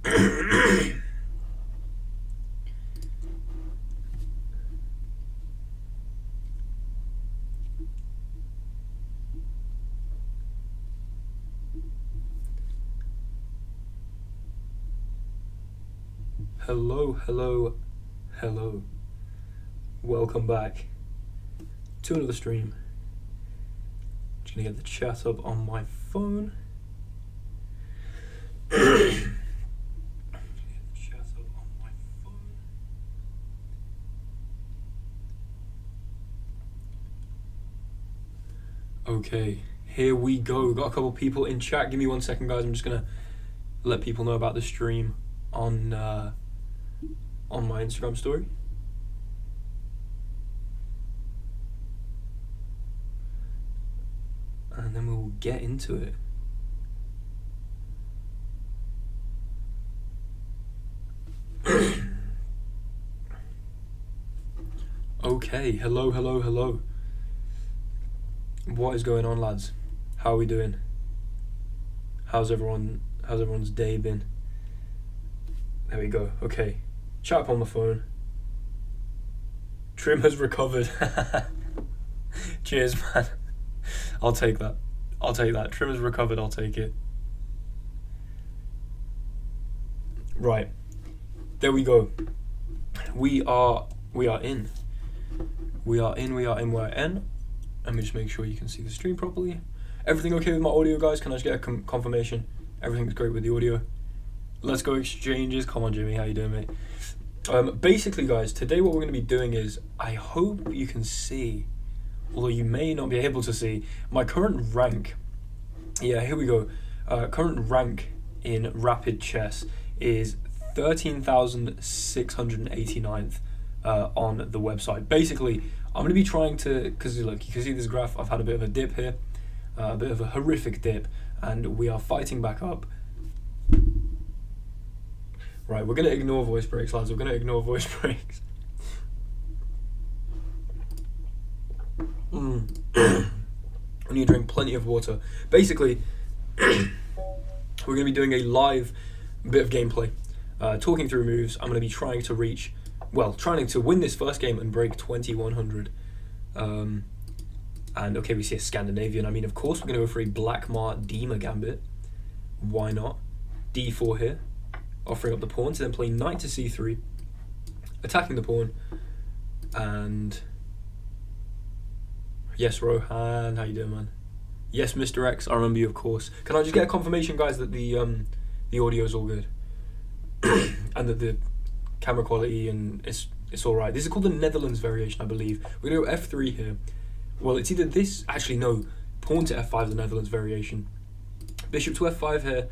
Hello, hello, hello. Welcome back to another stream. Just gonna get the chat up on my phone. Okay, here we go. Got a couple people in chat. Give me 1 second, guys. I'm just gonna let people know about the stream on my Instagram story. And then we'll get into it. Okay, hello, hello, hello. What is going on, lads? How are we doing? How's everyone's day been? There we go. Okay. Chat up on the phone. Trim has recovered. Cheers, man. I'll take that. Trim has recovered, I'll take it. Right. There we go. We are in. We're in. Let me just make sure you can see the stream properly. Everything okay with my audio, guys? Can I just get a confirmation? Everything's great with the audio. Let's go exchanges. Come on, Jimmy. How you doing, mate? Basically, guys, today what we're going to be doing is, I hope you can see, although you may not be able to see, my current rank. Yeah, here we go. Current rank in rapid chess is 13,689th on the website. Basically, I'm going to be trying to, because look, you can see this graph, I've had a bit of a dip here, a bit of a horrific dip, and we are fighting back up. Right, we're going to ignore voice breaks, lads, we're going to ignore voice breaks. I need to drink plenty of water. Basically, we're going to be doing a live bit of gameplay, talking through moves. I'm going to be trying to win this first game and break 2100. And okay, we see a Scandinavian. I mean, of course, we're going to go for a Blackmar Dima gambit. Why not? D4 here, offering up the pawn to then play knight to c3, attacking the pawn, and yes, Rohan, how you doing, man? Yes, Mr. X, I remember you, of course. Can I just get a confirmation, guys, that the audio is all good and that the camera quality and it's all right? This is called the Netherlands variation, I believe. We're gonna go f3 here. Well, it's either this. Actually, no. Pawn to f5 is the Netherlands variation. Bishop to f5 here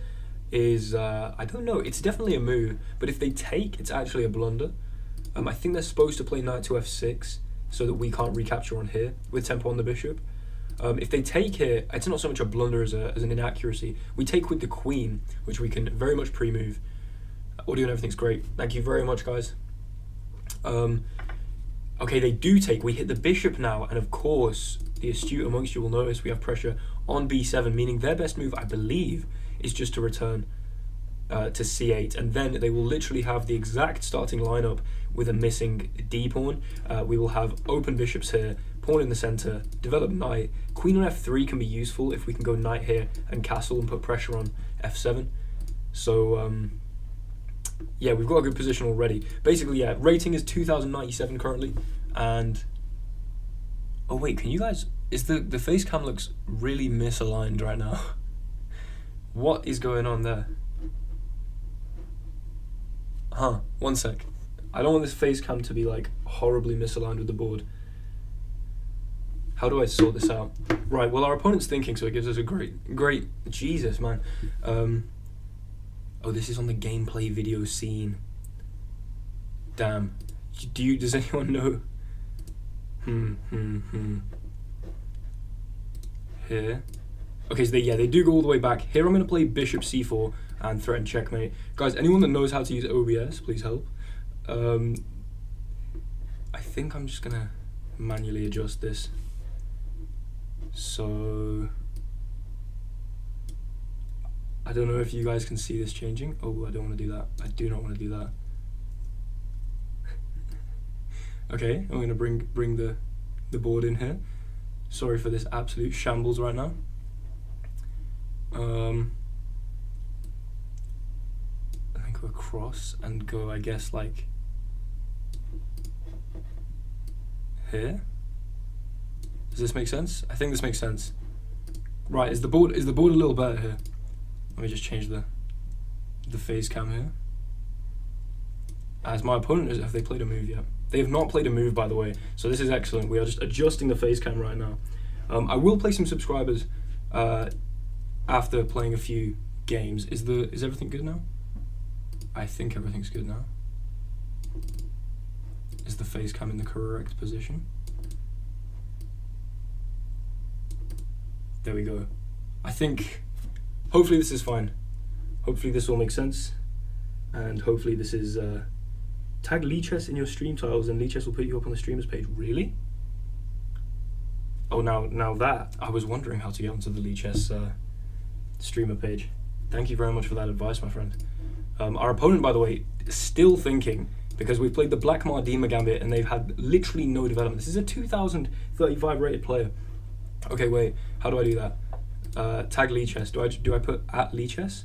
is I don't know. It's definitely a move, but if they take, it's actually a blunder. I think they're supposed to play knight to f6 so that we can't recapture on here with tempo on the bishop. If they take here, it's not so much a blunder as an inaccuracy. We take with the queen, which we can very much pre-move. Audio and everything's great. Thank you very much, guys. Okay, they do take. We hit the bishop now, and of course, the astute amongst you will notice we have pressure on b7, meaning their best move, I believe, is just to return to c8, and then they will literally have the exact starting lineup with a missing d pawn. We will have open bishops here, pawn in the center, develop knight. Queen on f3 can be useful if we can go knight here and castle and put pressure on f7. So yeah, we've got a good position already. Basically, yeah, rating is 2097 currently, and oh wait, can you guys, is the face cam looks really misaligned right now. What is going on there? Huh, 1 sec. I don't want this face cam to be like horribly misaligned with the board. How do I sort this out? Right, well, our opponent's thinking, so it gives us a great, Jesus, man. Oh, this is on the gameplay video scene. Damn. Does anyone know? Here. Okay, so they do go all the way back. Here I'm going to play bishop c4 and threaten checkmate. Guys, anyone that knows how to use OBS, please help. I think I'm just going to manually adjust this. So I don't know if you guys can see this changing. Oh, I don't want to do that. I do not want to do that. Okay, I'm gonna bring the board in here. Sorry for this absolute shambles right now. I think go across and go, I guess, like here. Does this make sense? I think this makes sense. Right, is the board a little better here? Let me just change the phase cam here. As my opponent, have they played a move yet? They have not played a move, by the way, so this is excellent. We are just adjusting the phase cam right now. I will play some subscribers after playing a few games. Is everything good now? I think everything's good now. Is the phase cam in the correct position? There we go. I think, hopefully this is fine. Hopefully this all makes sense. And hopefully this is, tag Lichess in your stream titles and Lichess will put you up on the streamers page. Really? Oh, now that, I was wondering how to get onto the Lichess streamer page. Thank you very much for that advice, my friend. Our opponent, by the way, is still thinking, because we've played the Black Mardima Gambit and they've had literally no development. This is a 2035 rated player. Okay, wait, how do I do that? Tag Lichess. Do I put at Lichess?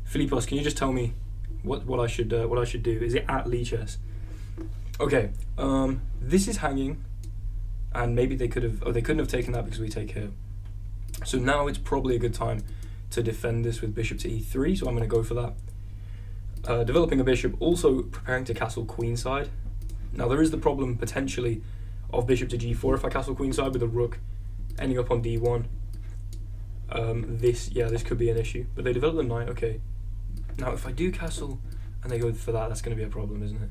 Philippos, can you just tell me what I should do? Is it at Lichess? Okay, this is hanging, and maybe they couldn't have taken that because we take here. So now it's probably a good time to defend this with bishop to e3, so I'm going to go for that. Developing a bishop, also preparing to castle queenside. Now there is the problem potentially of bishop to g4 if I castle queenside with a rook ending up on d1. This could be an issue, but they develop the knight. Okay, now if I do castle and they go for that, that's going to be a problem, isn't it?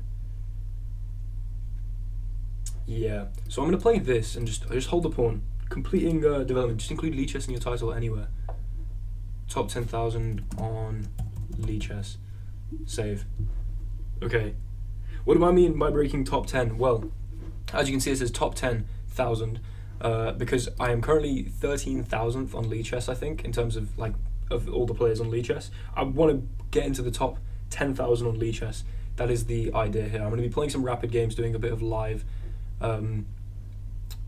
Yeah, so I'm going to play this and just hold the pawn, completing development. Just include Lichess in your title anywhere. Top 10,000 on Lichess. Save. Okay. What do I mean by breaking top 10? Well, as you can see, it says top 10,000 because I am currently 13,000th on Lichess, I think, in terms of of all the players on Lichess. I want to get into the top 10,000 on Lichess. That is the idea here. I'm going to be playing some rapid games, doing a bit of live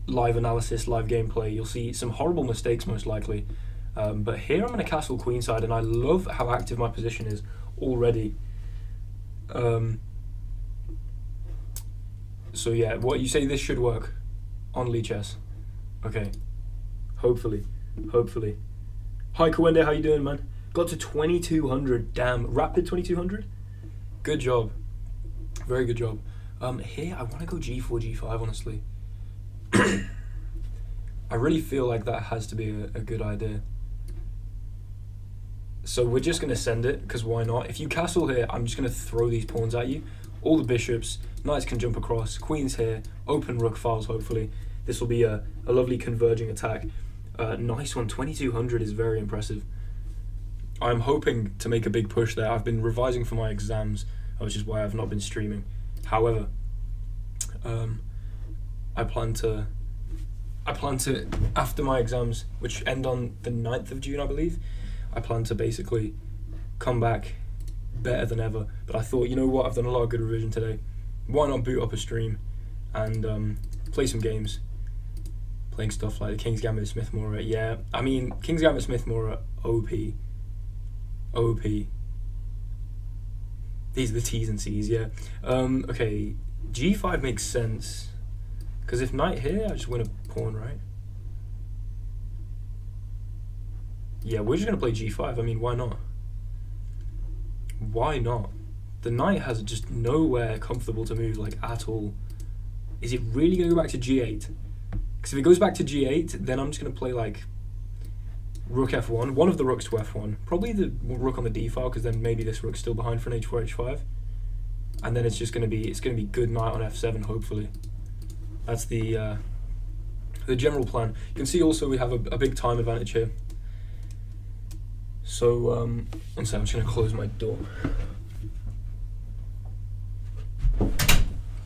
analysis, live gameplay. You'll see some horrible mistakes most likely. But here I'm going to castle queenside, and I love how active my position is already. So yeah, what you say, this should work on Lichess. Okay, hopefully. Hi Kawende, how you doing, man? Got to 2200, damn, rapid 2200. Good job, very good job. Here I want to go g4, g5, honestly. I really feel like that has to be a good idea. So we're just going to send it, because why not? If you castle here, I'm just going to throw these pawns at you. All the bishops, knights can jump across, queens here, open rook files, hopefully. This will be a lovely converging attack. Nice one, 2200 is very impressive. I'm hoping to make a big push there. I've been revising for my exams, which is why I've not been streaming. However, I plan to, after my exams, which end on the 9th of June, I believe, I plan to basically come back better than ever. But I thought, you know what, I've done a lot of good revision today. Why not boot up a stream and play some games? Playing stuff like the King's Gambit Smith Mora. Yeah, I mean, King's Gambit Smith Mora, OP. These are the T's and C's, yeah. Okay, G5 makes sense. Because if knight here, I just win a pawn, right? Yeah, we're just going to play G5. I mean, why not? Why not? The knight has just nowhere comfortable to move, like, at all. Is it really going to go back to G8? Because if it goes back to G8, then I'm just going to play, like, rook F1. One of the rooks to F1. Probably the rook on the D file, because then maybe this rook's still behind for an H4, H5. And then it's just going to be, good knight on F7, hopefully. That's the general plan. You can see also we have a big time advantage here. So, one second, I'm just going to close my door.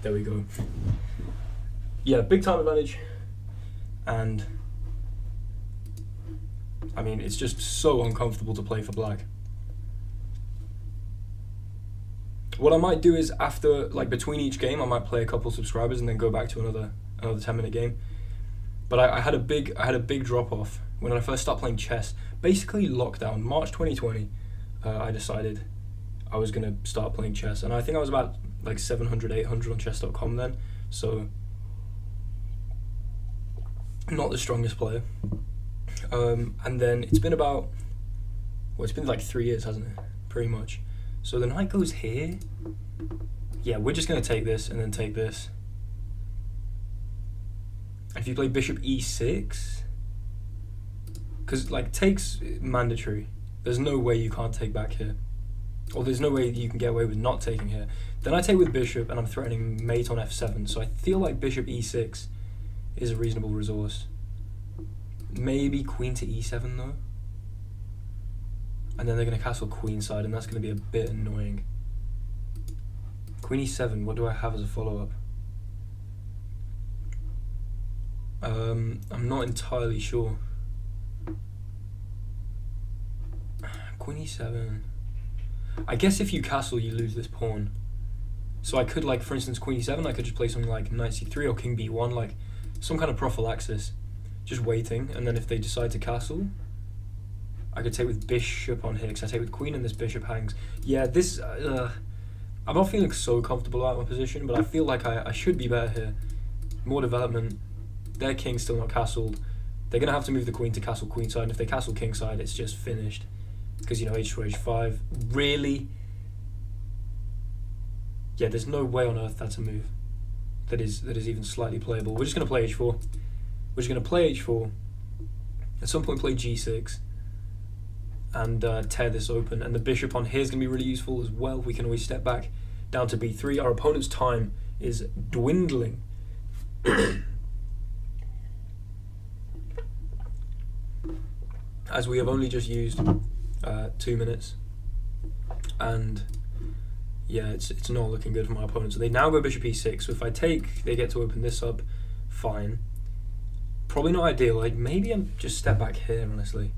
There we go. Yeah, big time advantage. And I mean, it's just so uncomfortable to play for black. What I might do is after, like between each game, I might play a couple subscribers and then go back to another 10-minute game. But I had a big drop off when I first started playing chess. Basically lockdown, March 2020. I decided I was gonna start playing chess, and I think I was about like 700, 800 on chess.com then. So not the strongest player. And then it's been like 3 years, hasn't it? Pretty much. So the knight goes here. Yeah, we're just gonna take this and then take this. If you play bishop e6, because like take's mandatory. There's no way you can't take back here, or there's no way you can get away with not taking here. Then I take with bishop, and I'm threatening mate on f7. So I feel like bishop e6 is a reasonable resource. Maybe queen to e7 though. And then they're going to castle queenside, and that's going to be a bit annoying. Queen e7, what do I have as a follow-up? I'm not entirely sure. Queen e7. I guess if you castle, you lose this pawn. So I could, like, for instance, queen e7, I could just play something like knight c3 or king b1, like some kind of prophylaxis. Just waiting, and then if they decide to castle, I could take with bishop on here, because I take with queen and this bishop hangs. Yeah, this, I'm not feeling so comfortable about my position, but I feel like I should be better here. More development. Their king's still not castled. They're going to have to move the queen to castle queenside, and if they castle kingside, it's just finished. Because, you know, h4, h5. Really? Yeah, there's no way on earth that's a move that is even slightly playable. We're just going to play h4. We're just going to play h4. At some point play g6. And tear this open. And the bishop on here is going to be really useful as well. We can always step back down to b3. Our opponent's time is dwindling. As we have only just used 2 minutes. And yeah, it's not looking good for my opponent. So they now go bishop e6. So if I take, they get to open this up. Fine. Probably not ideal. Like maybe I'm just step back here, honestly.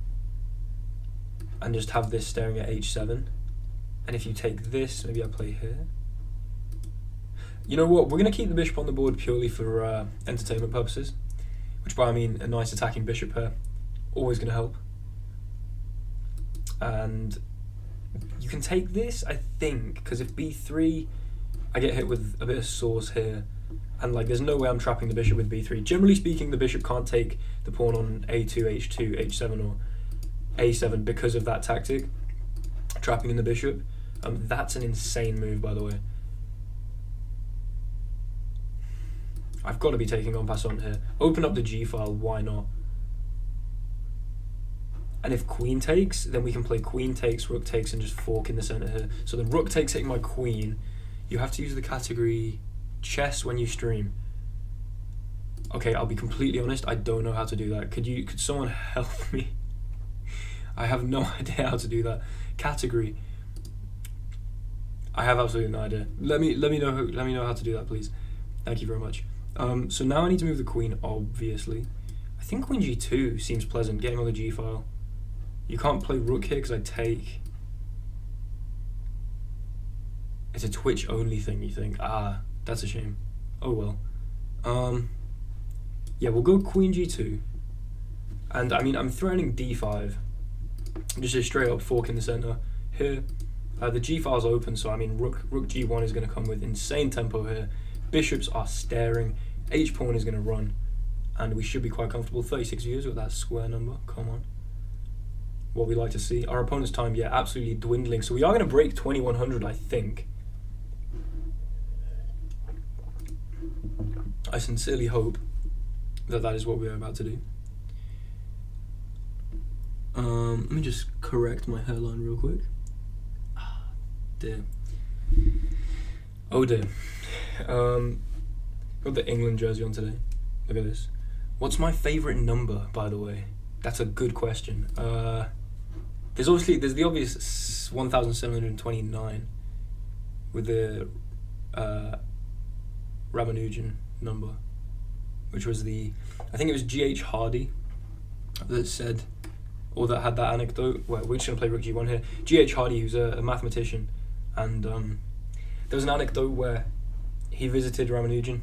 And just have this staring at h7. And if you take this, maybe I play here. You know what? We're going to keep the bishop on the board purely for entertainment purposes. Which by I mean a nice attacking bishop here. Always going to help. And you can take this, I think, because if b3, I get hit with a bit of sauce here. And like, there's no way I'm trapping the bishop with b3. Generally speaking, the bishop can't take the pawn on a2, h2, h7, or a7 because of that tactic, trapping in the bishop. That's an insane move, by the way. I've got to be taking en passant here. Open up the g file, why not? And if queen takes, then we can play queen takes, rook takes, and just fork in the center here. So the rook takes hitting my queen. You have to use the category chess when you stream. Okay, I'll be completely honest, I don't know how to do that. Could someone help me? I have no idea how to do that. Category. I have absolutely no idea. Let me know how to do that, please. Thank you very much. So now I need to move the queen, obviously. I think queen g2 seems pleasant, getting on the g file. You can't play rook here because I take. It's a Twitch only thing, you think? Ah, that's a shame. Oh well. Yeah, we'll go queen g2. And I mean, I'm threatening d5. Just a straight up fork in the center here. The g file's open, so I mean rook g1 is going to come with insane tempo here. Bishops are staring. H pawn is going to run, and we should be quite comfortable. 36 viewers with that square number. Come on. What we like to see. Our opponent's time, yeah, absolutely dwindling. So we are going to break 2100, I think. I sincerely hope that is what we're about to do. Let me just correct my hairline real quick. Ah, dear. Oh dear. Got the England jersey on today. Look at this. What's my favourite number, by the way? That's a good question. There's the obvious 1729 with the Ramanujan number, which was I think it was G.H. Hardy that said, or that had that anecdote. Well, we're just gonna play Rook G1 here. G.H. Hardy, who's a mathematician, and there was an anecdote where he visited Ramanujan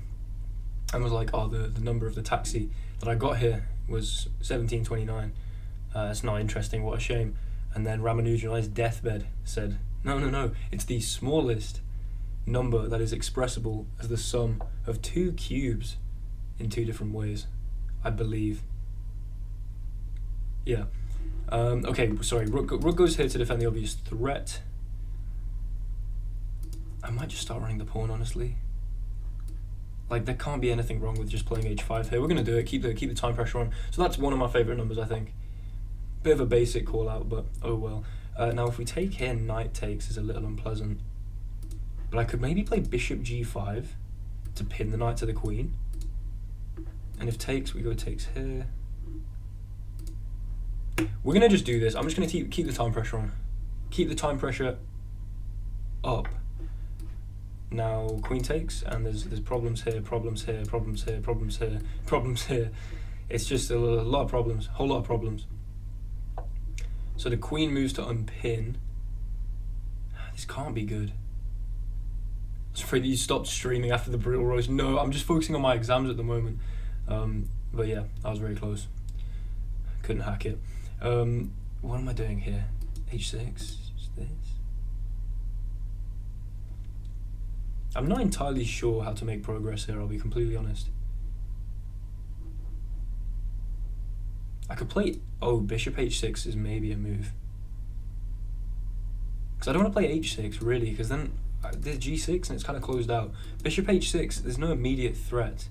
and was like, oh, the number of the taxi that I got here was 1729. It's not interesting, what a shame. And then Ramanujan on his deathbed said, no, it's the smallest number that is expressible as the sum of two cubes in two different ways, I believe. Yeah. Okay, sorry, Rook goes here to defend the obvious threat. I might just start running the pawn, honestly. Like, there can't be anything wrong with just playing h5 here. We're going to do it, keep the time pressure on. So that's one of my favourite numbers, I think. Bit of a basic call out, but oh well. Now, if we take here, knight takes is a little unpleasant. But I could maybe play bishop g5 to pin the knight to the queen. And if takes, we go takes here. We're going to just do this. I'm just going to keep the time pressure on. Keep the time pressure up. Now, queen takes, and there's problems here, problems here, problems here, problems here, problems here. It's just a lot of problems, whole lot of problems. So the queen moves to unpin. This can't be good. I was afraid that you stopped streaming after the brutal roast. No, I'm just focusing on my exams at the moment. But yeah, I was very close. Couldn't hack it. What am I doing here? h6, just this. I'm not entirely sure how to make progress here, I'll be completely honest. I could play, oh, bishop h6 is maybe a move. Because I don't want to play h6, really, because then there's g6 and it's kind of closed out. Bishop h6, there's no immediate threat.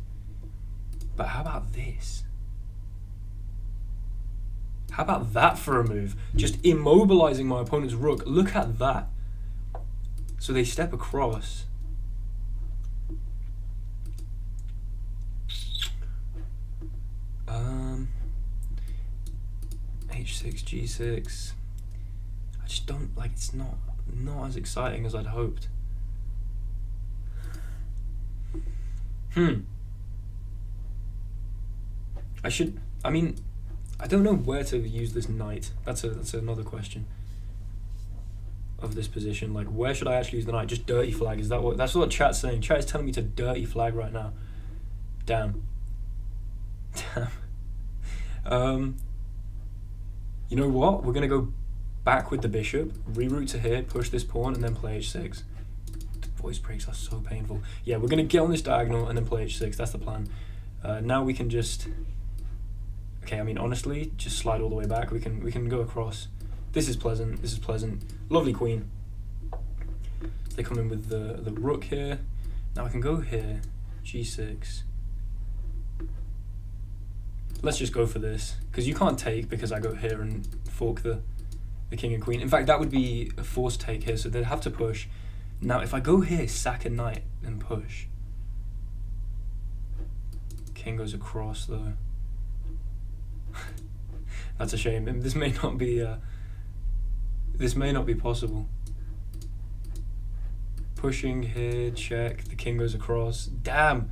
But how about this? How about that for a move? Just immobilizing my opponent's rook. Look at that. So they step across. H6, G6. I just don't like. It's not as exciting as I'd hoped. I mean, I don't know where to use this knight. That's another question of this position. Like, where should I actually use the knight? Just dirty flag. Is that what? That's what chat's saying. Chat is telling me to dirty flag right now. Damn. You know what? We're gonna go back with the bishop, reroute to here, push this pawn, and then play h6. The voice breaks are so painful. Yeah, we're gonna get on this diagonal and then play h6. That's the plan. Now we can just. Okay, I mean, honestly, just slide all the way back. We can go across. This is pleasant. This is pleasant. Lovely queen. They come in with the rook here. Now I can go here, g6. Let's just go for this, because you can't take because I go here and fork the king and queen. In fact, that would be a forced take here, so they'd have to push. Now, if I go here, sack a knight and push. King goes across, though. That's a shame. This may not be. This may not be possible. Pushing here, check. The king goes across. Damn.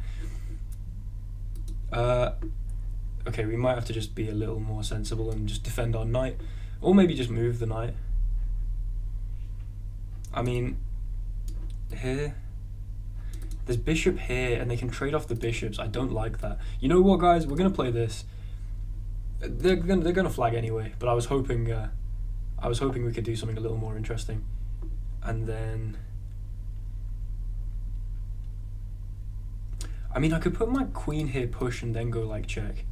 Okay, we might have to just be a little more sensible and just defend our knight, or maybe just move the knight. I mean, here. There's bishop here, and they can trade off the bishops. I don't like that. You know what, guys? We're gonna play this. They're gonna flag anyway, but I was hoping we could do something a little more interesting, and then. I mean, I could put my queen here, push, and then go like check.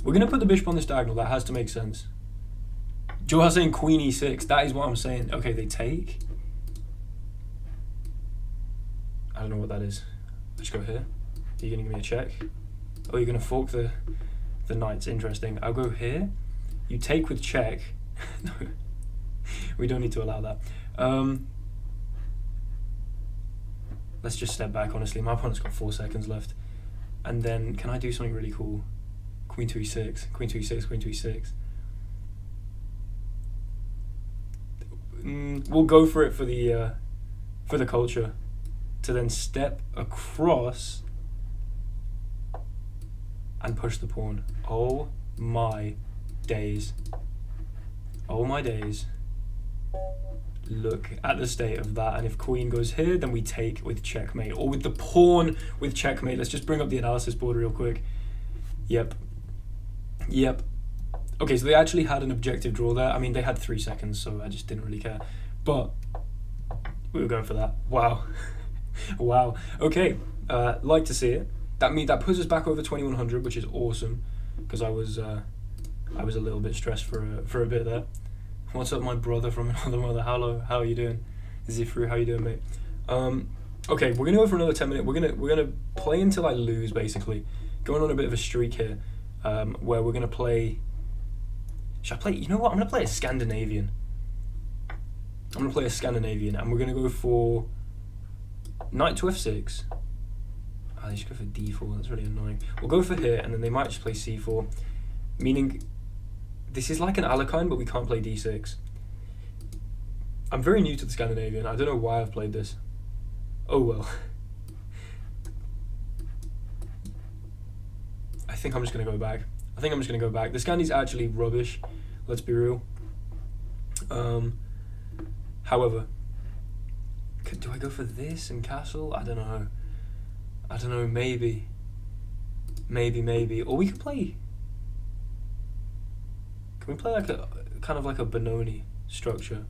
We're gonna put the bishop on this diagonal. That has to make sense. Joe saying queen e6. That is what I'm saying. Okay, they take. I don't know what that is. Let's go here. Are you gonna give me a check? Oh, you're gonna fork the knights. Interesting. I'll go here. You take with check. No, we don't need to allow that. Let's just step back. Honestly, my opponent's got 4 seconds left, and then can I do something really cool? Queen to e6. Queen to e6. Queen to e6. We'll go for it for the culture, to then step across and push the pawn. Oh my days. Oh my days. Look at the state of that. And if queen goes here, then we take with checkmate, or with the pawn with checkmate. Let's just bring up the analysis board real quick. Yep. Okay, so they actually had an objective draw there. I mean, they had 3 seconds, so I just didn't really care. But we were going for that. Wow. Wow. Okay, like to see it. That puts us back over 2100, which is awesome, because I was a little bit stressed for a bit there. What's up, my brother from another mother? Hello, how are you doing? Zifru, how you doing, mate? Okay, we're gonna go for another 10 minutes. We're gonna play until I lose, basically. Going on a bit of a streak here, where we're gonna play. Should I play? You know what? I'm gonna play a Scandinavian. And we're gonna go for knight to f6. Oh, they should go for d4. That's really annoying. We'll go for here, and then they might just play c4, meaning. This is like an Alekhine, but we can't play d6. I'm very new to the Scandinavian. I don't know why I've played this. Oh well. I think I'm just going to go back. The Scandi's actually rubbish. Let's be real. However, do I go for this and castle? I don't know. Maybe. Or we could play... Can we play like a kind of like a Benoni structure?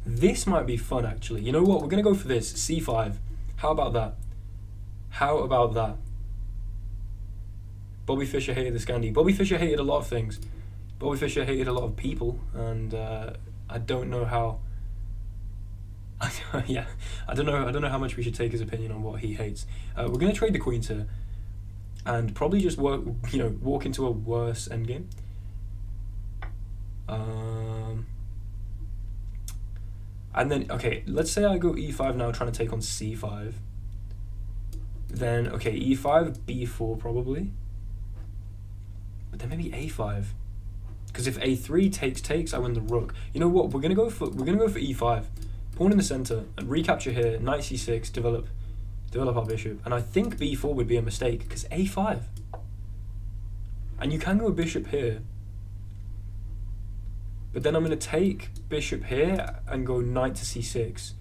This might be fun, actually. You know what? We're gonna go for this c5. How about that? Bobby Fischer hated the Scandi. Bobby Fischer hated a lot of things. Bobby Fischer hated a lot of people, and I don't know how. Yeah, I don't know how much we should take his opinion on what he hates. We're gonna trade the queens here, and probably just walk into a worse endgame. And then, okay, let's say I go e5 now, trying to take on c5. Then, okay, e5, b4 probably. But then maybe a5. Because if a3 takes, I win the rook. You know what? We're gonna go for e5. Pawn in the center and recapture here. Knight c6. Develop our bishop. And I think b4 would be a mistake because a5. And you can go bishop here. But then I'm going to take bishop here and go knight to c6.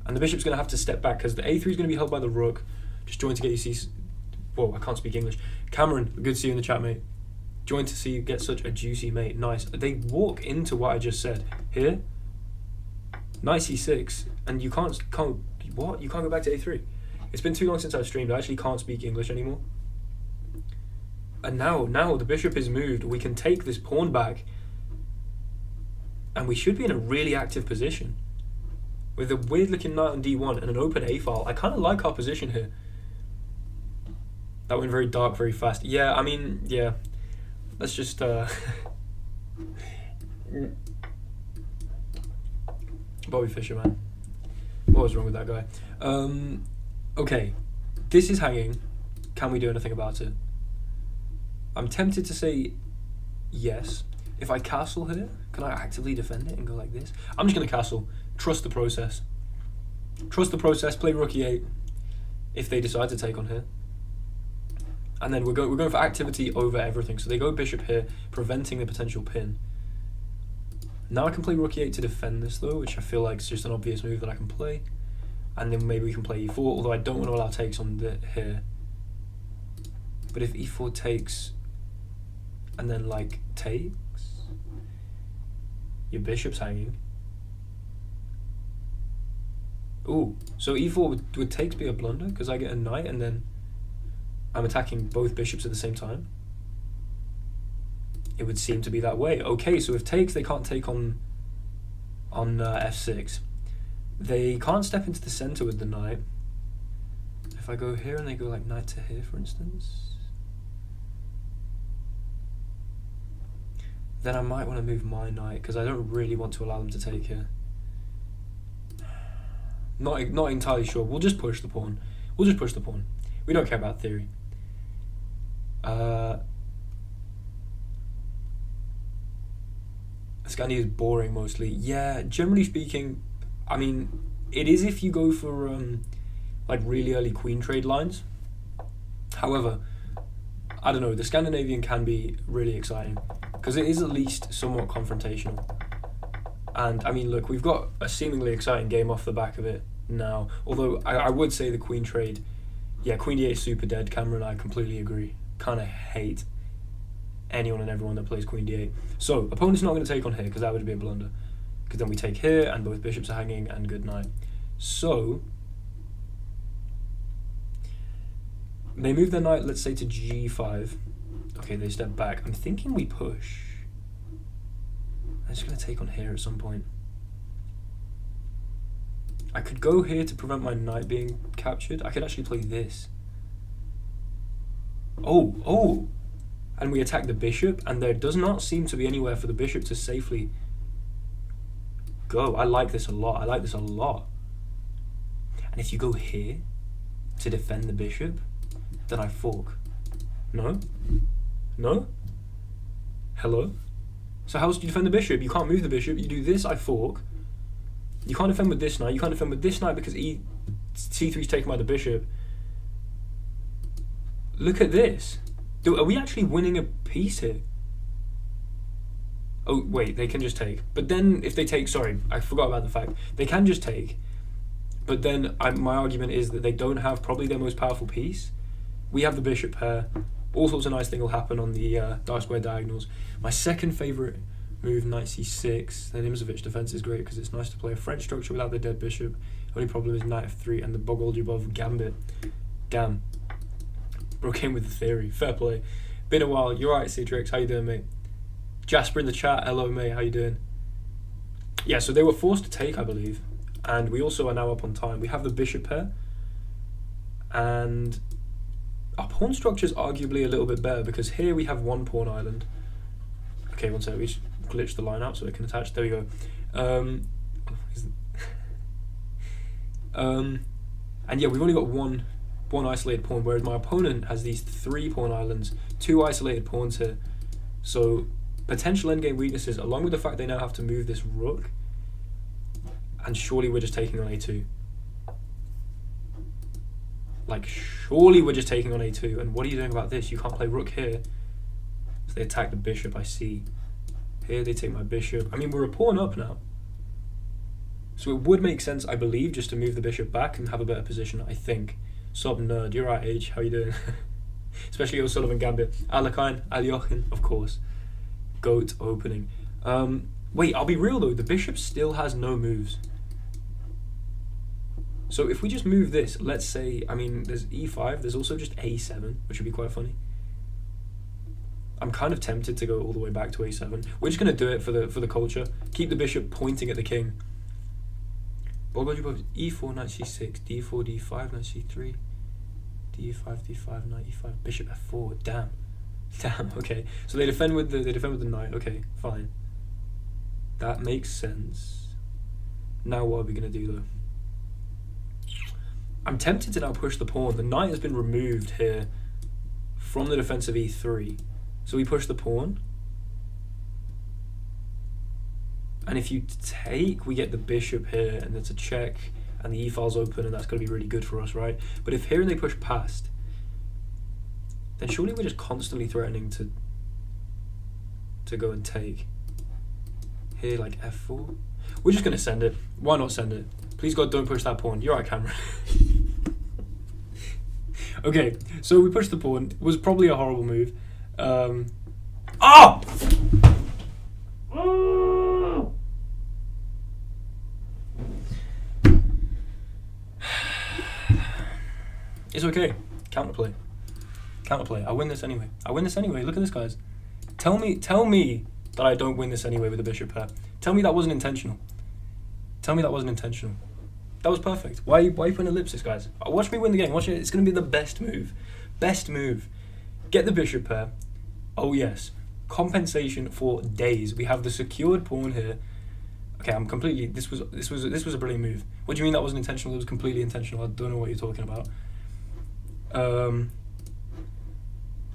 And the bishop's going to have to step back because the a3 is going to be held by the rook. Just join to get you c... Whoa, I can't speak English. Cameron, good to see you in the chat, mate. Join to see you get such a juicy mate. Nice. They walk into what I just said. Here, knight c6. And you can't... What? You can't go back to a3. It's been too long since I've streamed. I actually can't speak English anymore. And now the bishop is moved. We can take this pawn back. And we should be in a really active position. With a weird looking knight on d1 and an open a file. I kind of like our position here. That went very dark very fast. Yeah, I mean, yeah. Let's just... Bobby Fischer, man. What was wrong with that guy? Okay. This is hanging. Can we do anything about it? I'm tempted to say yes. If I castle here, can I actively defend it and go like this? I'm just going to castle. Trust the process. Play rook e8 if they decide to take on here. And then we're going for activity over everything. So they go bishop here, preventing the potential pin. Now I can play rook e8 to defend this though, which I feel like is just an obvious move that I can play. And then maybe we can play e4, although I don't want to allow takes on here. But if e4 takes, and then like takes, your bishop's hanging. Ooh, so e4 would takes be a blunder because I get a knight and then I'm attacking both bishops at the same time. It would seem to be that way. Okay, so if takes, they can't take on f6. They can't step into the center with the knight. If I go here and they go like knight to here, for instance, then I might want to move my knight because I don't really want to allow them to take here. Not entirely sure. We'll just push the pawn. We don't care about theory. Scandi is boring mostly. Yeah, generally speaking, I mean, it is if you go for like really early queen trade lines. However, I don't know, the Scandinavian can be really exciting because it is at least somewhat confrontational. And I mean, look, we've got a seemingly exciting game off the back of it now. Although I would say the queen trade, yeah, queen d8 is super dead. Cameron, I completely agree. Kind of hate anyone and everyone that plays queen d8. So opponent's not going to take on here because that would be a blunder. Because then we take here and both bishops are hanging and good night. So they move their knight, let's say, to g5. Okay, they step back. I'm thinking we push. I'm just going to take on here at some point. I could go here to prevent my knight being captured. I could actually play this. Oh! And we attack the bishop, and there does not seem to be anywhere for the bishop to safely go. I like this a lot. I like this a lot. And if you go here to defend the bishop, then I fork. No? No? Hello? So how else do you defend the bishop? You can't move the bishop. You do this, I fork. You can't defend with this knight. You can't defend with this knight because c3 is taken by the bishop. Look at this. Are we actually winning a piece here? Oh, wait, they can just take. But then if they take, sorry, I forgot about the fact. They can just take. But then my argument is that they don't have probably their most powerful piece. We have the bishop pair. All sorts of nice things will happen on the dark square diagonals. My second favourite move, knight c6. The Nimzovich defence is great because it's nice to play a French structure without the dead bishop. Only problem is knight f3 and the Bogoljubov gambit. Damn. Broke in with the theory. Fair play. Been a while. You're right, Citrix. How you doing, mate? Jasper in the chat. Hello, mate. How you doing? Yeah, so they were forced to take, I believe. And we also are now up on time. We have the bishop pair. And our pawn structure is arguably a little bit better because here we have one pawn island. Okay, one second. We just glitch the line out so it can attach. There we go. And yeah, we've only got one isolated pawn, whereas my opponent has these 3 pawn islands, 2 isolated pawns here. So potential endgame weaknesses, along with the fact they now have to move this rook, and surely we're just taking on a2. Like, surely we're just taking on a2, and what are you doing about this? You can't play rook here. So they attack the bishop, I see. Here they take my bishop. I mean, we're a pawn up now. So it would make sense, I believe, just to move the bishop back and have a better position, I think. Sub nerd, you're right, Age, how you doing? Especially O'Sullivan Gambit. Alakine, Aljochin, of course. Goat opening. Wait, I'll be real though, the bishop still has no moves. So if we just move this, let's say, I mean, there's e5, there's also just a7, which would be quite funny. I'm kind of tempted to go all the way back to a7. We're just going to do it for the culture. Keep the bishop pointing at the king. Bogoljubov, e4, knight c6, d4, d5, knight c3, d5, d5, knight e5, bishop f4. Damn, okay. So they defend with the knight. Okay, fine. That makes sense. Now what are we going to do though? I'm tempted to now push the pawn. The knight has been removed here from the defense of e3. So we push the pawn. And if you take, we get the bishop here, and it's a check, and the e-file's open, and that's going to be really good for us, right? But if here they push past, then surely we're just constantly threatening to go and take. Here, like f4. We're just going to send it. Why not send it? Please God, don't push that pawn. You're right, Cameron. Okay, so we pushed the pawn. It was probably a horrible move. Oh! It's okay. Counterplay. I win this anyway. Look at this, guys. Tell me that I don't win this anyway with the bishop pair. Tell me that wasn't intentional. That was perfect. Why are you putting ellipsis, guys? Watch me win the game. Watch it. It's going to be the best move. Get the bishop pair. Oh yes. Compensation for days. We have the secured pawn here. Okay, I'm completely. This was a brilliant move. What do you mean that wasn't intentional? It was completely intentional. I don't know what you're talking about.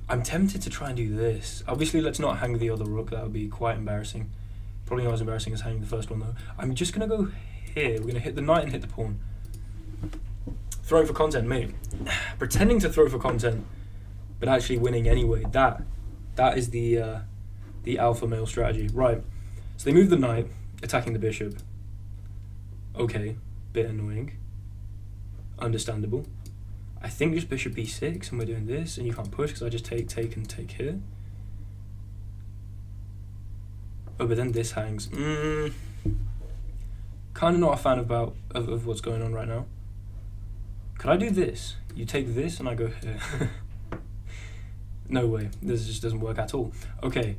I'm tempted to try and do this. Obviously, let's not hang the other rook. That would be quite embarrassing. Probably not as embarrassing as hanging the first one though. I'm just gonna go here. We're gonna hit the knight and hit the pawn. Throwing for content, mate. Pretending to throw for content. but actually winning anyway. That is the alpha male strategy. Right, so they move the knight, attacking the bishop. Okay, bit annoying. Understandable. I think just bishop b6 and we're doing this, and you can't push because I just take and take here. Oh, but then this hangs. Kind of not a fan of what's going on right now. Could I do this? You take this and I go here. No way. This just doesn't work at all. Okay.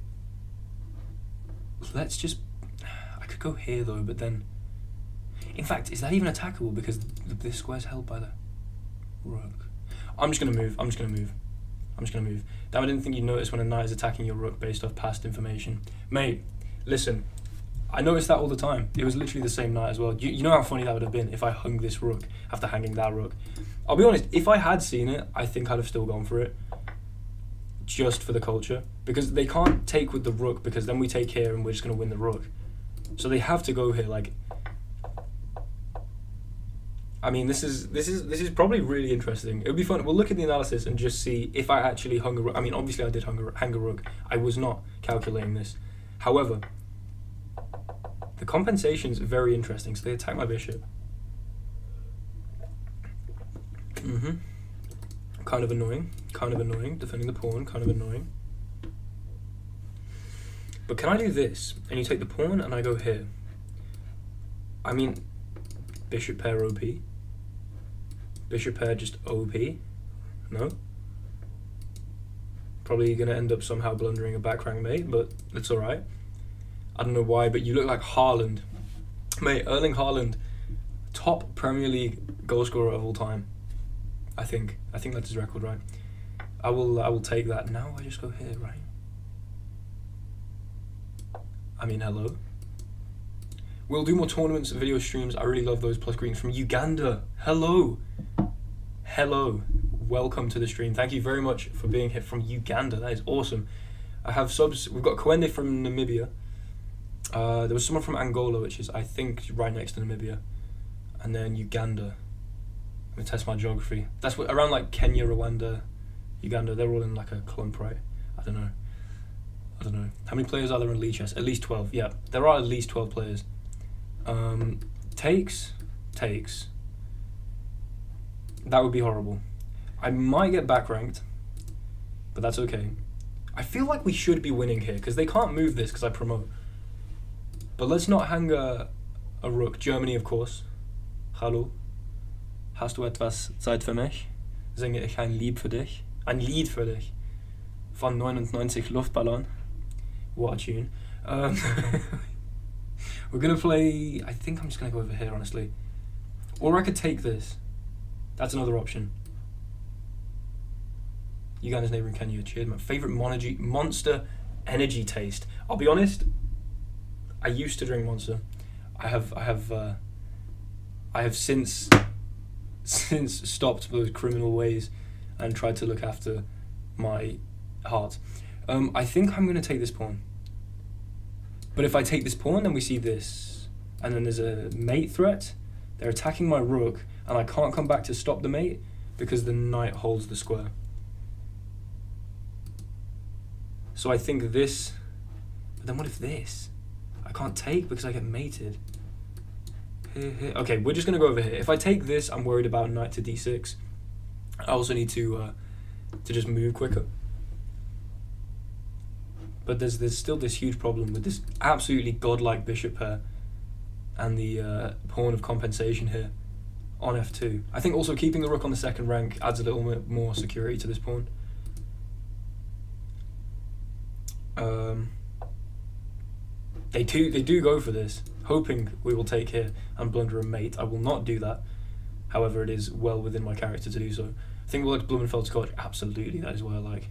Let's just... I could go here though, but then... In fact, is that even attackable? Because this square's held by the rook. I'm just going to move. I'm just going to move. Damn, I didn't think you'd notice when a knight is attacking your rook based off past information. Mate, listen. I noticed that all the time. It was literally the same knight as well. You know how funny that would have been if I hung this rook after hanging that rook. I'll be honest, if I had seen it, I think I'd have still gone for it. Just for the culture. Because they can't take with the rook, because then we take here and we're just going to win the rook. So they have to go here, like... I mean, this is probably really interesting. It would be fun. We'll look at the analysis and just see if I actually hung a rook. I mean, obviously I did hang a rook. I was not calculating this. However... The compensation's very interesting, so they attack my bishop. Kind of annoying, defending the pawn, kind of annoying. But can I do this? And you take the pawn and I go here. I mean, bishop pair OP. Bishop pair just OP. No? Probably going to end up somehow blundering a back rank mate, but it's alright. I don't know why, but you look like Haaland. Mate, Erling Haaland, top Premier League goal scorer of all time. I think that's his record, right? I will take that. Now I just go here, right? I mean, hello. We'll do more tournaments, video streams. I really love those plus greetings from Uganda. Hello. Welcome to the stream. Thank you very much for being here from Uganda. That is awesome. I have subs. We've got Kwende from Namibia. There was someone from Angola, which is, I think, right next to Namibia. And then Uganda. Let me test my geography. That's what, around like Kenya, Rwanda, Uganda. They're all in like a clump, right? I don't know. How many players are there in Lichess? At least 12. Yeah, there are at least 12 players. Takes. That would be horrible. I might get back ranked, but that's okay. I feel like we should be winning here, because they can't move this because I promote. But let's not hang a rook. Germany, of course. Hallo. Hast du etwas Zeit für mich? Singe ich ein Lied für dich? Ein Lied für dich. Von 99 Luftballon. What a tune. We're going to play... I think I'm just going to go over here, honestly. Or I could take this. That's another option. Uganda's neighbouring Kenya. Cheers, my favourite Monster energy taste. I'll be honest... I used to drink Monster. I have since stopped those criminal ways and tried to look after my heart. I think I'm going to take this pawn. But if I take this pawn, then we see this. And then there's a mate threat. They're attacking my rook, and I can't come back to stop the mate because the knight holds the square. So I think this... But then what if this? I can't take because I get mated. Here. Okay, we're just going to go over here. If I take this, I'm worried about knight to d6. I also need to just move quicker. But there's still this huge problem with this absolutely godlike bishop pair and the pawn of compensation here on f2. I think also keeping the rook on the second rank adds a little bit more security to this pawn. They do go for this, hoping we will take here and blunder a mate. I will not do that. However, it is well within my character to do so. I think we'll like Blumenfeld Scotch. Absolutely, that is what I like.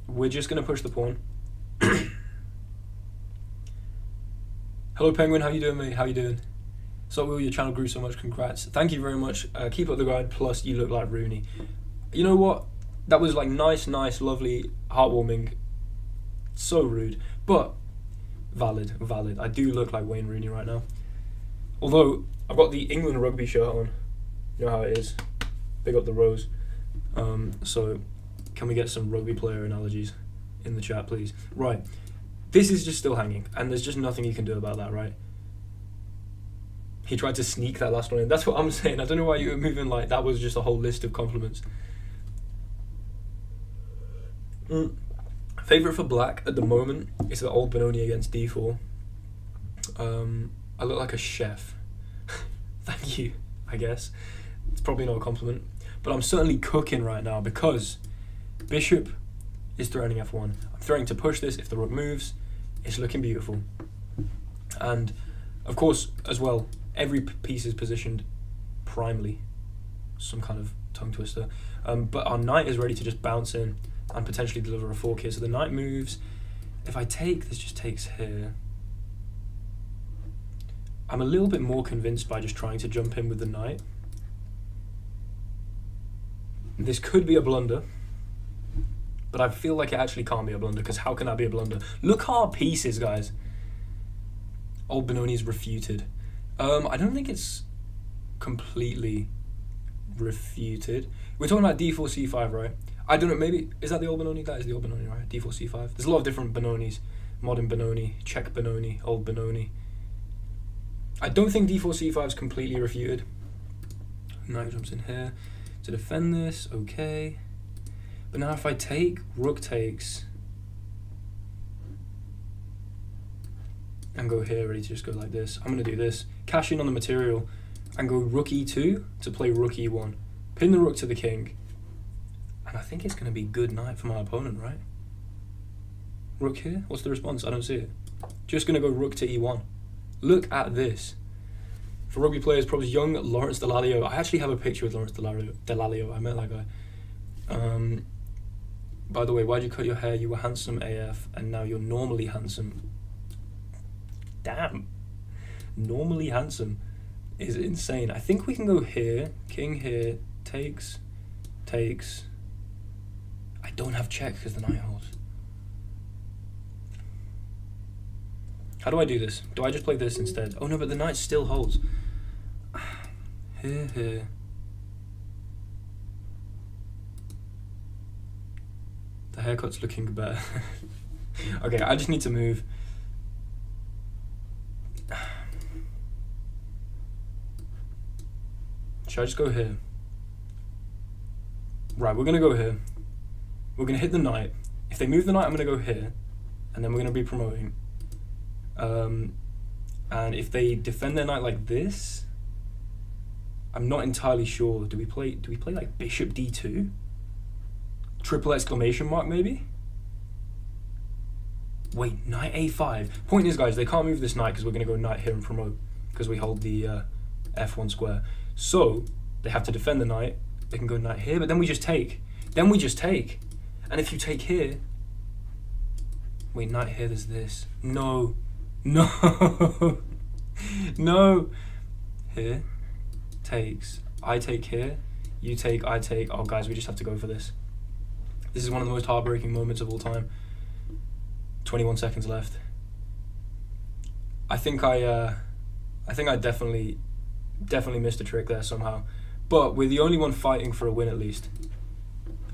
We're just going to push the pawn. Hello, Penguin. How you doing, mate? How you doing? So, Will, your channel grew so much. Congrats. Thank you very much. Keep up the grind. Plus, you look like Rooney. You know what? That was like nice, lovely, heartwarming. So rude. But... Valid. I do look like Wayne Rooney right now. Although, I've got the England rugby shirt on. You know how it is. Big up the Rose. So can we get some rugby player analogies in the chat, please? Right, this is just still hanging, and there's just nothing you can do about that, right? He tried to sneak that last one in. That's what I'm saying. I don't know why you were moving like that was just a whole list of compliments. Favorite for black at the moment is the old Benoni against d4. I look like a chef. Thank you, I guess. It's probably not a compliment, but I'm certainly cooking right now because bishop is threatening f1. I'm threatening to push this if the rook moves. It's looking beautiful. And of course, as well, every piece is positioned primely. Some kind of tongue twister. But our knight is ready to just bounce in and potentially deliver a fork here. So the knight moves. If I take, this just takes here. I'm a little bit more convinced by just trying to jump in with the knight. This could be a blunder, but I feel like it actually can't be a blunder, because how can that be a blunder? Look how our pieces, guys. Old Benoni's refuted. I don't think it's completely refuted. We're talking about d4, c5, right? I don't know, maybe, is that the old Benoni? That is the old Benoni, right? d4, c5. There's a lot of different Benonis. Modern Benoni, Czech Benoni, old Benoni. I don't think d4, c5 is completely refuted. Knight jumps in here to defend this, okay. But now if I take, rook takes, and go here, ready to just go like this. I'm going to do this, cash in on the material, and go rook e2 to play rook e1. Pin the rook to the king. And I think it's going to be good knight for my opponent, right? Rook here? What's the response? I don't see it. Just going to go rook to e1. Look at this. For rugby players, probably young Lawrence Delalio. I actually have a picture with Lawrence Delalio. I met that guy. By the way, why'd you cut your hair? You were handsome AF, and now you're normally handsome. Damn. Normally handsome is insane. I think we can go here. King here. Takes. I don't have check because the knight holds. How do I do this? Do I just play this instead? Oh no, but the knight still holds. Here. The haircut's looking better. Okay, I just need to move. Should I just go here? Right, we're gonna go here. We're gonna hit the knight. If they move the knight, I'm gonna go here, and then we're gonna be promoting. And if they defend their knight like this, I'm not entirely sure. Do we play like bishop d2? Triple exclamation mark maybe? Wait, knight a5. Point is, guys, they can't move this knight because we're going to go knight here and promote because we hold the f1 square. So they have to defend the knight. They can go knight here, but then we just take. And if you take here, wait, knight here, there's this. No. Here, takes. I take here, you take, I take. Oh, guys, we just have to go for this. This is one of the most heartbreaking moments of all time. 21 seconds left. I think I definitely missed a trick there somehow. But we're the only one fighting for a win at least.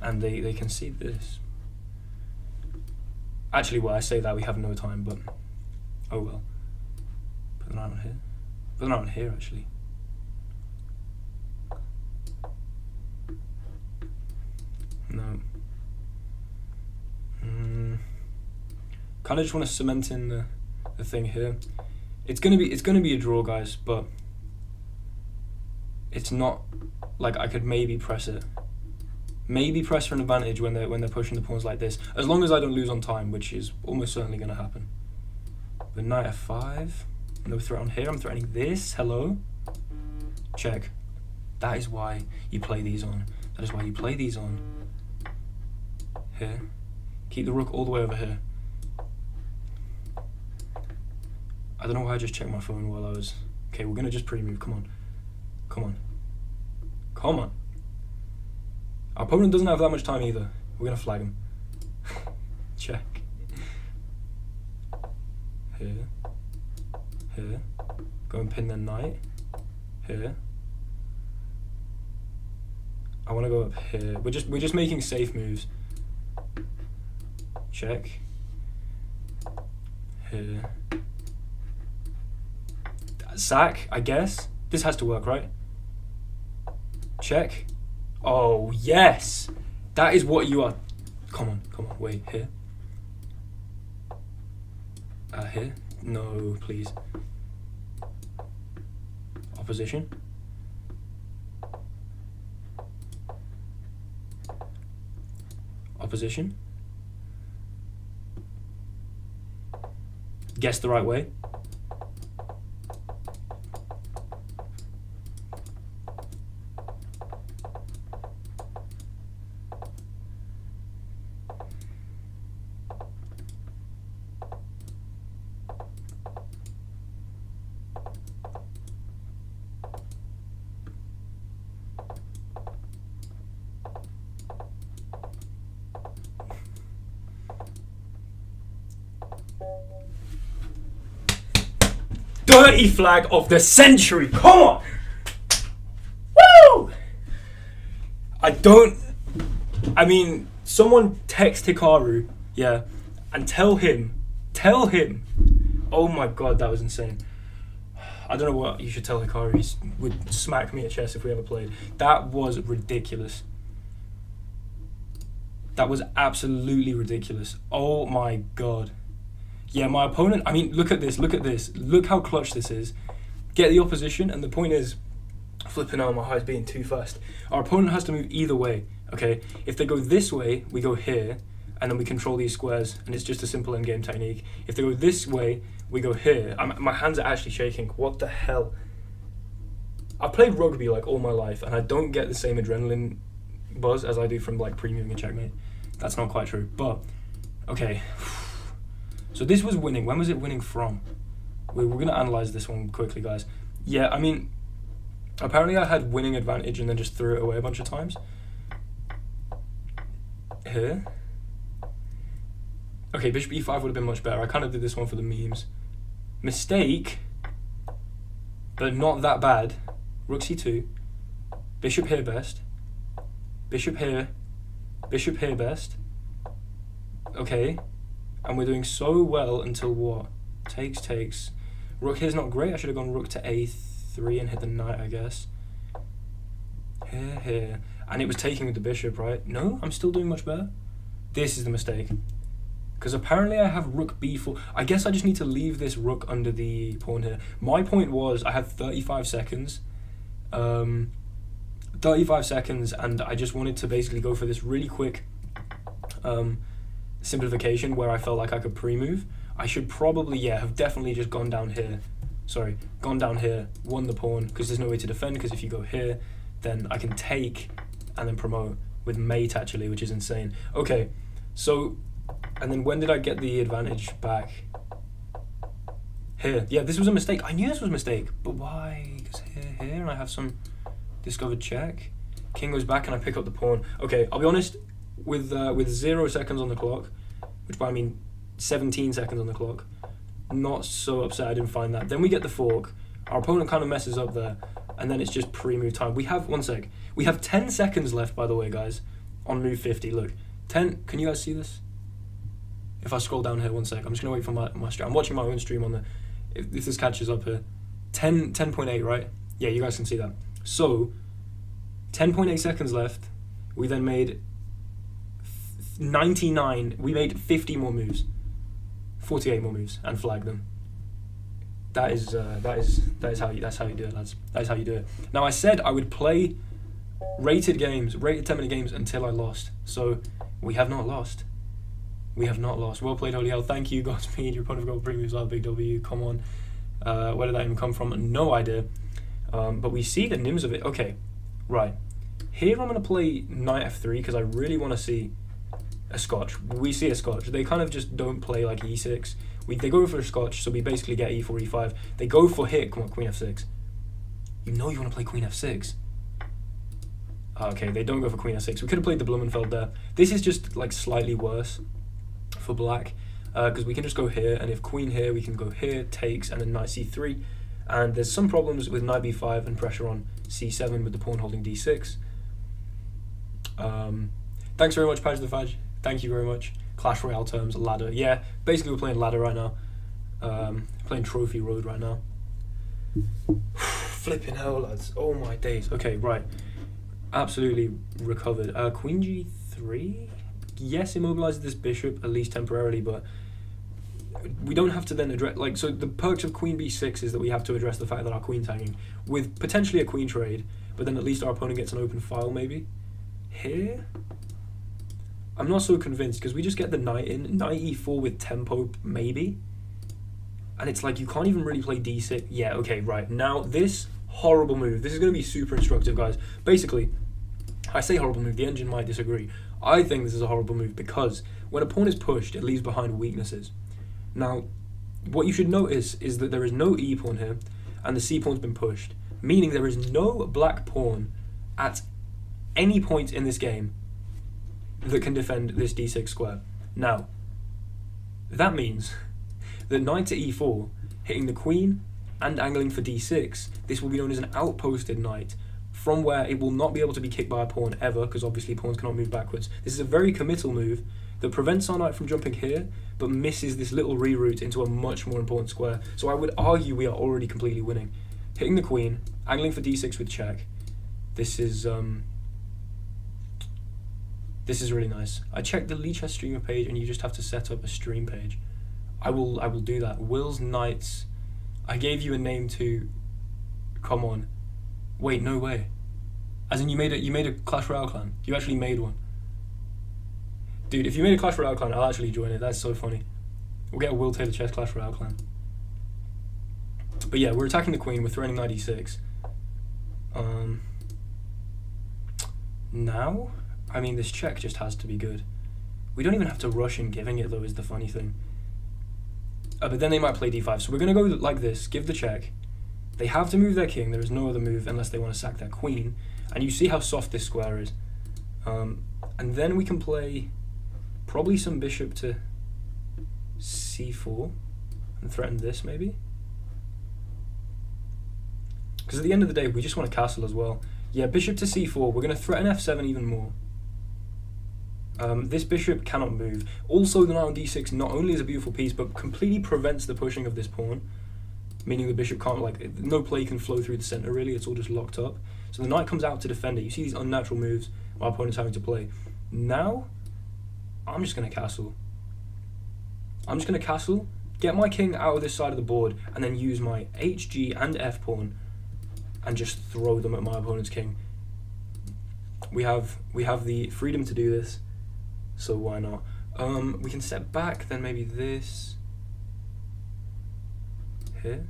And they concede this. Actually, well, I say that we have no time, but oh well. Put the knight on here. Put the knight on here, actually. No. Kind of just want to cement in the thing here. It's gonna be a draw, guys, but it's not like I could maybe press it. Maybe press for an advantage when they're pushing the pawns like this, as long as I don't lose on time, which is almost certainly gonna happen. But knight f5, no threat on here. I'm threatening this. Hello. Check. That is why you play these on. That is why you play these on. Here. Keep the rook all the way over here. I don't know why I just checked my phone while I was... Okay, we're going to just pre-move. Come on. Our opponent doesn't have that much time either. We're going to flag him. Check. Here. Go and pin the knight. Here. I want to go up here. We're just making safe moves. Check. Here. Sack, I guess. This has to work, right? Check. Oh, yes! That is what you are. Come on, wait, here. Here? No, please. Opposition. Opposition. Guess the right way. Dirty flag of the century. Come on. Woo! Someone text Hikaru, yeah, and tell him. Oh my god, that was insane. I don't know what you should tell Hikaru. He would smack me at chess if we ever played. That was ridiculous. That was absolutely ridiculous. Oh my god. Yeah, my opponent, look at this. Look how clutch this is. Get the opposition, and the point is, flipping out, my heart's beating too fast. Our opponent has to move either way, okay? If they go this way, we go here, and then we control these squares, and it's just a simple endgame technique. If they go this way, we go here. My hands are actually shaking. What the hell? I've played rugby like all my life, and I don't get the same adrenaline buzz as I do from like premium and Checkmate. That's not quite true, but okay. So this was winning. When was it winning from? We're going to analyze this one quickly, guys. Yeah, apparently I had winning advantage and then just threw it away a bunch of times. Here. Okay, bishop e5 would have been much better. I kind of did this one for the memes. Mistake, but not that bad. Rook c2. Bishop here best. Bishop here. Bishop here best. Okay. And we're doing so well until what? Takes. Rook here's not great. I should have gone rook to a3 and hit the knight, I guess. Here. And it was taking with the bishop, right? No, I'm still doing much better. This is the mistake. Because apparently I have rook b4. I guess I just need to leave this rook under the pawn here. My point was I had 35 seconds. 35 seconds, and I just wanted to basically go for this really quick simplification where I felt like I could pre-move. I should probably, have definitely just gone down here. Gone down here, won the pawn, because there's no way to defend, because if you go here, then I can take and then promote with mate, actually, which is insane. Okay, so, and then when did I get the advantage back? Here. Yeah, this was a mistake. I knew this was a mistake, but why? Because here, and I have some discovered check. King goes back, and I pick up the pawn. Okay, I'll be honest, with 0 seconds on the clock, which by I mean 17 seconds on the clock, not so upset I didn't find that. Then we get the fork. Our opponent kind of messes up there, and then it's just pre-move time. We have, we have 10 seconds left, by the way, guys, on move 50. Look, 10, can you guys see this? If I scroll down here, 1 sec, I'm just going to wait for my stream. I'm watching my own stream on the, if this catches up here. 10.8, right? Yeah, you guys can see that. So, 10.8 seconds left. We then made 99, we made 50 more moves. 48 more moves, and flagged them. That is how you do it, lads. That is how you do it. Now, I said I would play rated 10-minute games until I lost. So, we have not lost. We have not lost. Well played, Holy Hell. Thank you, Godspeed. Your opponent got premiums out, big W. Come on. Where did that even come from? No idea. But we see the nims of it. Okay, right. Here I'm going to play knight f3 because I really want to see a scotch. We see a scotch. They kind of just don't play like e6. They go for a scotch, so we basically get e4, e5. They go for hit. Come on, queen f6. You know you want to play queen f6. Okay, they don't go for queen f6. We could have played the Blumenfeld there. This is just like slightly worse for black because we can just go here, and if queen here, we can go here, takes, and then knight c3. And there's some problems with knight b5 and pressure on c7 with the pawn holding d6. Thanks very much, Paj the Faj. Thank you very much. Clash Royale terms, ladder. Yeah, basically we're playing ladder right now. Playing Trophy Road right now. Flipping hell, lads. Oh my days. Okay, right. Absolutely recovered. Queen G3? Yes, immobilizes this bishop, at least temporarily, but we don't have to then address... Like, so the perks of Queen B6 is that we have to address the fact that our queen's hanging, with potentially a queen trade, but then at least our opponent gets an open file, maybe. Here? I'm not so convinced, because we just get the knight in. Knight E4 with tempo, maybe? And it's like, you can't even really play D6. Yeah, okay, right. Now, this horrible move. This is going to be super instructive, guys. Basically, I say horrible move. The engine might disagree. I think this is a horrible move because when a pawn is pushed, it leaves behind weaknesses. Now, what you should notice is that there is no E pawn here, and the C pawn's been pushed, meaning there is no black pawn at any point in this game that can defend this D6 square. Now, that means that knight to E4, hitting the queen and angling for D6, this will be known as an outposted knight, from where it will not be able to be kicked by a pawn ever, because obviously pawns cannot move backwards. This is a very committal move that prevents our knight from jumping here, but misses this little reroute into a much more important square. So I would argue we are already completely winning. Hitting the queen, angling for D6 with check. This is really nice. I checked the Lichess streamer page, and you just have to set up a stream page. I will do that. Will's Knights. I gave you a name to. Come on. Wait, no way. As in, you made a Clash Royale clan. You actually made one. Dude, if you made a Clash Royale clan, I'll actually join it. That's so funny. We'll get a Will Taylor Chess Clash Royale clan. But yeah, we're attacking the queen. We're threatening knight e6. Now, I mean, this check just has to be good. We don't even have to rush in giving it, though, is the funny thing. But then they might play d5. So we're going to go like this, give the check. They have to move their king. There is no other move unless they want to sack their queen. And you see how soft this square is. And then we can play probably some bishop to c4 and threaten this, maybe. Because at the end of the day, we just want a castle as well. Yeah, bishop to c4. We're going to threaten f7 even more. This bishop cannot move. Also, the knight on d6 not only is a beautiful piece, but completely prevents the pushing of this pawn. Meaning the bishop can't, like, no play can flow through the center, really. It's all just locked up. So the knight comes out to defend it. You see these unnatural moves my opponent's having to play. Now, I'm just going to castle. I'm just going to castle, get my king out of this side of the board, and then use my hg and f pawn and just throw them at my opponent's king. We have the freedom to do this, so why not? We can step back, then maybe this here.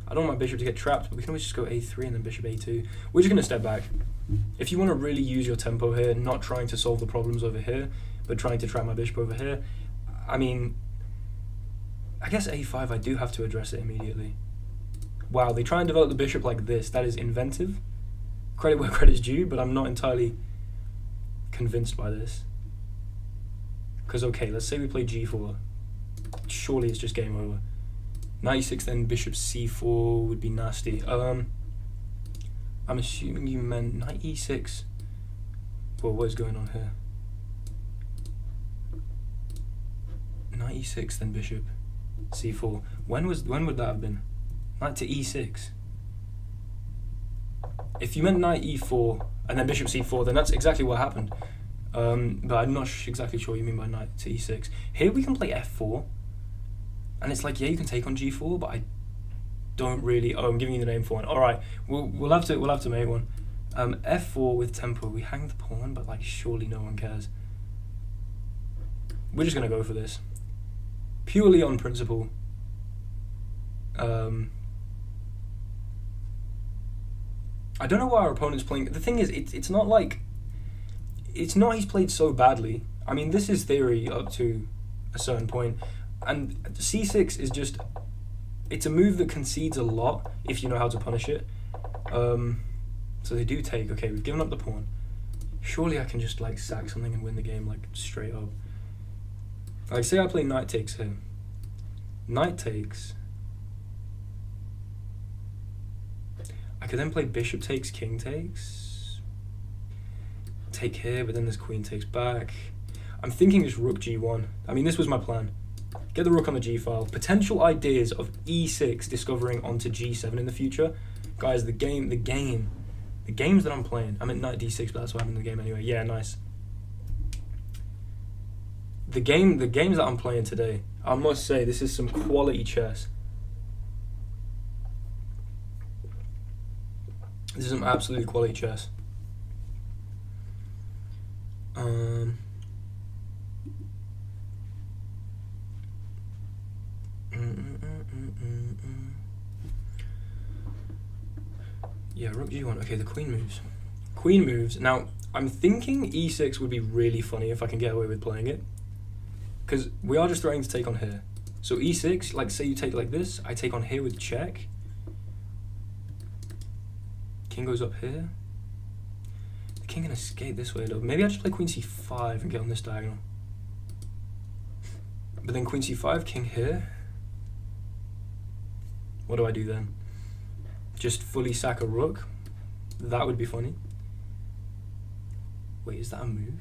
I don't want my bishop to get trapped, but we can always just go a3 and then bishop a2. We're just going to step back. If you want to really use your tempo here, not trying to solve the problems over here, but trying to trap my bishop over here, I mean, I guess a5, I do have to address it immediately. Wow, they try and develop the bishop like this. That is inventive. Credit where credit's due, but I'm not entirely convinced by this. Because, okay, let's say we play g4. Surely it's just game over. Knight e6, then bishop c4 would be nasty. I'm assuming you meant knight e6. Well, what is going on here? Knight e6, then bishop c4. When would that have been? Knight to e6. If you meant knight e4 and then bishop c4, then that's exactly what happened. But I'm not exactly sure what you mean by knight to e6. Here we can play f4. And it's like, yeah, you can take on g4, but I don't really. Oh, I'm giving you the name for one. All right, we'll have to make one. F4 with tempo. We hang the pawn, but like surely no one cares. We're just gonna go for this, purely on principle. I don't know why our opponent's playing. The thing is, it's not like he's played so badly. I mean, this is theory up to a certain point. And c6 is just, it's a move that concedes a lot if you know how to punish it. So they do take. Okay, we've given up the pawn. Surely I can just like sack something and win the game like straight up. Like say I play knight takes here. Knight takes. I could then play bishop takes, king takes. take here, but then this queen takes back. I'm thinking just rook g1. I mean, this was my plan. Get the rook on the g file. Potential ideas of e6 discovering onto g7 in the future. Guys, the games that I'm playing. I'm at knight d6, but that's what happened in the game anyway. Yeah, nice. The games that I'm playing today, I must say, this is some quality chess. This is some absolutely quality chess. Yeah, rook g1. Okay, the queen moves. Queen moves. Now, I'm thinking e6 would be really funny if I can get away with playing it. Because we are just threatening to take on here. So e6, like say you take like this, I take on here with check. King goes up here. The king can escape this way though. Maybe I just play queen c5 and get on this diagonal. But then queen c5, king here. What do I do then? Just fully sack a rook? That would be funny. Wait, is that a move?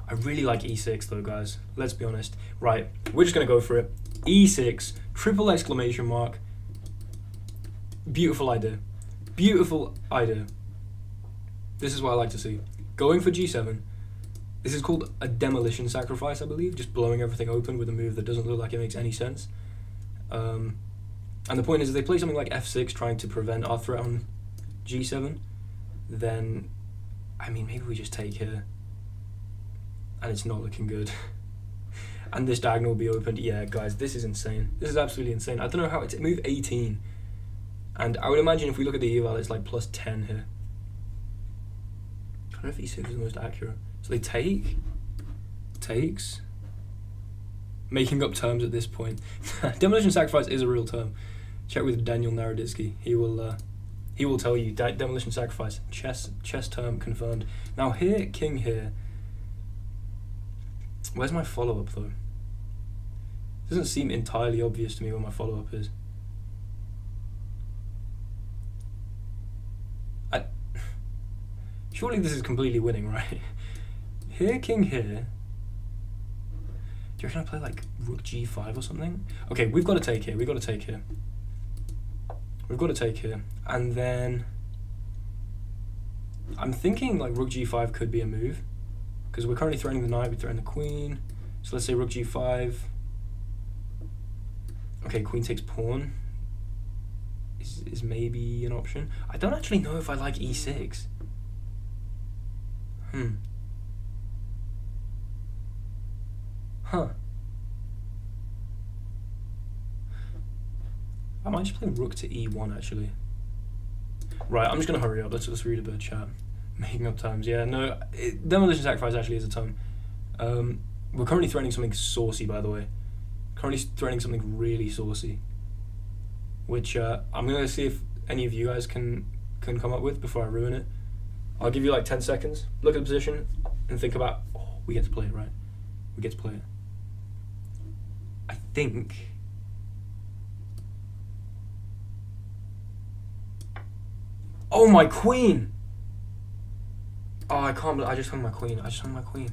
I really like e6 though, guys. Let's be honest. Right, we're just gonna go for it. e6, triple exclamation mark. Beautiful idea. Beautiful idea. This is what I like to see. Going for g7. This is called a demolition sacrifice, I believe. Just blowing everything open with a move that doesn't look like it makes any sense. And the point is, if they play something like f6 trying to prevent our threat on g7, then, I mean, maybe we just take here. And it's not looking good. And this diagonal will be opened. Yeah, guys, this is insane. This is absolutely insane. I don't know how it's move 18. And I would imagine if we look at the eval, it's like plus 10 here. I don't know if e6 is the most accurate. So they take, takes, making up terms at this point. Demolition sacrifice is a real term. Check with Daniel Naroditsky. He will tell you. Demolition sacrifice, chess term confirmed. Now here, king here. Where's my follow-up though? Doesn't seem entirely obvious to me what my follow-up is. Surely this is completely winning, right? Here, king here. Do you reckon I play like rook g5 or something? Okay, we've got to take here. We've got to take here. We've got to take here. And then I'm thinking like rook g5 could be a move. Because we're currently threatening the knight, we threaten the queen. So let's say rook g5. Okay, queen takes pawn. Is maybe an option. I don't actually know if I like e6. Huh. I might just play rook to e1 actually. Right, I'm just gonna hurry up. Let's read a bit of chat. Making up times, yeah. No, demolition sacrifice actually is a term. We're currently threatening something saucy, by the way. Currently threatening something really saucy, which I'm gonna see if any of you guys can come up with before I ruin it. I'll give you like 10 seconds. Look at the position and think about. Oh, we get to play it, right? We get to play it. I think. Oh, my queen! Oh, I can't believe I just hung my queen. I just hung my queen.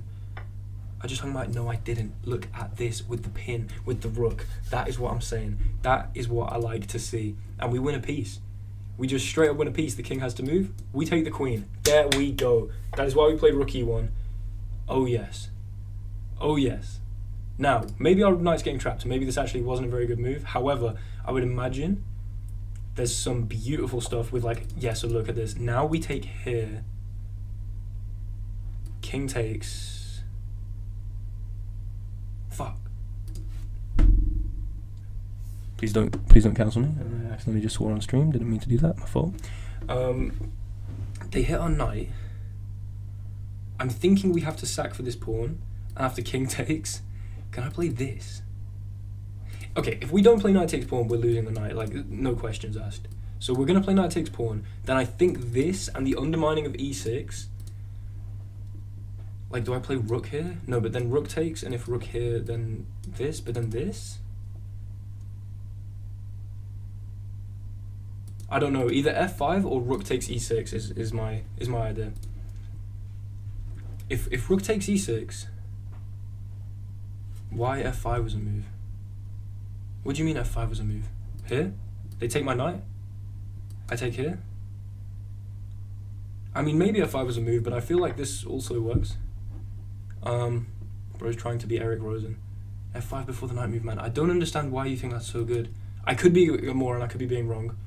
I just hung my... No, I didn't. Look at this with the pin, with the rook. That is what I'm saying. That is what I like to see. And we win a piece. We just straight up win a piece. The king has to move. We take the queen. There we go. That is why we played rook e1. Oh, yes. Oh, yes. Now, maybe our knight's getting trapped. Maybe this actually wasn't a very good move. However, I would imagine there's some beautiful stuff with like... Yeah, so look at this. Now we take here... King takes. Fuck. Please don't cancel me. I accidentally just swore on stream. Didn't mean to do that. My fault. They hit our knight. I'm thinking we have to sack for this pawn. And after king takes, can I play this? Okay, if we don't play knight takes pawn, we're losing the knight. Like, no questions asked. So we're gonna play knight takes pawn. Then I think this and the undermining of e6. Like, do I play rook here? No, but then rook takes, and if rook here, then this, but then this? I don't know. Either f5 or rook takes e6 is my idea. If rook takes e6, why f5 was a move? What do you mean f5 was a move? Here? They take my knight? I take here? I mean, maybe f5 was a move, but I feel like this also works. Bro's trying to be Eric Rosen. f5 before the knight move, man. I don't understand why you think that's so good. I could be more and I could be being wrong.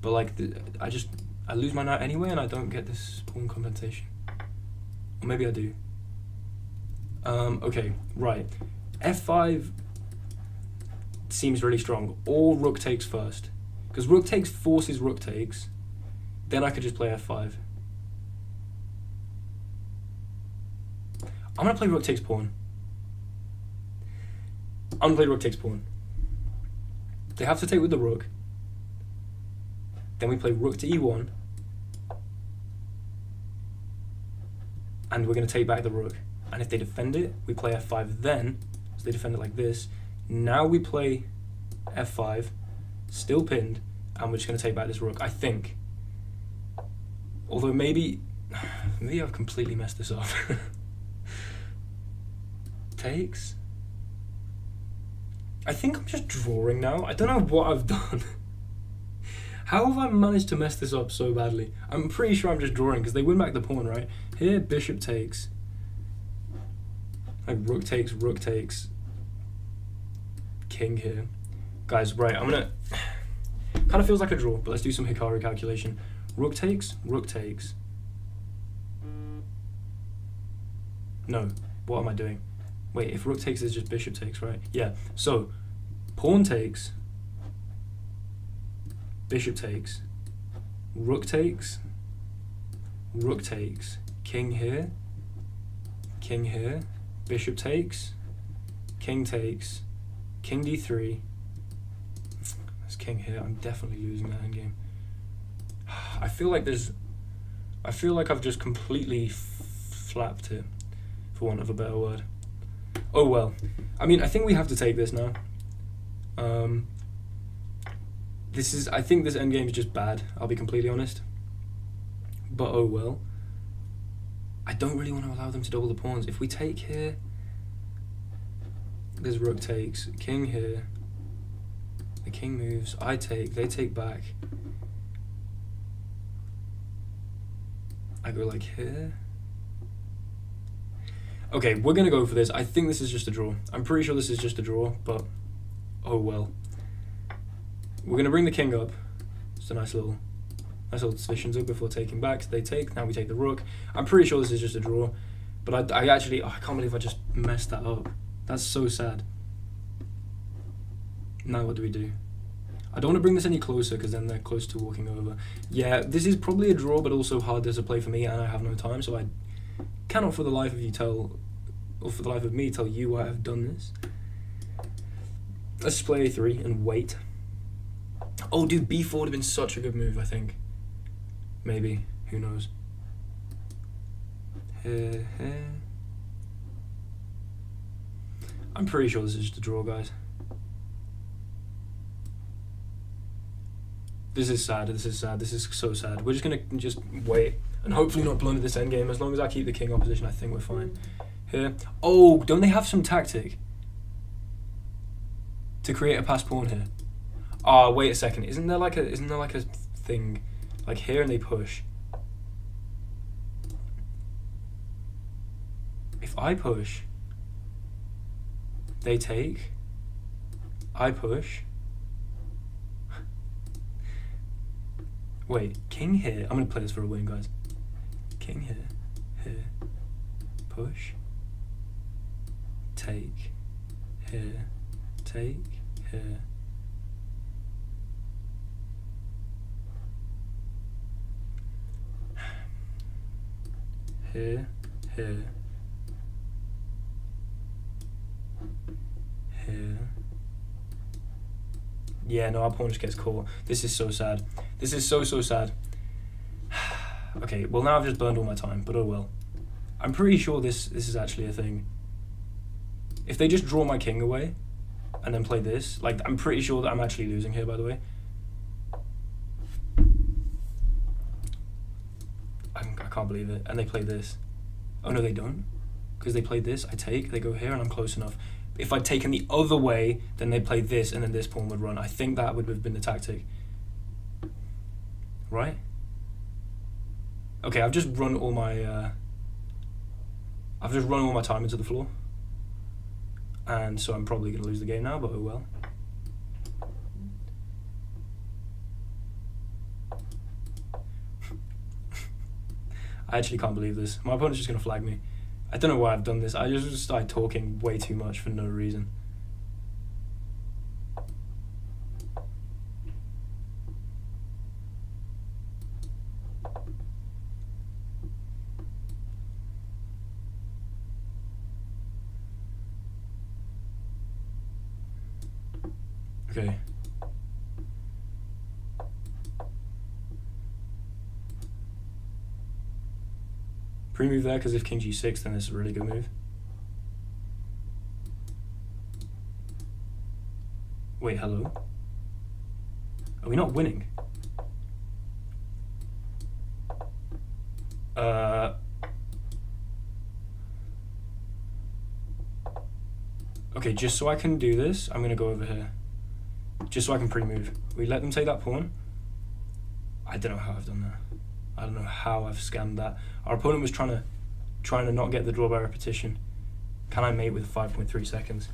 But like, I lose my knight anyway and I don't get this pawn compensation. Or maybe I do. Okay, right. f5 seems really strong. Or rook takes first. Because rook takes forces rook takes. Then I could just play f5. I'm going to play rook takes pawn. I'm going to play rook takes pawn. They have to take with the rook. Then we play rook to e1. And we're going to take back the rook. And if they defend it, we play f5 then. So they defend it like this. Now we play f5, still pinned, and we're just going to take back this rook, I think. Although maybe I've completely messed this up. Takes? I think I'm just drawing now. I don't know what I've done. How have I managed to mess this up so badly? I'm pretty sure I'm just drawing because they win back the pawn, right? Here, bishop takes. Like rook takes. King here. Guys, right, I'm gonna... kind of feels like a draw, but let's do some Hikaru calculation. Rook takes. No, what am I doing? Wait, if rook takes is just bishop takes, right? Yeah, so pawn takes, bishop takes, rook takes, king here, bishop takes, king d3. There's king here. I'm definitely losing that endgame. I feel like I've just completely flapped it, for want of a better word. Oh well. I mean, I think we have to take this now. I think this endgame is just bad, I'll be completely honest. But oh well. I don't really want to allow them to double the pawns. If we take here, there's rook takes, king here, the king moves, I take, they take back. I go like here. Okay, we're going to go for this. I think this is just a draw. I'm pretty sure this is just a draw, but oh well. We're going to bring the king up. Just a nice little Zwischenzug before taking back. So they take, now we take the rook. I'm pretty sure this is just a draw, but I actually, I can't believe I just messed that up. That's so sad. Now what do we do? I don't want to bring this any closer because then they're close to walking over. Yeah, this is probably a draw, but also hard as a play for me, and I have no time, so I cannot for the life of you for the life of me tell you why I've done this. Let's just play a3 and wait. Oh dude, b4 would have been such a good move, I think. Maybe, who knows. Here. I'm pretty sure this is just a draw, guys. This is sad, this is so sad. We're just gonna wait and hopefully not blunder this endgame. As long as I keep the king opposition, I think we're fine. Here. Oh, don't they have some tactic to create a pass pawn here? Ah, wait a second. Isn't there like a thing like here and they push? If I push, they take. I push. Wait, king here. I'm gonna play this for a win, guys. King here, push, take, here, take, here. Here. Yeah, no, our pawn just gets caught. This is so sad. This is so sad. Okay, well now I've just burned all my time, but oh well. I'm pretty sure this is actually a thing. If they just draw my king away and then play this, like I'm pretty sure that I'm actually losing here, by the way. can't believe it. And they play this. Oh, no, they don't. Because they played this, I take, they go here, and I'm close enough. If I'd taken the other way, then they play this, and then this pawn would run. I think that would have been the tactic. Right? Okay, I've just run all my time into the floor. And so I'm probably going to lose the game now, but oh well. I actually can't believe this. My opponent's just going to flag me. I don't know why I've done this. I just started talking way too much for no reason. Okay. Pre-move there, because if king g6, then it's a really good move. Wait, hello? Are we not winning? Okay, just so I can do this, I'm going to go over here. Just so I can pre-move. We let them take that pawn. I don't know how I've done that. I don't know how I've scammed that. Our opponent was trying to not get the draw by repetition. Can I mate with 5.3 seconds?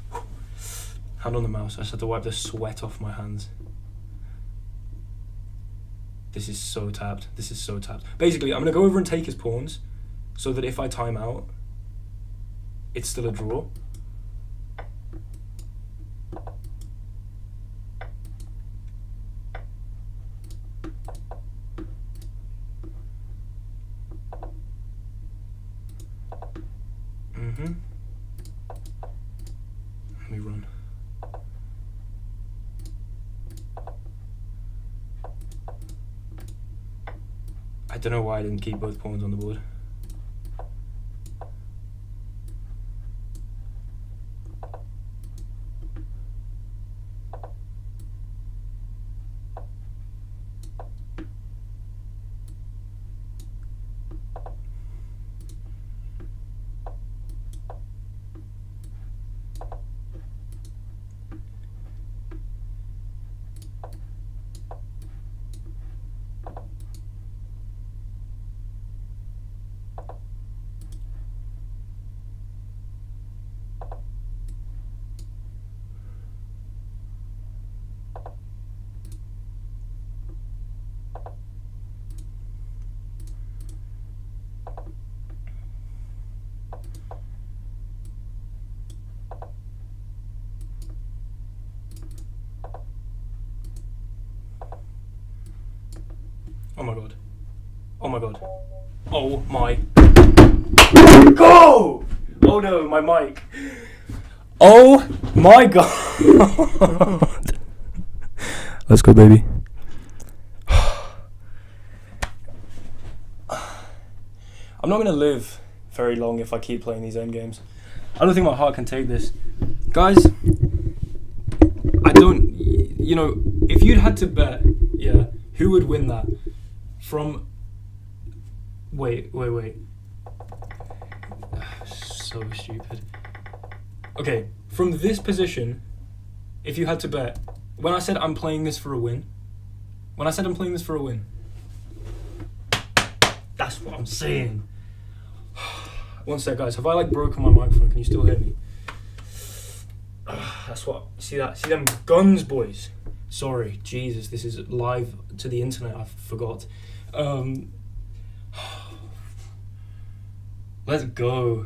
Hand on the mouse. I just had to wipe the sweat off my hands. This is so tapped. This is so tapped. Basically, I'm going to go over and take his pawns so that if I time out, it's still a draw. Let me run. I don't know why I didn't keep both pawns on the board. Oh my god. Oh my god. Oh my. Go! Oh no, my mic. Oh my god. Let's go, baby. I'm not going to live very long if I keep playing these endgames. I don't think my heart can take this. Guys, I don't, you know, if you'd had to bet, yeah, who would win that? From, wait. So stupid. Okay, from this position, if you had to bet, when I said I'm playing this for a win, that's what I'm saying. One sec, guys. Have I like broken my microphone? Can you still hear me? That's what. See that? See them guns, boys. Sorry, Jesus. This is live to the internet. I forgot. Let's go.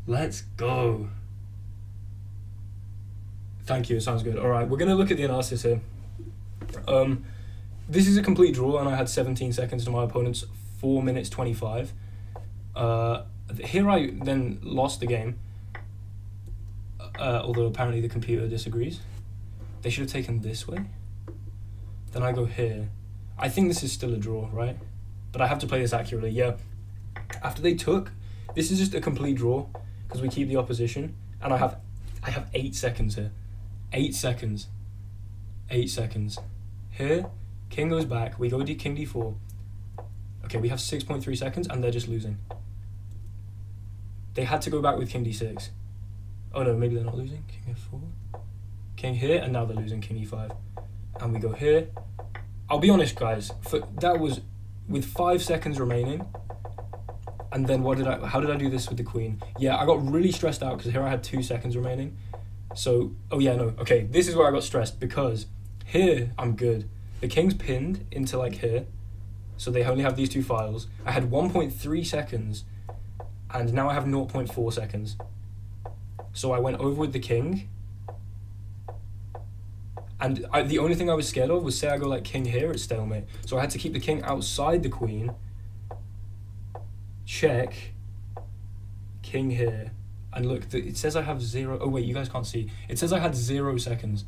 Let's go. Thank you. It sounds good. All right, we're gonna look at the analysis here. This is a complete draw, and I had 17 seconds to my opponent's 4 minutes 25. Here I then lost the game, although apparently the computer disagrees. They should have taken this way. Then I go here. I think this is still a draw, right? But I have to play this accurately, yeah. After they took, this is just a complete draw, because we keep the opposition, and I have 8 seconds here. 8 seconds. 8 seconds. Here, king goes back, we go king d4. Okay, we have 6.3 seconds and they're just losing. They had to go back with king d6. Oh no, maybe they're not losing. King f4. King here, and now they're losing king e5. And we go here. I'll be honest, guys. That was with 5 seconds remaining. And then how did I do this with the queen? Yeah, I got really stressed out because here I had 2 seconds remaining. So, oh yeah, no. Okay, this is where I got stressed because here I'm good. The king's pinned into like here. So they only have these 2 files. I had 1.3 seconds. And now I have 0.4 seconds. So I went over with the king. And the only thing I was scared of was, say I go like king here, it's stalemate. So I had to keep the king outside the queen. Check. King here. And look, it says I have 0. Oh wait, you guys can't see. It says I had 0 seconds.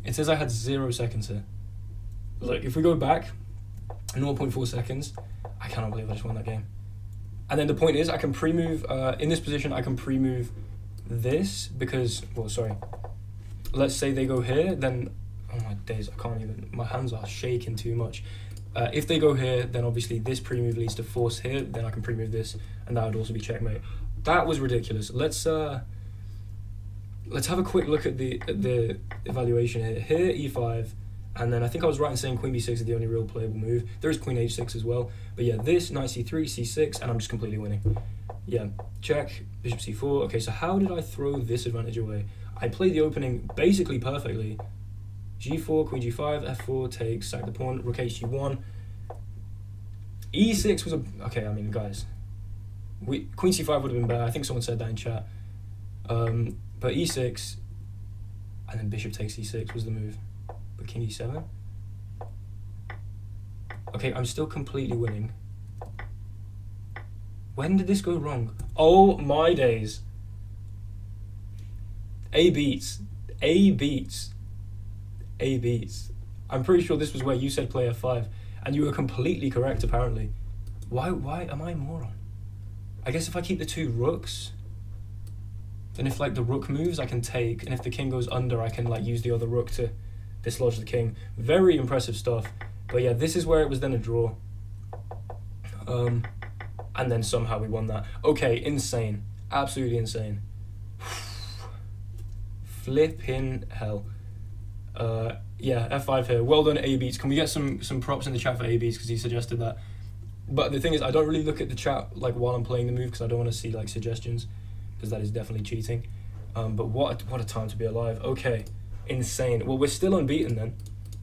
It says I had 0 seconds here. Look, if we go back, 0.4 seconds, I cannot believe I just won that game. And then the point is, I can pre-move, in this position, I can pre-move this because, well, sorry. Let's say they go here, then, oh my days, I can't even, my hands are shaking too much. If they go here, then obviously this pre-move leads to force here, then I can pre-move this, and that would also be checkmate. That was ridiculous. Let's have a quick look at the evaluation here. Here, e5, and then I think I was right in saying queen b6 is the only real playable move. There is queen h6 as well, but yeah, this, knight c3, c6, and I'm just completely winning. Yeah, check, bishop c4. Okay, so how did I throw this advantage away? I played the opening basically perfectly. g4, queen g5, f4, takes, sack the pawn, rook h1. e6 was okay, I mean, guys, queen c5 would have been better. I think someone said that in chat. But e6, and then bishop takes e6 was the move. But king e7. Okay, I'm still completely winning. When did this go wrong? Oh my days. A beats. A beats. A beats. I'm pretty sure this was where you said play f5, and you were completely correct apparently. Why am I a moron? I guess if I keep the 2 rooks, then if like the rook moves, I can take, and if the king goes under, I can like use the other rook to dislodge the king. Very impressive stuff. But yeah, this is where it was then a draw. And then somehow we won that. Okay, insane. Absolutely insane. Flipping hell. Yeah, f5 here. Well done, A Beats. Can we get some props in the chat for A Beats because he suggested that? But the thing is, I don't really look at the chat like while I'm playing the move because I don't want to see like suggestions because that is definitely cheating. But what a time to be alive. Okay, insane. Well, we're still unbeaten then.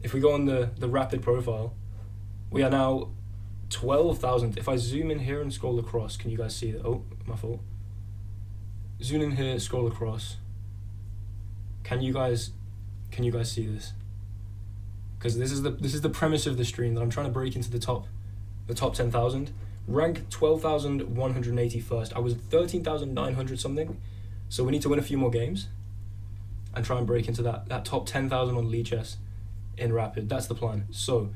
If we go on the rapid profile, we are now 12,000. If I zoom in here and scroll across, can you guys see that? Oh, my fault. Zoom in here, scroll across. Can you guys see this? Because this is the premise of the stream, that I'm trying to break into the top 10,000. Rank 12,181st. I was 13,900 something. So we need to win a few more games and try and break into that top 10,000 on Lichess in rapid. That's the plan. So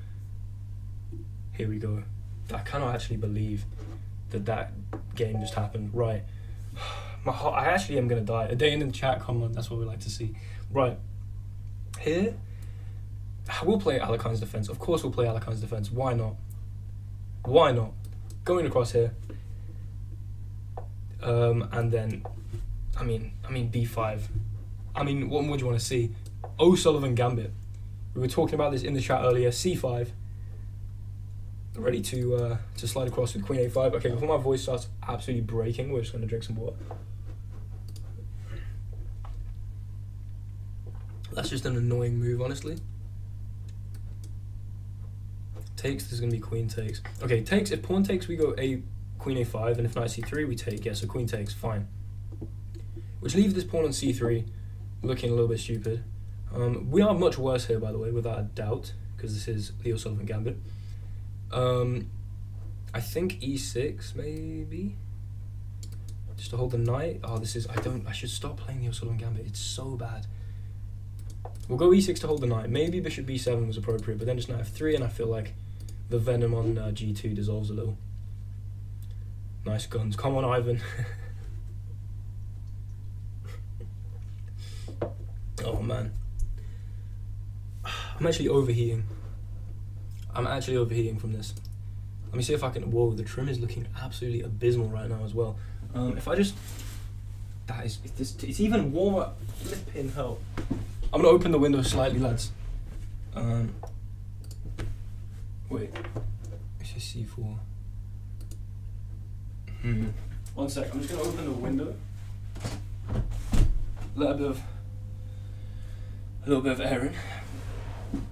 here we go. I cannot actually believe that game just happened. Right. My heart, I actually am gonna die. A day in the chat, come on, that's what we like to see. Right. Here, we'll play Alekhine's defense. Of course we'll play Alekhine's defense. Why not? Why not? Going across here. And then, I mean b5. I mean, what more do you want to see? O'Sullivan Gambit. We were talking about this in the chat earlier. c5. Ready to slide across with queen a5. Okay, before my voice starts absolutely breaking, we're just going to drink some water. That's just an annoying move, honestly. Takes, this is going to be queen takes. Okay, takes, if pawn takes, we go queen a5, and if knight c3, we take. Yeah, so queen takes, fine. Which leaves this pawn on c3 looking a little bit stupid. We are much worse here, by the way, without a doubt, because this is the O'Sullivan Gambit. I think e6 maybe, just to hold the knight. Oh, this is, I should stop playing the O'Sullivan Gambit. It's so bad. We'll go e6 to hold the knight. Maybe bishop b7 was appropriate, but then just knight f3, and I feel like the venom on g2 dissolves a little. Nice guns. Come on, Ivan. Oh man, I'm actually overheating. I'm actually overheating from this. Let me see if I can. Whoa, the trim is looking absolutely abysmal right now as well. If I just, it's even warmer. Flipping hell. I'm gonna open the window slightly, lads. Wait. It's just C4. One sec. I'm just gonna open the window. Let a little bit of air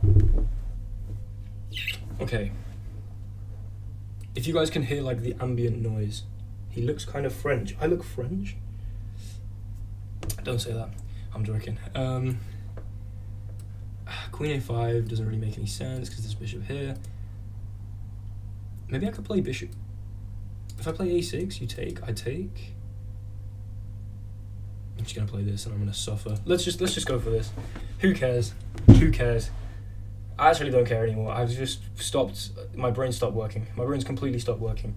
in. Okay. If you guys can hear like the ambient noise, he looks kind of French. I look French? Don't say that. I'm joking. Queen A5 doesn't really make any sense because there's bishop here. Maybe I could play bishop. If I play A6, you take. I take. I'm just gonna play this and I'm gonna suffer. Let's just go for this. Who cares? Who cares? I actually don't care anymore. I've just stopped. My brain stopped working. My brain's completely stopped working.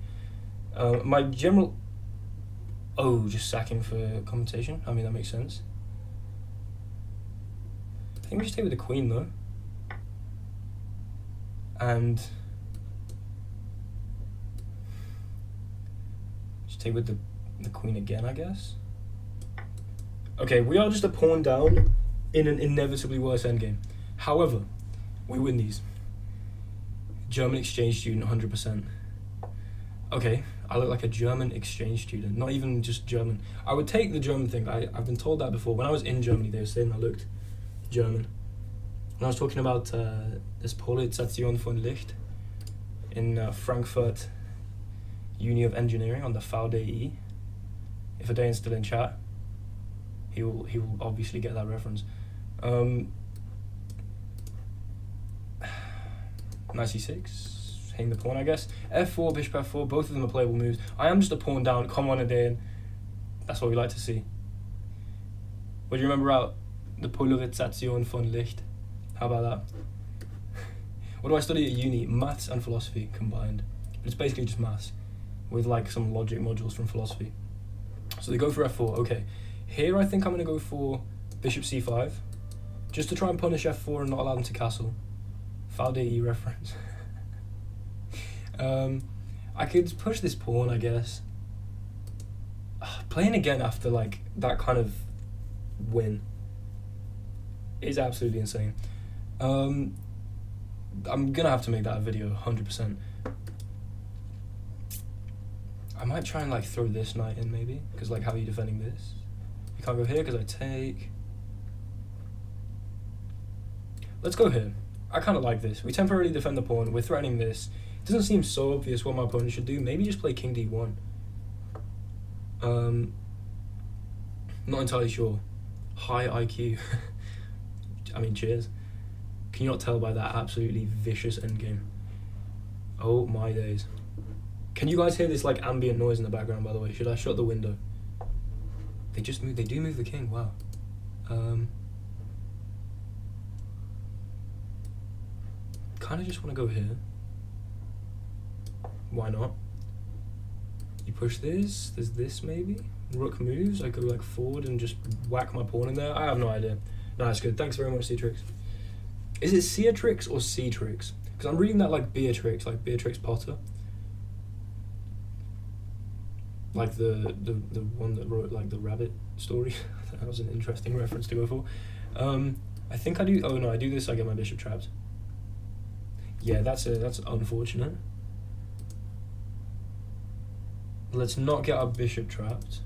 My general. Oh, just sacking for compensation. I mean that makes sense. I think we should take with the queen though. And just take with the queen again, I guess. Okay, we are just a pawn down in an inevitably worse endgame. However, we win these. German exchange student, 100%. Okay, I look like a German exchange student, not even just German. I would take the German thing. I've been told that before. When I was in Germany, they were saying I looked German. When I was talking about this Position von Licht in Frankfurt Uni of Engineering on the VDE. If Adain's still in chat, he will obviously get that reference. Knight C6, hang the pawn, I guess. F4, bishop F4, both of them are playable moves. I am just a pawn down. Come on, Adain. That's what we like to see. What do you remember about the Position von Licht? How about that? What do I study at uni? Maths and philosophy combined. It's basically just maths with like some logic modules from philosophy. So they go for F4. Okay, here I think I'm going to go for bishop C5 just to try and punish F4 and not allow them to castle. VDE reference. I could push this pawn, I guess. Playing again after like that kind of win is absolutely insane. I'm gonna have to make that a video, 100%. I might try and like throw this knight in maybe, because like how are you defending this? You can't go here because I take. Let's go here. I kind of like this. We temporarily defend the pawn. We're threatening this. It doesn't seem so obvious what my opponent should do. Maybe just play king d1. Not entirely sure. High IQ. I mean, cheers. Can you not tell by that absolutely vicious endgame? Oh my days. Can you guys hear this like ambient noise in the background, by the way? Should I shut the window? They just move. They do move the king. Wow. Kind of just want to go here. Why not? You push this. There's this maybe. Rook moves. I go like forward and just whack my pawn in there. I have no idea. No, that's good. Thanks very much, C-Trix. Is it Seatrix or C-Trix? Because I'm reading that like Beatrix, like Beatrix Potter. Like the one that wrote like the rabbit story. That was an interesting reference to go for. I think I do. Oh no, I do this. I get my bishop trapped. Yeah, that's unfortunate. Let's not get our bishop trapped.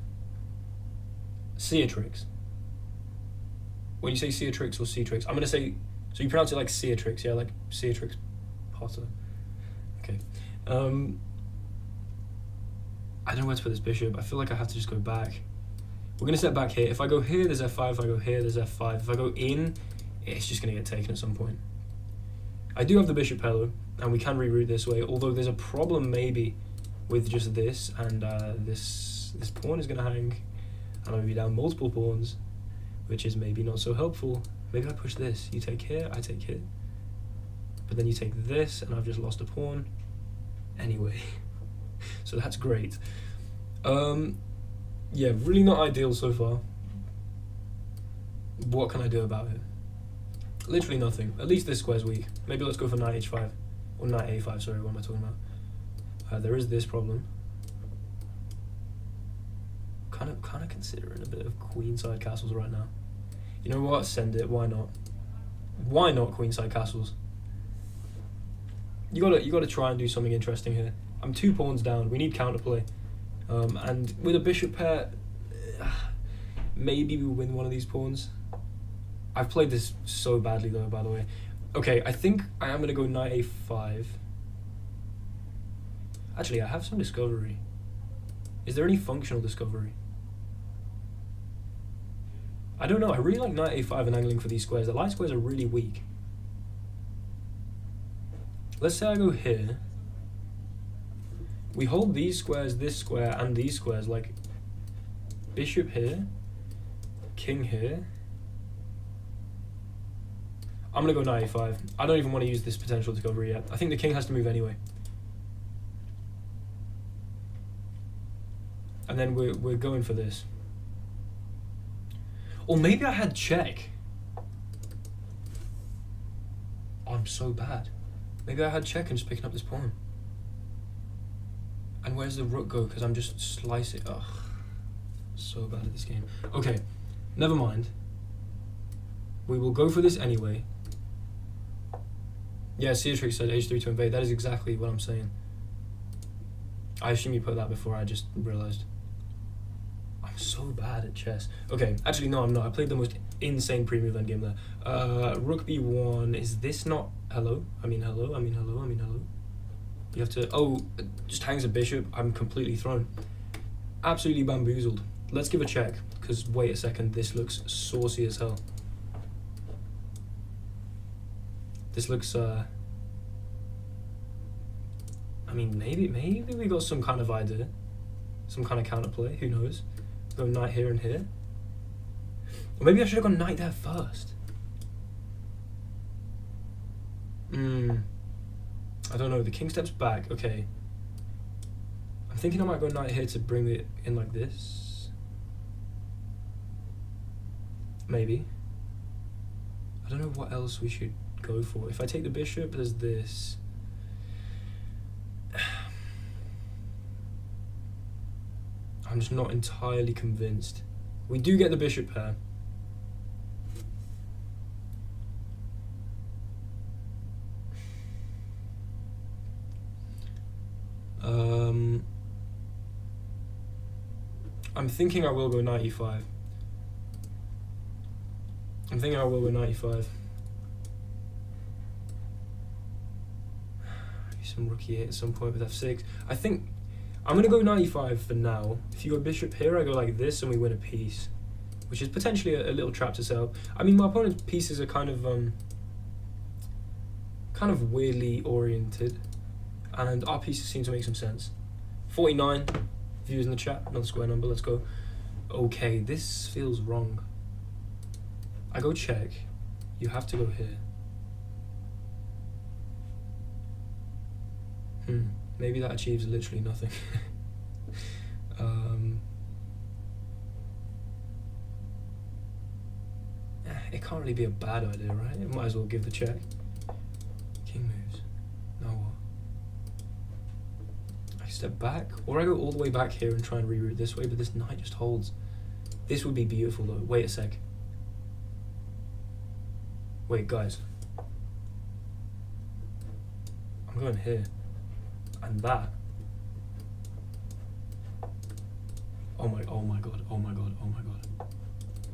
Seatrix. When you say Seatrix or C-Trix, I'm gonna say. So you pronounce it like Seatrix, yeah, like Seatrix Potter. Okay. I don't know where to put this bishop. I feel like I have to just go back. We're gonna step back here. If I go here, there's F5. If I go here, there's F5. If I go in, it's just gonna get taken at some point. I do have the bishop pillow, and we can reroute this way. Although there's a problem maybe with just this, and this pawn is gonna hang, and I'm gonna be down multiple pawns, which is maybe not so helpful. Maybe I push this. You take here, I take here. But then you take this, and I've just lost a pawn. Anyway, so that's great. Yeah, really not ideal so far. What can I do about it? Literally nothing. At least this square's weak. Maybe let's go for knight h5. Or knight a5, sorry, what am I talking about? There is this problem. Kind of considering a bit of queenside castles right now. You know what? Send it. Why not? Why not queenside castles? You gotta try and do something interesting here. I'm 2 pawns down. We need counterplay. And with a bishop pair, maybe we win one of these pawns. I've played this so badly though, by the way. Okay, I think I am gonna go knight a5. Actually, I have some discovery. Is there any functional discovery? I don't know. I really like knight a5 and angling for these squares. The light squares are really weak. Let's say I go here. We hold these squares, this square, and these squares, like bishop here, king here. I'm gonna go knight a5. I don't even want to use this potential discovery yet. I think the king has to move anyway. And then we're going for this. Or maybe I had check. Oh, I'm so bad. Maybe I had check and just picking up this pawn. And where's the rook go? Because I'm just slicing. Ugh. So bad at this game. Okay, never mind. We will go for this anyway. Yeah, Seatrix said h3 to invade. That is exactly what I'm saying. I assume you put that before, I just realized. I'm so bad at chess. Okay, actually no, I'm not. I played the most insane pre-move endgame there. Rook b1, is this not... Hello? I mean hello. You have to... Oh, just hangs a bishop. I'm completely thrown. Absolutely bamboozled. Let's give a check, because wait a second, this looks saucy as hell. This looks... I mean, maybe we got some kind of idea. Some kind of counterplay, who knows? Go knight here and here. Or maybe I should have gone knight there first. I don't know, the king steps back, okay. I'm thinking I might go knight here to bring it in like this. Maybe. I don't know what else we should go for. If I take the bishop, there's this. I'm just not entirely convinced. We do get the bishop pair. I'm thinking I will go knight e5. Maybe some rook e8 at some point with f6. I think I'm gonna go knight e5 for now. If you go bishop here, I go like this and we win a piece, which is potentially a little trap to set up. I mean, my opponent's pieces are kind of weirdly oriented, and our pieces seem to make some sense. 49 views in the chat, another square number, let's go. Okay, this feels wrong. I go check, you have to go here. Maybe that achieves literally nothing. It can't really be a bad idea, right? It might as well give the check. King moves. Now what? I step back, or I go all the way back here and try and reroute this way, but this knight just holds. This would be beautiful though. Wait a sec. Wait, guys. I'm going here. And that. Oh my god.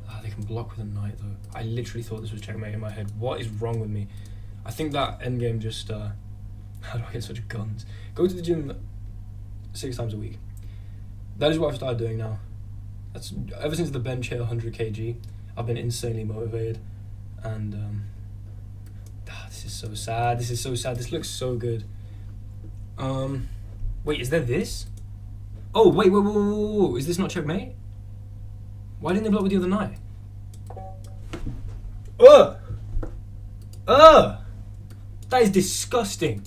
Ah, they can block with a knight though. I literally thought this was checkmate in my head. What is wrong with me? I think that endgame just how do I get such guns? Go to the gym 6 times a week. That is what I've started doing now. That's ever since the bench hit 100 kg, I've been insanely motivated. And this is so sad. This looks so good. Wait, is there this? Oh, wait, whoa, is this not checkmate? Why didn't they block with the other knight? That is disgusting.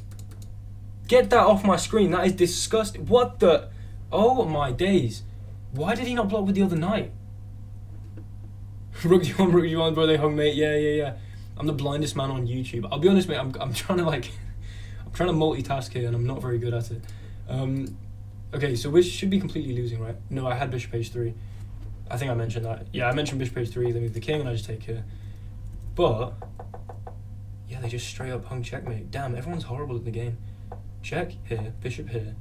Get that off my screen, that is disgusting. What the? Oh my days. Why did he not block with the other knight? Rook d1, bro, they hung mate, yeah. I'm the blindest man on YouTube. I'll be honest, mate, I'm trying to I'm trying to multitask here and I'm not very good at it. Okay, so we should be completely losing, right? No, I had bishop h3. I think I mentioned that. Yeah, I mentioned bishop h3, they move the king, and I just take here. But, yeah, they just straight up hung checkmate. Damn, everyone's horrible at the game. Check here, bishop here.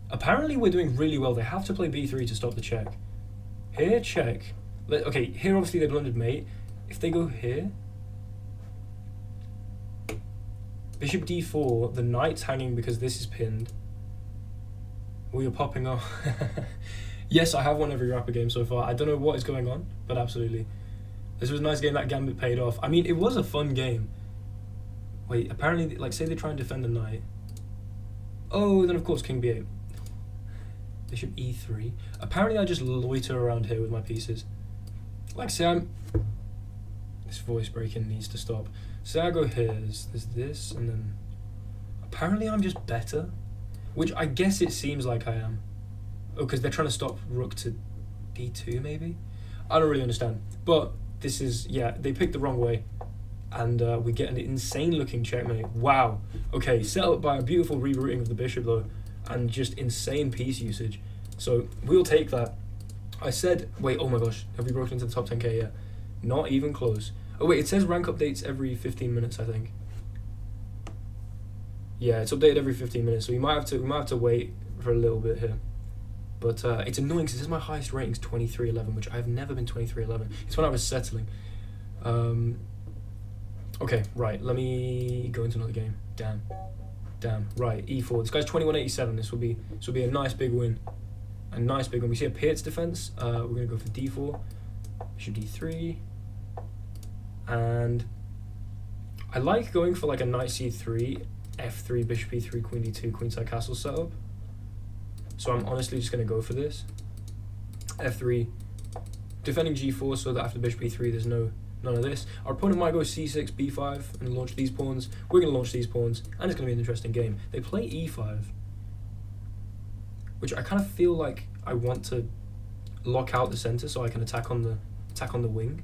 Apparently we're doing really well. They have to play b3 to stop the check. Here, check. Okay, here obviously they blundered mate. If they go here, bishop d4, the knight's hanging because this is pinned. We are popping off. Yes, I have won every rapper game so far. I don't know what is going on, but absolutely. This was a nice game. That gambit paid off. I mean, it was a fun game. Wait, apparently, like, say they try and defend the knight. Oh, then of course, king b8. Bishop e3. Apparently, I just loiter around here with my pieces. Like, say I'm... This voice breaking needs to stop. Say I go here, there's this, and then... Apparently, I'm just better. Which I guess it seems like I am. Oh, because they're trying to stop rook to d2, maybe? I don't really understand. But this is, yeah, they picked the wrong way. And we get an insane-looking checkmate. Wow. Okay, set up by a beautiful rerouting of the bishop, though. And just insane piece usage. So, we'll take that. I said... Wait, oh my gosh. Have we broken into the top 10k yet? Not even close. Oh, wait, it says rank updates every 15 minutes, I think. Yeah, it's updated every 15 minutes, so we might have to wait for a little bit here. But it's annoying because this is my highest rating is 2311, which I've never been 2311. It's when I was settling. Okay, right. Let me go into another game. Damn. Right, e4. This guy's 2187. This will be a nice big win. A nice big win. We see a Peert's defense. We're gonna go for d4, bishop d3, and I like going for like a knight c3. f3, bishop e3, queen d2, queenside castle setup. So I'm honestly just going to go for this. f3, defending g4 so that after bishop e3 there's none of this. Our opponent might go c6, b5 and launch these pawns. We're going to launch these pawns and it's going to be an interesting game. They play e5, which I kind of feel like I want to lock out the center so I can attack on the wing.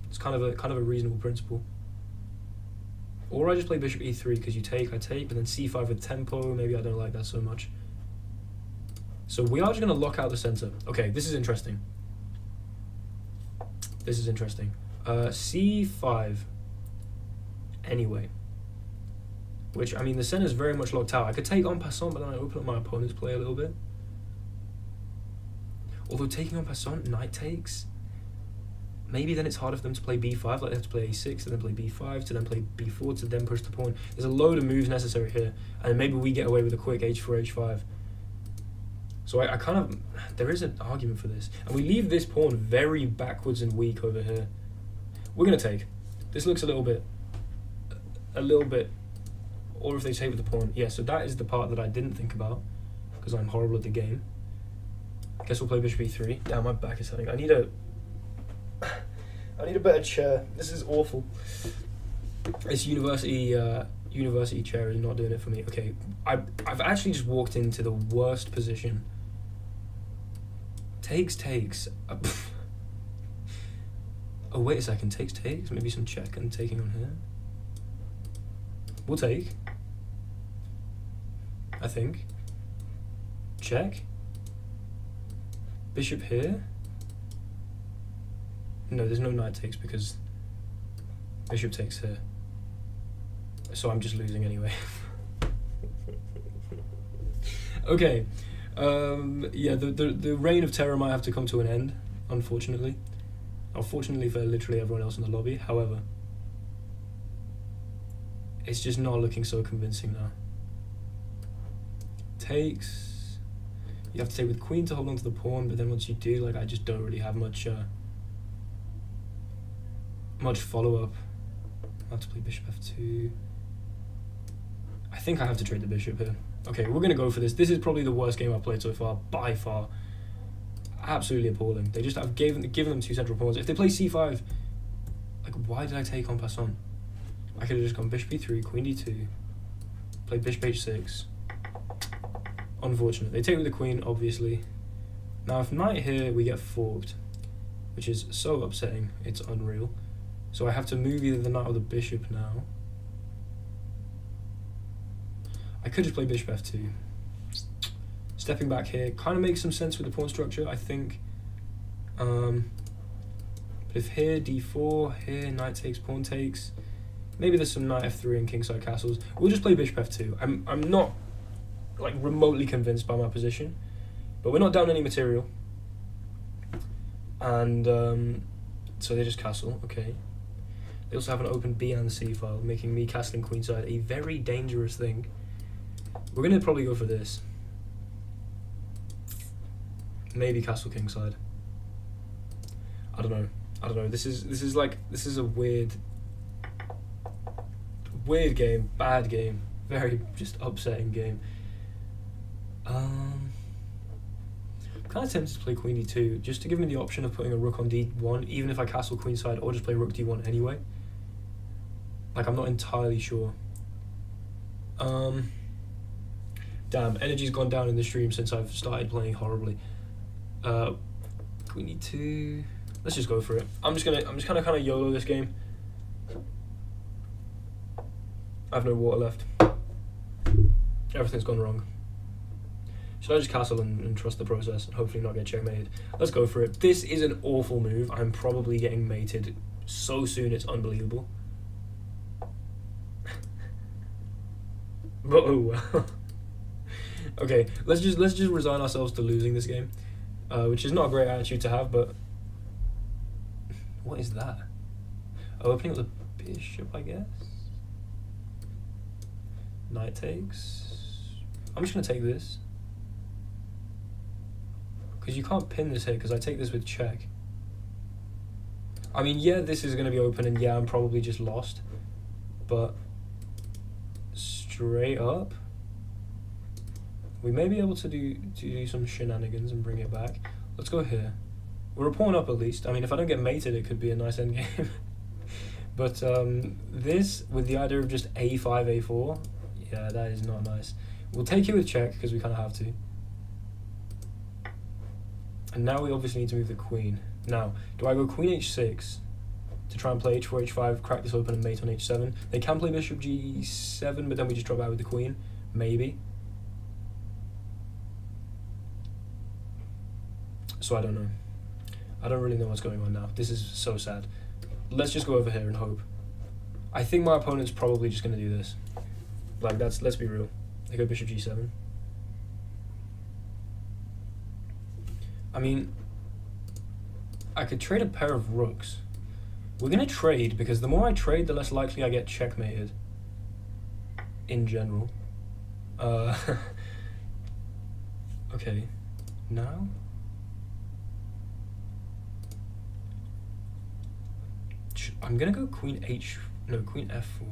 It's kind of a reasonable principle. Or I just play bishop e3 because you take, I take, but then c5 with tempo. Maybe I don't like that so much. So we are just going to lock out the center. Okay, this is interesting. C5. Anyway. Which, I mean, the center is very much locked out. I could take en passant, but then I open up my opponent's play a little bit. Although taking en passant, knight takes. Maybe then it's harder for them to play b5, like they have to play a6, to then play b5, to then play b4, to then push the pawn. There's a load of moves necessary here, and maybe we get away with a quick h4, h5. So I kind of... There is an argument for this. And we leave this pawn very backwards and weak over here. We're going to take. This looks a little bit... Or if they take with the pawn. Yeah, so that is the part that I didn't think about, because I'm horrible at the game. I guess we'll play bishop e3. Damn, my back is hurting. I need a better chair. This is awful. This university chair is not doing it for me. Okay, I've actually just walked into the worst position. Takes. Oh, wait a second. Takes. Maybe some check and taking on here. We'll take. I think. Check. Bishop here. No, there's no knight takes because bishop takes here. So I'm just losing anyway. Okay. Yeah, the reign of terror might have to come to an end, unfortunately. Unfortunately for literally everyone else in the lobby. However, it's just not looking so convincing now. Takes. You have to take with queen to hold on to the pawn, but then once you do, like, I just don't really have much follow-up. I have to play bishop f2. I think I have to trade the bishop here. Okay, we're going to go for this. This is probably the worst game I've played so far, by far. Absolutely appalling. They just have given them two central pawns. If they play c5, like, why did I take en passant? I could have just gone bishop e3, queen d2, play bishop h6. Unfortunate. They take with the queen, obviously. Now, if knight here, we get forked, which is so upsetting. It's unreal. So I have to move either the knight or the bishop now. I could just play bishop f2. Stepping back here kind of makes some sense with the pawn structure, I think. But if here d4, here knight takes, pawn takes, maybe there's some knight f3 and kingside castles. We'll just play bishop f2. I'm not like remotely convinced by my position, but we're not down any material. And so they just castle, okay. They also have an open B and C file, making me castling queenside a very dangerous thing. We're gonna probably go for this. Maybe castle kingside. I don't know. This is a weird game, bad game, very just upsetting game. I'm kind of tempted to play queen d2 just to give me the option of putting a rook on d1, even if I castle queenside, or just play rook d1 anyway. Like, I'm not entirely sure. Damn, energy's gone down in the stream since I've started playing horribly. Queen d2. Let's just go for it. I'm just gonna kind of YOLO this game. I have no water left. Everything's gone wrong. Should I just castle and trust the process and hopefully not get checkmated? Let's go for it. This is an awful move. I'm probably getting mated so soon, it's unbelievable. Whoa. Okay, let's just resign ourselves to losing this game, which is not a great attitude to have, but what is that? Oh, opening up the bishop, I guess. Knight takes. I'm just gonna take this because you can't pin this here because I take this with check. I mean, yeah, this is gonna be open, and yeah, I'm probably just lost, but straight up, we may be able to do some shenanigans and bring it back. Let's go here. We're a pawn up at least. I mean, if I don't get mated, it could be a nice endgame. But this, with the idea of just a5, a4, yeah, that is not nice. We'll take it with check because we kind of have to. And now we obviously need to move the queen. Now, do I go queen h6 to try and play h4, h5, crack this open and mate on h7? They can play bishop g7, but then we just drop out with the queen. Maybe. So I don't know. I don't really know what's going on now. This is so sad. Let's just go over here and hope. I think my opponent's probably just going to do this. Like, let's be real. They go bishop g7. I mean, I could trade a pair of rooks. We're going to trade, because the more I trade, the less likely I get checkmated. In general. Okay. Now? I'm gonna go queen f4.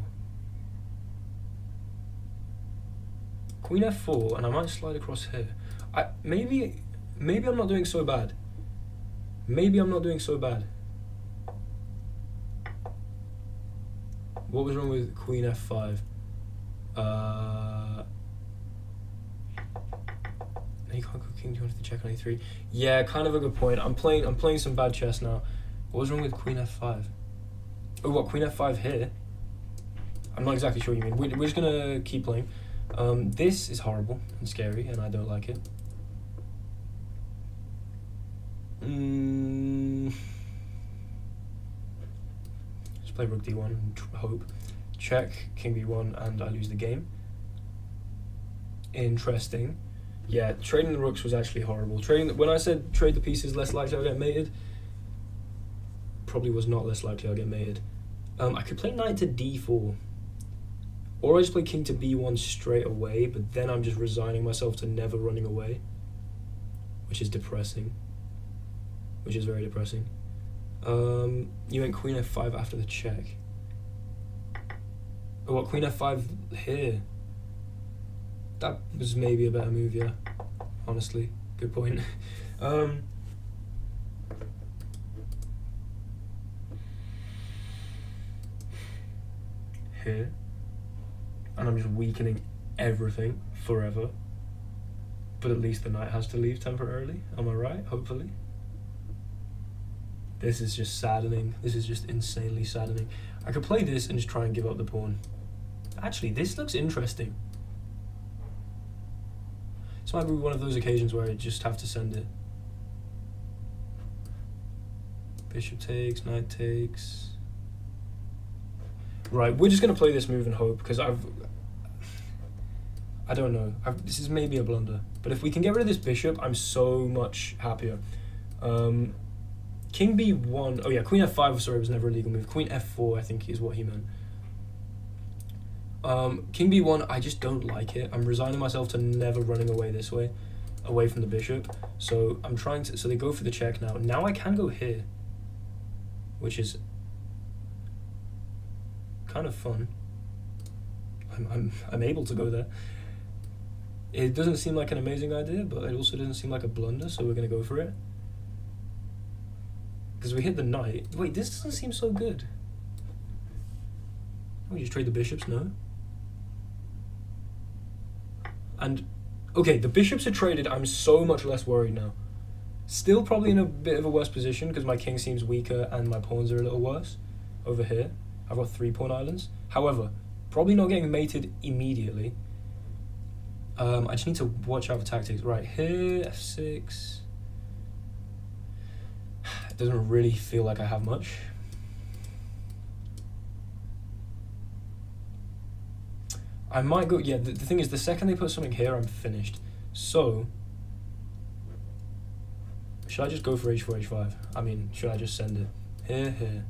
Queen f4, and I might slide across here. Maybe I'm not doing so bad. Maybe I'm not doing so bad. What was wrong with queen f5? You can't go king 2 to check on a3. Yeah, kind of a good point. I'm playing some bad chess now. What was wrong with queen f5? Oh, what, queen f5 here? I'm not exactly sure what you mean. We're just gonna keep playing. This is horrible and scary, and I don't like it. Let's play rook d1 and hope. Check, king b1, and I lose the game. Interesting. Yeah, trading the rooks was actually horrible. When I said trade the pieces, less likely I'll get mated, probably was not less likely I'll get mated. I could play knight to d4, or I just play king to b1 straight away, but then I'm just resigning myself to never running away, which is depressing. Which is very depressing. You went queen f5 after the check. Oh, what, queen f5 here? That was maybe a better move, yeah. Honestly, good point. Here, and I'm just weakening everything forever, but at least the knight has to leave temporarily. Am I right? Hopefully. This is just saddening. This is just insanely saddening. I could play this and just try and give up the pawn. Actually, this looks interesting. This might be one of those occasions where I just have to send it. Bishop takes, knight takes. Right, we're just going to play this move and hope, because I don't know. This is maybe a blunder. But if we can get rid of this bishop, I'm so much happier. King b1. Oh yeah, queen f5, sorry, was never a legal move. Queen f4, I think, is what he meant. King b1, I just don't like it. I'm resigning myself to never running away this way, away from the bishop. So I'm trying to. So they go for the check now. Now I can go here, which is kind of fun. I'm able to go there. It doesn't seem like an amazing idea, but it also doesn't seem like a blunder, so we're gonna go for it. Because we hit the knight. Wait, this doesn't seem so good. We just trade the bishops, no? And, okay, the bishops are traded. I'm so much less worried now. Still probably in a bit of a worse position because my king seems weaker and my pawns are a little worse over here. I've got 3 pawn islands. However, probably not getting mated immediately. I just need to watch out for tactics. Right, here, f6. It doesn't really feel like I have much. I might go, yeah, the thing is, the second they put something here, I'm finished. So, should I just go for h4, h5? I mean, should I just send it? Here, here.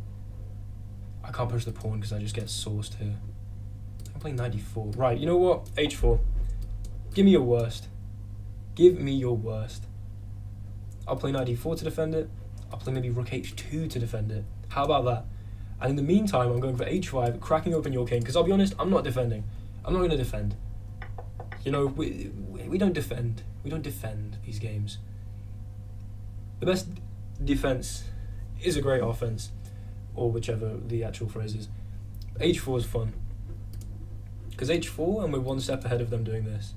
I can't push the pawn because I just get sourced here. I'm playing 94. Right, you know what? h4. Give me your worst. Give me your worst. I'll play knight d4 to defend it. I'll play maybe rook h2 to defend it. How about that? And in the meantime, I'm going for h5, cracking open your king, because I'll be honest, I'm not defending. I'm not going to defend. You know, we don't defend. We don't defend these games. The best defense is a great offense, or whichever the actual phrase is. h4 is fun. Because h4, and we're one step ahead of them doing this.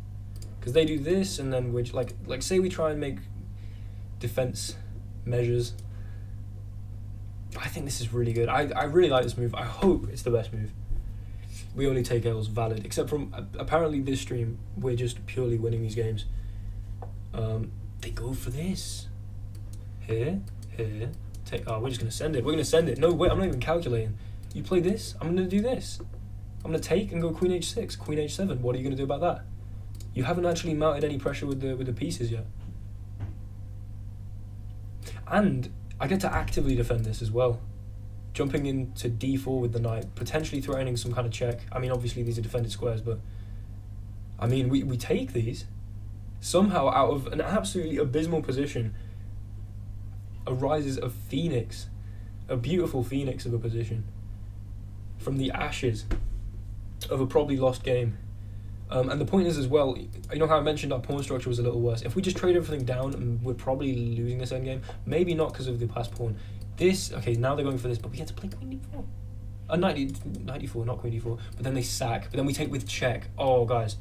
Because they do this, and then we're, like say we try and make defense measures. I think this is really good. I really like this move. I hope it's the best move. We only take L's, valid. Except from, apparently this stream, we're just purely winning these games. They go for this. Here, here, take, oh, we're just going to send it. We're going to send it. No, wait, I'm not even calculating. You play this, I'm going to do this. I'm going to take and go queen h6, queen h7. What are you going to do about that? You haven't actually mounted any pressure with the pieces yet. And I get to actively defend this as well. Jumping into d4 with the knight, potentially threatening some kind of check. I mean, obviously these are defended squares, but I mean, we take these. Somehow out of an absolutely abysmal position arises a phoenix, a beautiful phoenix of a position from the ashes of a probably lost game. And the point is as well, you know how I mentioned our pawn structure was a little worse. If we just trade everything down, we're probably losing this endgame. Maybe not because of the passed pawn. This, okay, now they're going for this, but we get to play queen d4. Knight d4, not queen d4. But then they sack, but then we take with check. Oh, guys.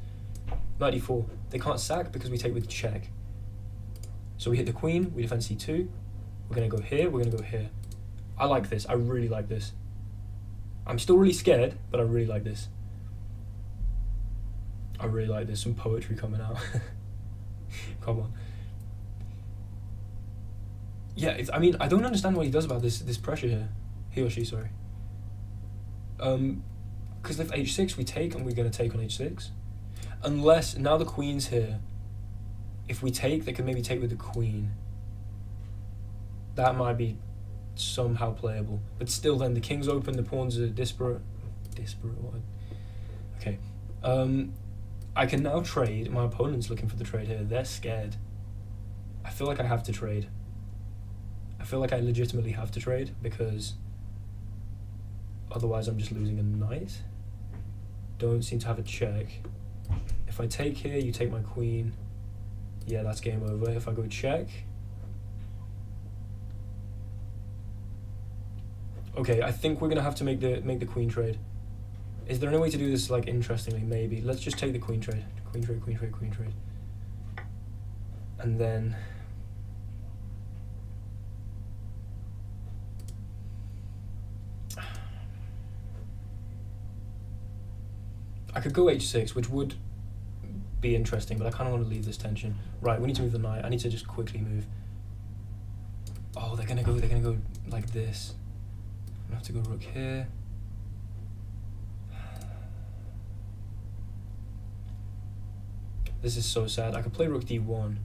Knight d4. They can't sack because we take with check. So we hit the queen, we defend c2. We're going to go here, we're going to go here. I like this. I really like this. I'm still really scared, but I really like this. I really like this. Some poetry coming out. Come on. Yeah, I mean, I don't understand what he does about this pressure here. He or she, sorry. Because if h6 we take, and we're going to take on h6. Unless, now the queen's here. If we take, they can maybe take with the queen. That might be somehow playable. But still then, the king's open, the pawns are disparate. Disparate, what? Okay. I can now trade. My opponent's looking for the trade here. They're scared. I feel like I have to trade. I feel like I legitimately have to trade because otherwise I'm just losing a knight. Don't seem to have a check. If I take here, you take my queen. Yeah, that's game over. If I go check. Okay, I think we're gonna have to make the queen trade. Is there any way to do this like interestingly? Maybe. Let's just take the queen trade. Queen trade, queen trade, queen trade. And then I could go h6, which would be interesting, but I kind of want to leave this tension. Right, we need to move the knight. I need to just quickly move. Oh, they're gonna go like this. I'm gonna have to go rook here. This is so sad. I could play rook d1.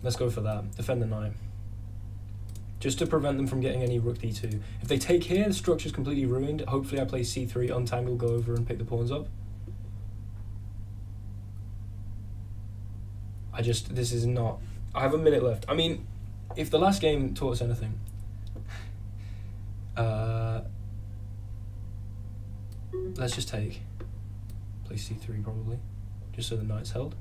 Let's go for that. Defend the knight. Just to prevent them from getting any rook d2. If they take here, the structure's completely ruined. Hopefully I play c3, untangle, go over and pick the pawns up. This is not... I have a minute left. I mean, if the last game taught us anything... let's just take... Play c3 probably. Just so the knight's held.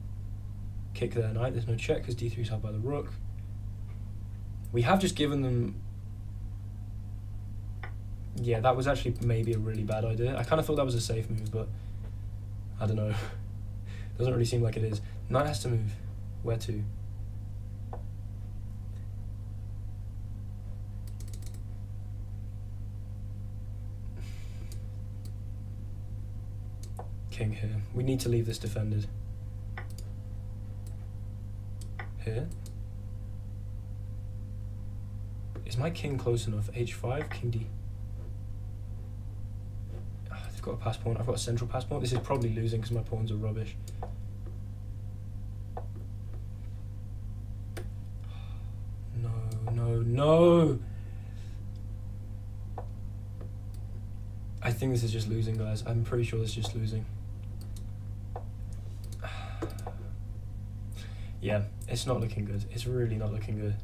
Kick their knight. There's no check because d3 is held by the rook. We have just given them... Yeah, that was actually maybe a really bad idea. I kind of thought that was a safe move, but... I don't know. Doesn't really seem like it is. Knight has to move. Where to? King here. We need to leave this defended. Here. Is my king close enough? h5, king d. They've got a pass pawn. I've got a central pass pawn. This is probably losing because my pawns are rubbish. No. I think this is just losing, guys. I'm pretty sure this is just losing. Yeah, it's not looking good. It's really not looking good.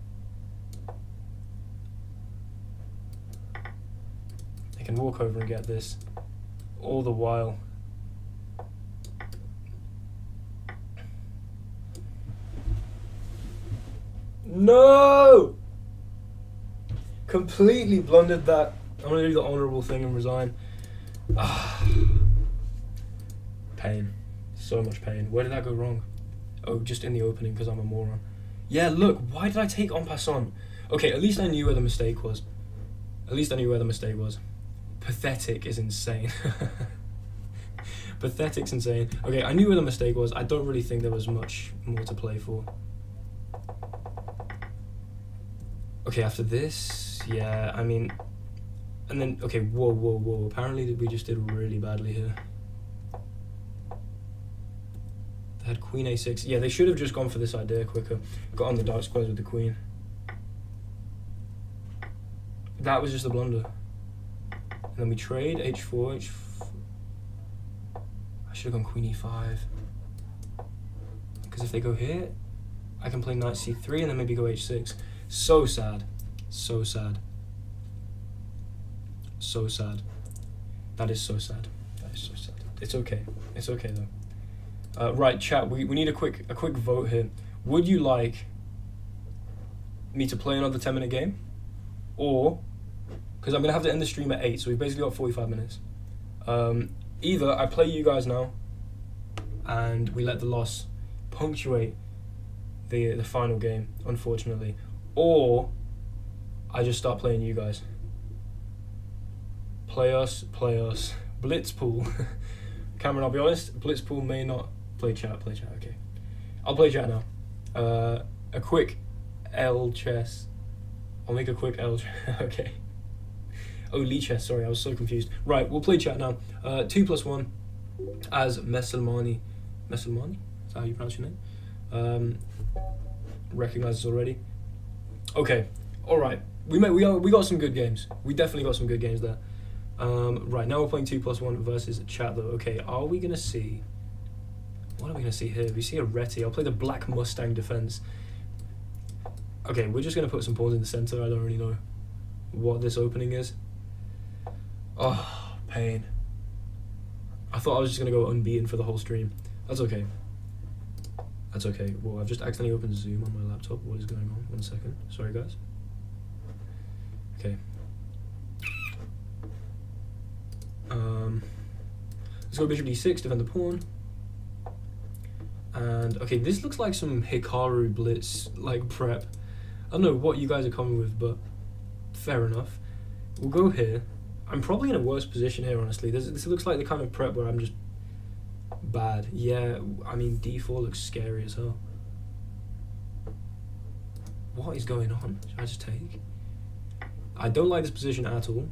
They can walk over and get this all the while. No! Completely blundered that. I'm gonna do the honourable thing and resign. Pain. So much pain. Where did that go wrong? Oh, just in the opening because I'm a moron. Yeah, look, why did I take en passant? Okay, at least I knew where the mistake was. Pathetic is insane. Pathetic's insane. Okay, I knew where the mistake was. I don't really think there was much more to play for. Okay, after this, yeah, I mean, and then, okay, whoa. Apparently we just did really badly here. They had queen a6. Yeah, they should have just gone for this idea quicker. Got on the dark squares with the queen. That was just a blunder. And then we trade, h4, I should have gone queen e5. Because if they go here, I can play knight c3 and then maybe go h6. So sad. So sad. So sad. That is so sad. That is so sad. It's okay. It's okay though. Right, chat, we need a quick vote here. Would you like me to play another 10-minute game? Or, because I'm going to have to end the stream at 8, so we've basically got 45 minutes. Either I play you guys now, and we let the loss punctuate the final game, unfortunately. Or I just start playing you guys. Play us. Blitzpool. Cameron, I'll be honest, Blitzpool may not play chat, okay. I'll play chat now. A quick L chess. I'll make a quick L chess, okay. Oh, Lichess, sorry, I was so confused. Right, we'll play chat now. 2+1 as Meselmani. Meselmani? Is that how you pronounce your name? Recognizes already. Okay, alright. We got some good games. We definitely got some good games there. Right, now we're playing 2+1 versus chat though. Okay, are we gonna see... What are we gonna see here? We see a Reti. I'll play the Black Mustang defense. Okay, we're just gonna put some pawns in the center. I don't really know what this opening is. Oh, pain. I thought I was just gonna go unbeaten for the whole stream. That's okay. That's okay. Well, I've just accidentally opened Zoom on my laptop. What is going on? 1 second. Sorry, guys. Okay. Let's go bishop d6, defend the pawn. And, okay, this looks like some Hikaru Blitz, like, prep. I don't know what you guys are coming with, but fair enough. We'll go here. I'm probably in a worse position here, honestly. This looks like the kind of prep where I'm just bad. Yeah, I mean, d4 looks scary as hell. What is going on? Should I just take? I don't like this position at all.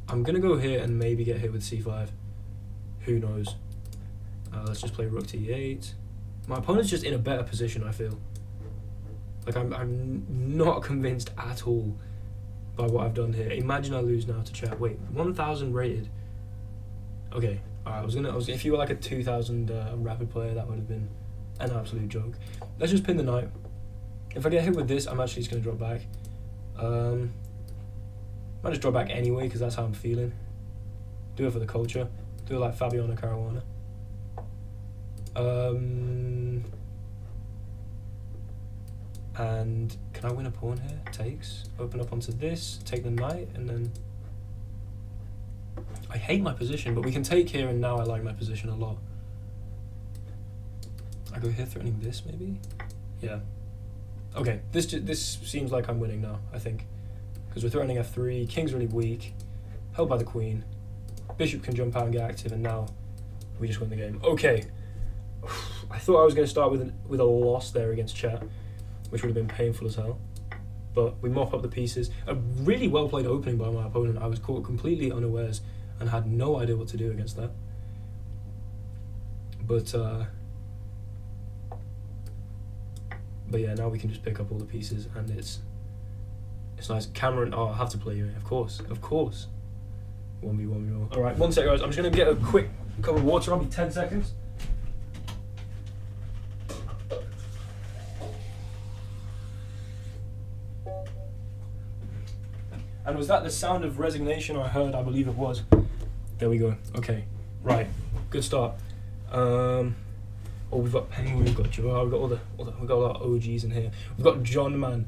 I'm going to go here and maybe get hit with c5. Who knows? Let's just play rook t8. My opponent's just in a better position, I feel. Like, I'm not convinced at all by what I've done here. Imagine I lose now to chat. Wait, 1,000 rated. Okay, alright, I was gonna, if you were like a 2,000 rapid player, that would have been an absolute joke. Let's just pin the knight. If I get hit with this, I'm actually just gonna drop back. Might just drop back anyway, because that's how I'm feeling. Do it for the culture. Do it like Fabiano Caruana. And can I win a pawn here? Takes. Open up onto this, take the knight, and then... I hate my position, but we can take here, and now I like my position a lot. I go here threatening this, maybe? Yeah. Okay, this seems like I'm winning now, I think. Because we're threatening f3, king's really weak, held by the queen, bishop can jump out and get active, and now we just win the game. Okay. I thought I was going to start with a loss there against chat, which would have been painful as hell. But we mop up the pieces. A really well played opening by my opponent. I was caught completely unawares and had no idea what to do against that. But yeah, now we can just pick up all the pieces, and it's nice. Cameron, oh, I have to play you, of course. 1v1. All right, 1 sec, guys. I'm just gonna get a quick cup of water. I'll be 10 seconds. And was that the sound of resignation I heard? I believe it was. There we go. Okay, right. Good start. Oh, we've got Penguin, we've got Joe, we've got we've got a lot of OGs in here. We've got John Man,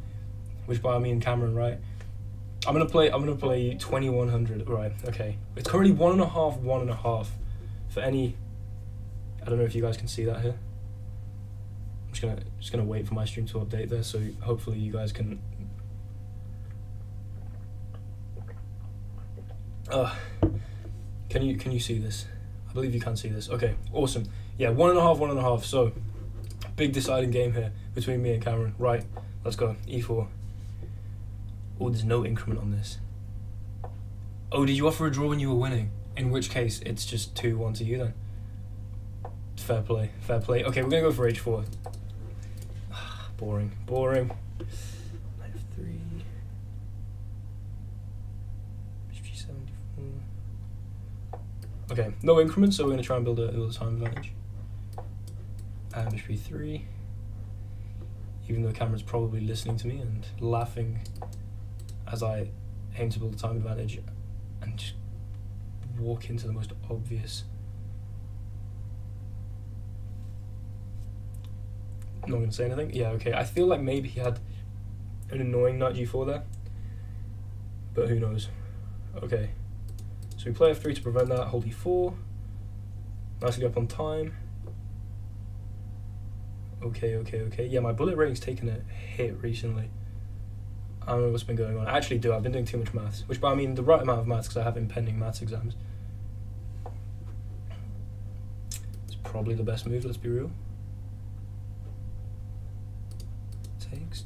which by me and Cameron, right? I'm gonna play 2100. Right. Okay. It's currently 1.5 for any. I don't know if you guys can see that here. I'm just gonna wait for my stream to update there, so hopefully you guys can. Can you see this? I believe you can see this. Okay, awesome. Yeah, 1.5. So, big deciding game here between me and Cameron. Right, let's go. E4. Oh, there's no increment on this. Oh, did you offer a draw when you were winning? In which case, it's just 2-1 to you then. Fair play. Okay, we're gonna go for H4. Boring. Knight f3. Okay, no increment, so we're going to try and build a time advantage. And bishop e3. Even though Cameron's probably listening to me and laughing as I aim to build a time advantage and just walk into the most obvious. I'm not going to say anything. Yeah, okay. I feel like maybe he had an annoying knight g4 there, but who knows. Okay. So we play f3 to prevent that, hold e4, nicely up on time. Okay. Yeah, my bullet rating's taken a hit recently. I don't know what's been going on. I actually do, I've been doing too much maths, which, but I mean the right amount of maths because I have impending maths exams. It's probably the best move, let's be real. Takes.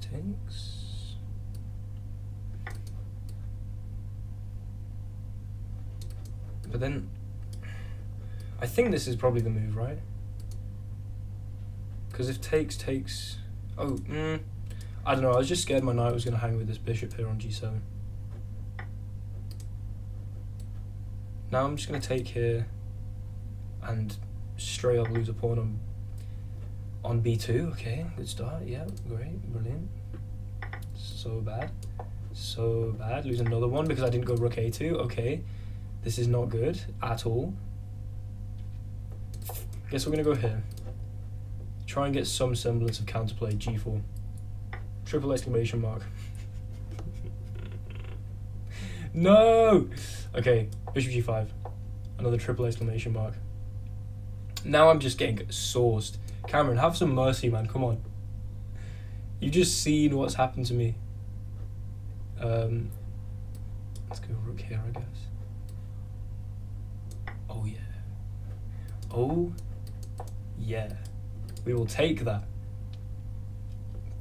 But then, I think this is probably the move, right? Because if takes... Oh, I don't know, I was just scared my knight was going to hang with this bishop here on g7. Now I'm just going to take here and straight up lose a pawn on b2. Okay, good start. Yeah, great, brilliant. So bad. Lose another one because I didn't go rook a2. Okay. This is not good at all. Guess we're gonna go here. Try and get some semblance of counterplay. G4. Triple exclamation mark. No! Okay, bishop g5. Another triple exclamation mark. Now I'm just getting sauced. Cameron, have some mercy, man. Come on. You've just seen what's happened to me. Let's go rook here, I guess. Oh yeah. Oh, yeah. We will take that.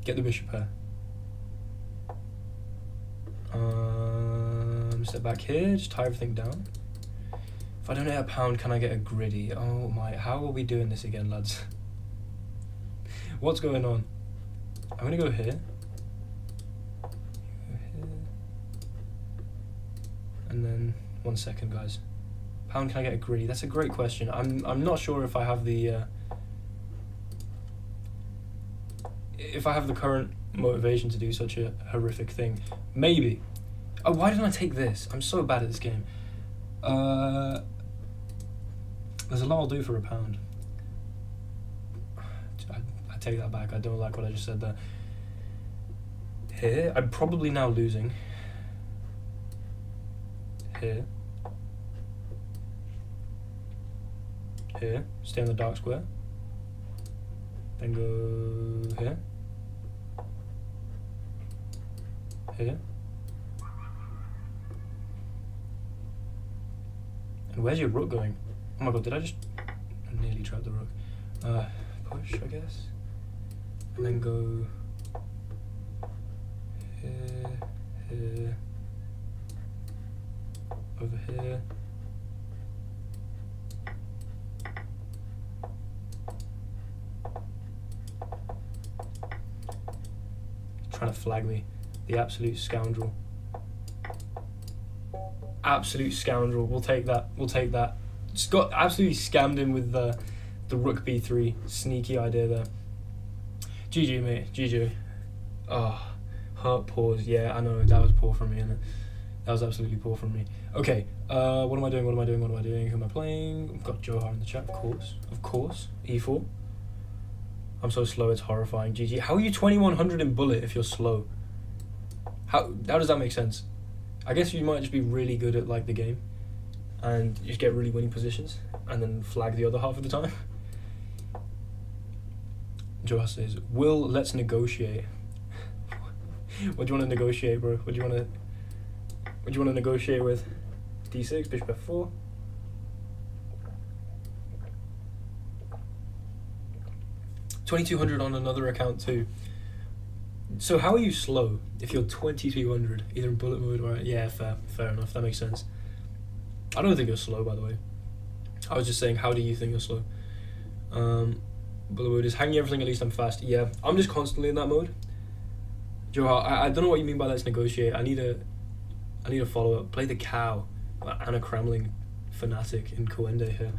Get the bishop here. Step back here, just tie everything down. If I donate a pound, can I get a griddy? Oh my, how are we doing this again, lads? What's going on? I'm gonna go here. And then, 1 second, guys. Pound, can I get a griddy? That's a great question. I'm not sure if I have the current motivation to do such a horrific thing. Maybe. Oh, why didn't I take this? I'm so bad at this game. There's a lot I'll do for a pound. I take that back. I don't like what I just said there. Here, I'm probably now losing. Here. Here, stay on the dark square. Then go here. Here. And where's your rook going? Oh my god, did I just... I nearly trapped the rook. Push, I guess. And then go... Here, here. Over here. Trying to flag me. The absolute scoundrel. Absolute scoundrel. We'll take that. We'll take that. Just got absolutely scammed in with the rook b3. Sneaky idea there. GG, mate. GG. Oh, hurt pause. Yeah, I know. That was poor from me, innit? That was absolutely poor from me. Okay. What am I doing? What am I doing? What am I doing? Who am I playing? I've got Johar in the chat, of course. Of course. E4. I'm so slow, it's horrifying. GG. How are you 2100 in bullet if you're slow? How does that make sense? I guess you might just be really good at like the game and you just get really winning positions and then flag the other half of the time. Joe says, Will, let's negotiate. What do you want to negotiate, bro? What do you want to negotiate with? D6, bishop f4. $2,200 on another account too. So how are you slow if you're 2,200 either in bullet mode or... Yeah, fair enough, that makes sense. I don't think you're slow, by the way. I was just saying, how do you think you're slow? Bullet mode is hanging everything, at least I'm fast. Yeah, I'm just constantly in that mode. Joe, I don't know what you mean by let's negotiate. I need a follow-up. Play the cow. Anna Kramling fanatic in Coende here.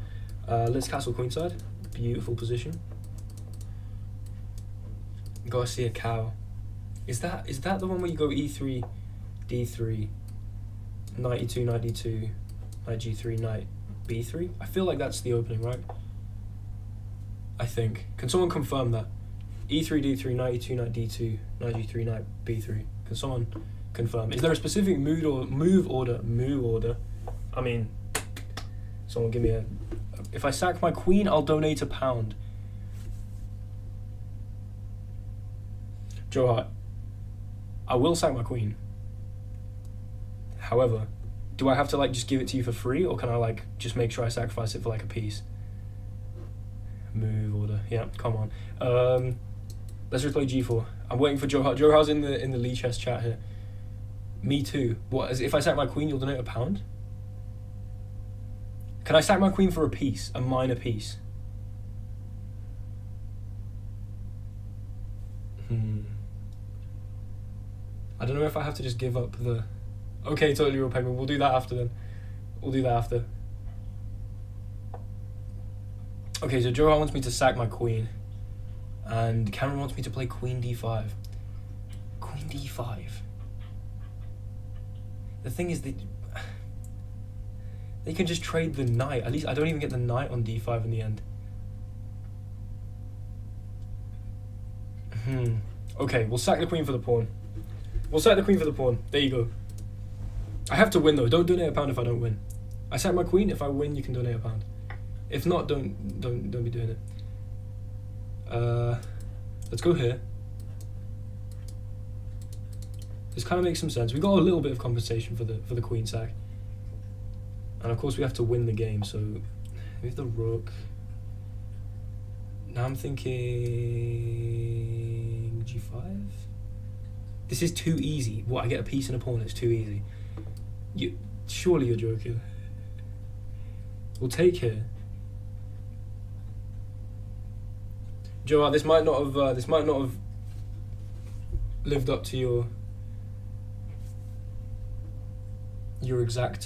Let's castle queenside. Beautiful position. Gotta see a cow. Is that the one where you go e3, d3, knight e2, knight d2, knight g3, knight b3? I feel like that's the opening, right? I think. Can someone confirm that? e3, d3, knight e2, knight d2, knight g3, knight b3. Can someone confirm? Is there a specific move order? I mean, someone give me a... If I sack my queen, I'll donate a pound. Joe Hart, I will sack my queen. However, do I have to like just give it to you for free, or can I like just make sure I sacrifice it for like a piece? Move order, yeah, come on. Let's just play g4. I'm waiting for Joe Hart. Joe Hart's in the Lichess chat here. Me too. What? If I sack my queen, you'll donate a pound? Can I sack my queen for a piece, a minor piece? I don't know if I have to just give up the... Okay, totally real payment. We'll do that after then. We'll do that after. Okay, so Joe wants me to sack my queen. And Cameron wants me to play queen d5. Queen d5. The thing is, they can just trade the knight. At least I don't even get the knight on d5 in the end. Okay, we'll sack the queen for the pawn. We'll sack the queen for the pawn. There you go. I have to win though. Don't donate a pound if I don't win. I sack my queen. If I win, you can donate a pound. If not, don't be doing it. Let's go here. This kind of makes some sense. We got a little bit of compensation for the queen sack, and of course we have to win the game. So we have the rook. Now I'm thinking g5. This is too easy. What, I get a piece and a pawn? It's too easy. Surely you're joking. We'll take here. Joe, this might not have lived up to your exact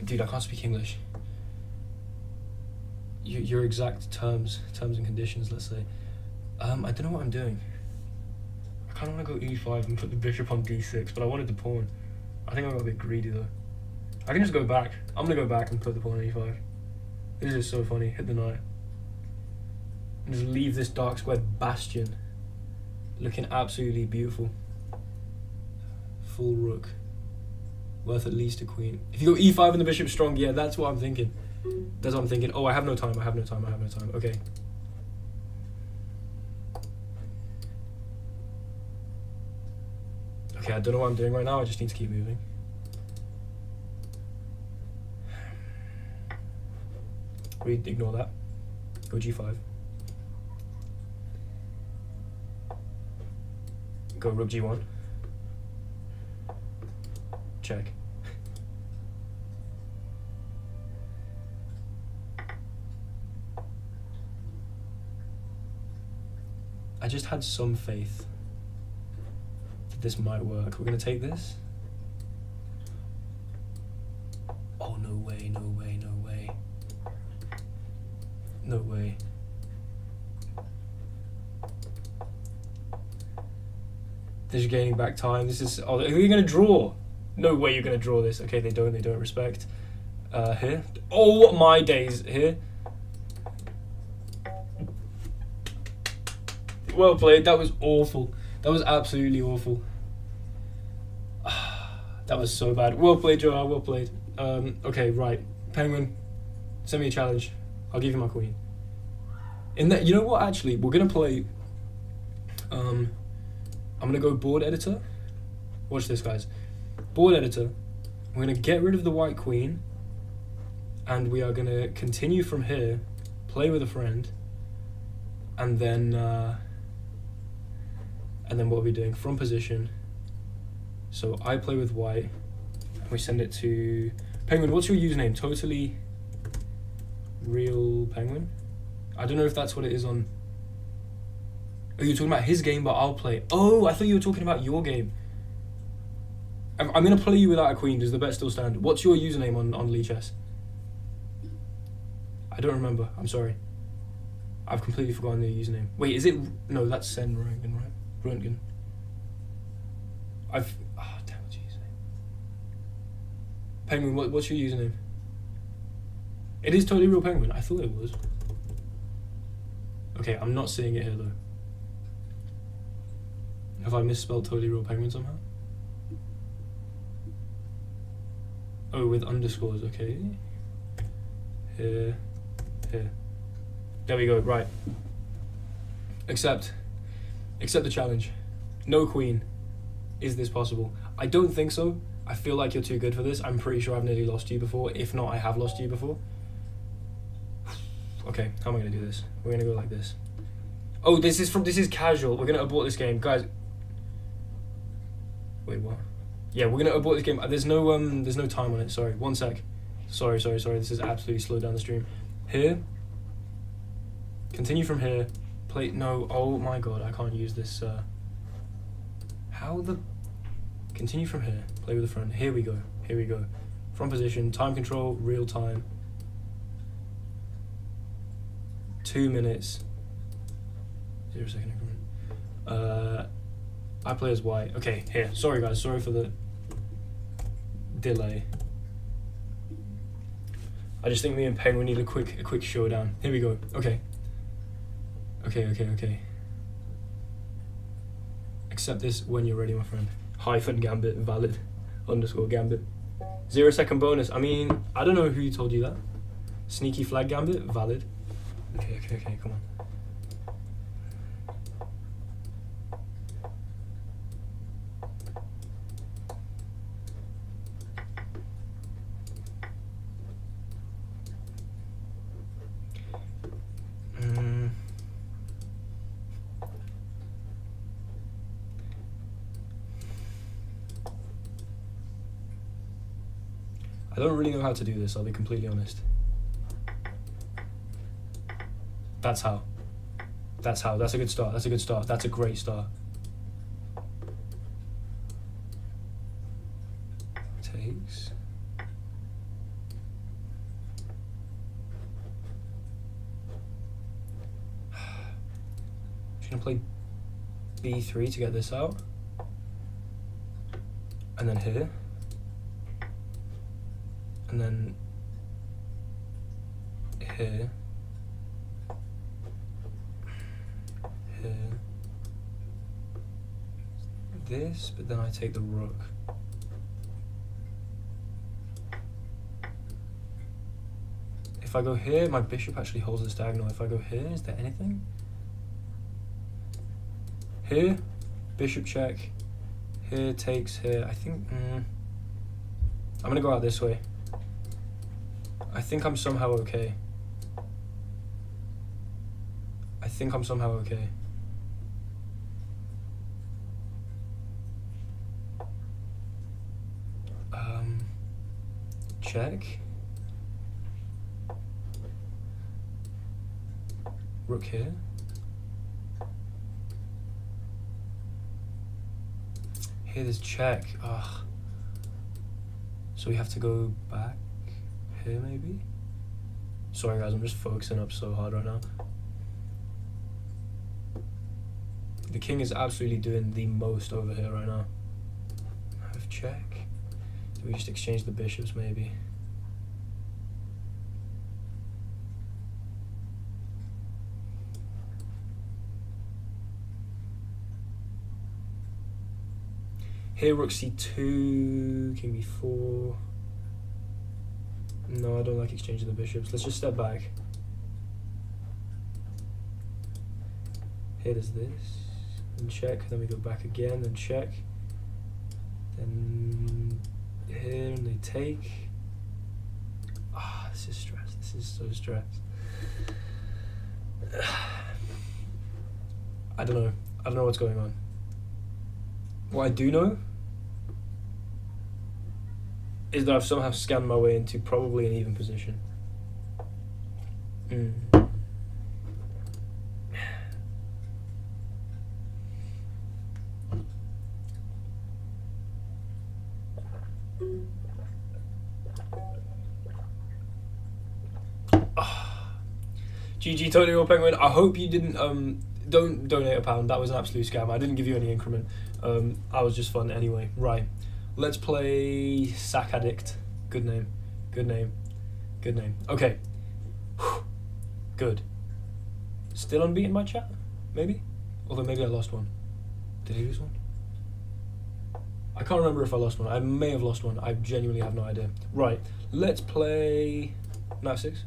dude, I can't speak English. Your exact terms and conditions, let's say. I don't know what I'm doing. I kind of want to go e5 and put the bishop on d6, but I wanted the pawn. I think I got a bit greedy though. I can just go back. I'm gonna go back and put the pawn on e5. This is so funny. Hit the knight. And just leave this dark squared bastion looking absolutely beautiful. Full rook. Worth at least a queen. If you go e5 and the bishop's strong, yeah, that's what I'm thinking. That's what I'm thinking. Oh, I have no time. Okay. Okay, I don't know what I'm doing right now. I just need to keep moving. Ignore that. Go g5. Go rook g1. Check. I just had some faith that this might work. We're gonna take this. Oh, no way, no way, no way. No way. They're just gaining back time. This is... Oh, are you gonna draw? No way you're gonna draw this. Okay, they don't respect. Here. Oh, my days. Here. Well played. That was awful. That was absolutely awful. That was so bad. Well played, Joe. Well played. Okay, right. Penguin, send me a challenge. I'll give you my queen. In that, you know what? Actually, we're gonna play. I'm gonna go board editor. Watch this, guys. Board editor. We're gonna get rid of the white queen, and we are gonna continue from here. Play with a friend, and then what are we doing? From position. So I play with white, and we send it to Penguin. What's your username? Totally real Penguin. I don't know if that's what it is on. Oh, you're talking about his game, but I'll play. Oh, I thought you were talking about your game. I'm gonna play you without a queen. Does the bet still stand? What's your username on Lichess? I don't remember. I'm sorry. I've completely forgotten the username. Wait, is it? No, that's Sen Röntgen, right? Röntgen. Damn, what's your username? Penguin, what's your username? It is Totally Real Penguin. I thought it was. Okay, I'm not seeing it here though. Have I misspelled Totally Real Penguin somehow? Oh, with underscores, okay. Here. There we go, right. Accept the challenge. No queen. Is this possible? I don't think so. I feel like you're too good for this. I'm pretty sure I've nearly lost you before. If not, I have lost you before. Okay, how am I gonna do this? We're gonna go like this. Oh, this is casual. We're gonna abort this game, guys. Wait, what? Yeah, we're gonna abort this game. There's no time on it. Sorry, 1 sec. Sorry. This is absolutely slowed down the stream. Here. Continue from here. Play. No. Oh my god, I can't use this. How the? Continue from here. Play with a friend. Here we go. From position. Time control. Real time. 2 minutes. 0 second increment. I play as white. Okay, here. Sorry guys, sorry for the delay. I just think me and Penguin need a quick showdown. Here we go. Okay. Accept this when you're ready, my friend. Hyphen gambit valid. Underscore gambit. 0 second bonus. I mean, I don't know who told you that. Sneaky flag gambit valid. Okay, come on. I don't really know how to do this, I'll be completely honest. That's how. That's how. That's a good start. That's a good start. That's a great start. Takes. Just gonna play b3 to get this out. And then here. And then here. Here. This, but then I take the rook. If I go here, my bishop actually holds this diagonal. If I go here, is there anything? Here, bishop check. Here, takes here. I think... I'm going to go out this way. I think I'm somehow okay. I think I'm somehow okay. Check. Rook here. Here there's check. Ugh. So we have to go back here maybe? Sorry guys, I'm just focusing up so hard right now. The king is absolutely doing the most over here right now. I have check. Do we just exchange the bishops maybe? Here, rook c2, king b4. No, I don't like exchanging the bishops. Let's just step back. Here, there's this. And check. Then we go back again, then check. Then here, and they take. Ah, this is stress. This is so stress. I don't know. I don't know what's going on. What I do know is that I've somehow scanned my way into probably an even position. GG Tony or Penguin. I hope you didn't don't donate £1. That was an absolute scam. I didn't give you any increment. I was just fun anyway. Right. Let's play Sack Addict. Good name. Good name. Good name. Okay. Good. Still unbeaten by chat? Maybe? Although maybe I lost one. Did I lose one? I can't remember if I lost one. I may have lost one. I genuinely have no idea. Right. Let's play Knight 6.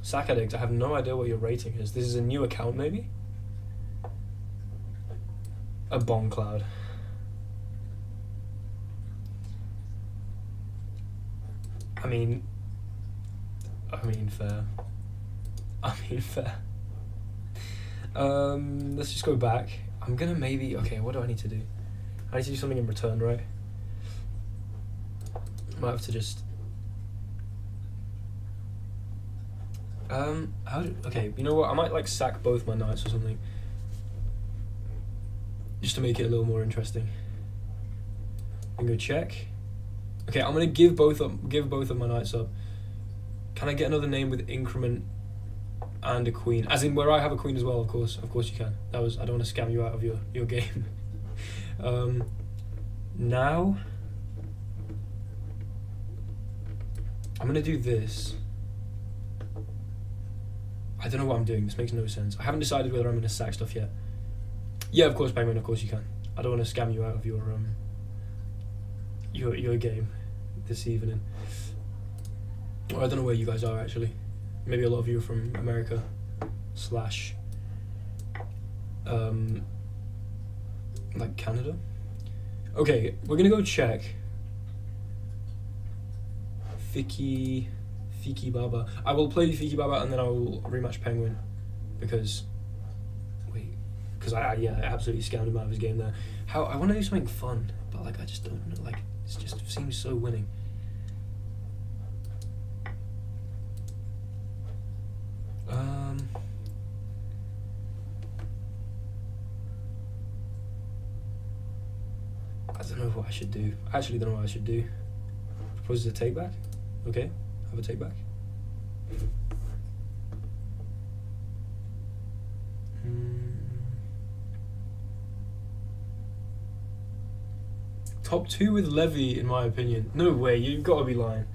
Sack Addict, I have no idea what your rating is. This is a new account, maybe? A bomb cloud. I mean, fair. Fair. Let's just go back. I'm gonna maybe, okay, what do I need to do? I need to do something in return, right? Might have to just... okay, you know what? I might like sack both my knights or something, just to make it a little more interesting. And go check. Okay, I'm gonna give both of my knights up. Can I get another name with increment and a queen? As in where I have a queen as well, of course you can. That was, I don't want to scam you out of your game. Now I'm gonna do this. I don't know what I'm doing. This makes no sense. I haven't decided whether I'm going to sack stuff yet. Yeah, of course, Penguin. Of course you can. I don't want to scam you out of your game this evening. Or I don't know where you guys are actually. Maybe a lot of you are from America / like Canada. Okay, we're gonna go check. Fiki Baba. I will play Fiki Baba and then I will rematch Penguin because I absolutely scammed him out of his game there. I want to do something fun, but like I just don't know. Like It just seems so winning. I don't know what I should do. I actually don't know what I should do. Proposes a take back. Okay, have a take back. Top 2 with Levy, in my opinion. No way, you've got to be lying.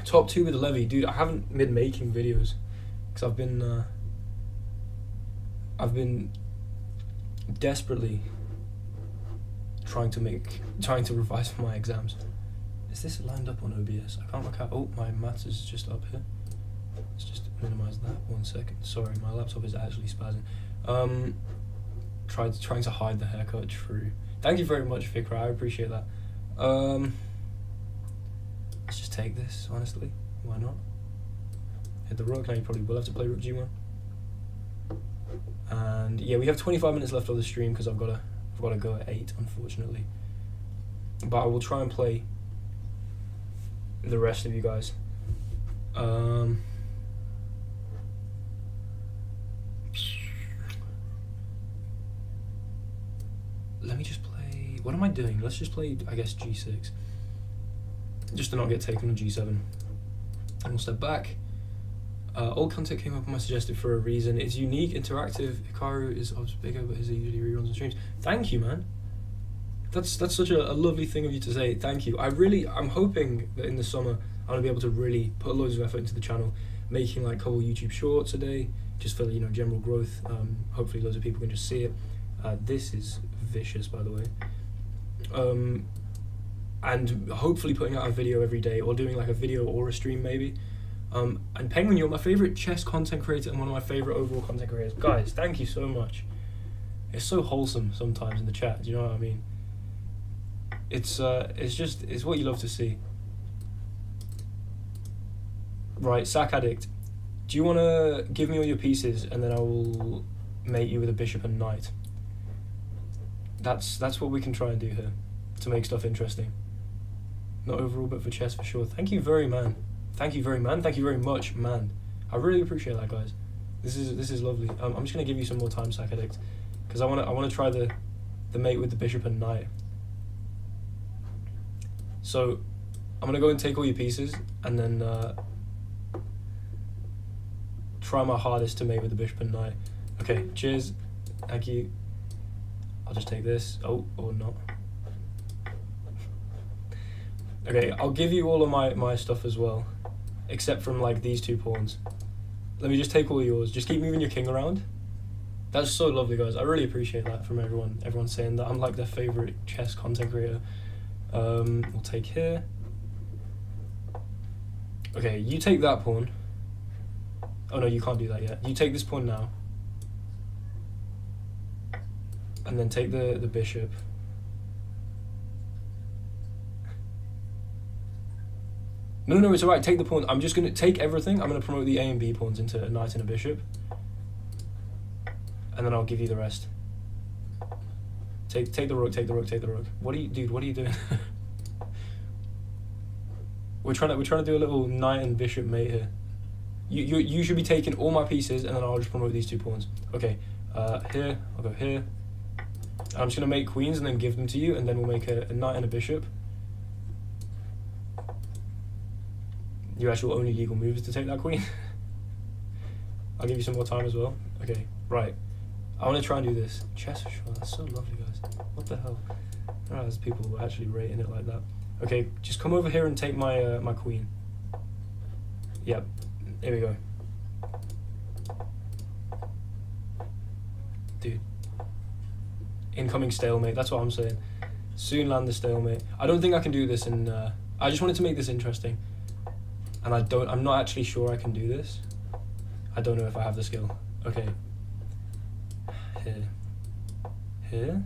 Top 2 with Levy, dude. I haven't been making videos because I've been desperately trying to revise for my exams. Is this lined up on OBS? I can't work out. Oh, my maths is just up here. Let's just minimize that 1 second. Sorry, my laptop is actually spazzing. Trying to hide the haircut. True. Thank you very much, Fikra. I appreciate that. Let's just take this. Honestly, why not? Hit the rook. Now you probably will have to play rook g1. And yeah, we have 25 minutes left of the stream because I've got to go at 8, unfortunately. But I will try and play the rest of you guys. Let me just play. What am I doing? Let's just play, I guess, g6, just to not get taken on g7. And we'll step back. Old content came up on my suggested for a reason. It's unique, interactive. Hikaru is obviously bigger, but his usually reruns on streams. Thank you, man. That's such a lovely thing of you to say. Thank you. I'm hoping that in the summer I'm gonna be able to really put loads of effort into the channel, making like a couple YouTube shorts a day, just for general growth. Hopefully loads of people can just see it. This is vicious, by the way. And hopefully putting out a video every day, or doing like a video or a stream maybe. And Penguin, you're my favorite chess content creator and one of my favorite overall content creators. Guys, thank you so much. It's so wholesome sometimes in the chat. Do you know what I mean? It's what you love to see. Right, Sack Addict. Do you want to give me all your pieces and then I will mate you with a bishop and knight? That's what we can try and do here to make stuff interesting. Not overall, but for chess for sure. Thank you very man. Thank you very man. Thank you very much, man. I really appreciate that, guys. This is lovely. I'm just gonna give you some more time, Sack Addict, because I wanna try the mate with the bishop and knight. So I'm gonna go and take all your pieces and then try my hardest to mate with the bishop and knight. Okay, cheers. Thank you. I'll just take this. Oh, or not. Okay, I'll give you all of my stuff as well, except from like these 2 pawns. Let me just take all yours. Just keep moving your king around. That's so lovely, guys. I really appreciate that from everyone. Everyone's saying that I'm like their favorite chess content creator. We'll take here. Okay, you take that pawn. Oh no, you can't do that yet. You take this pawn now. And then take the bishop. No, it's alright, take the pawn. I'm just going to take everything. I'm going to promote the A and B pawns into a knight and a bishop. And then I'll give you the rest. Take the rook, take the rook, take the rook. Dude, what are you doing? We're trying to do a little knight and bishop mate here. You should be taking all my pieces and then I'll just promote these 2 pawns. Okay, here, I'll go here. I'm just going to make queens and then give them to you, and then we'll make a knight and a bishop. Your actual only legal move is to take that queen. I'll give you some more time as well. Okay, right. I want to try and do this. Chess for sure. That's so lovely, guys. What the hell? I don't know, there's people who are actually rating it like that. Okay, just come over here and take my my queen. Yep. Here we go. Dude. Incoming stalemate. That's what I'm saying. Soon land the stalemate. I don't think I can do this, and I just wanted to make this interesting. And I'm not actually sure I can do this. I don't know if I have the skill. Okay. Here.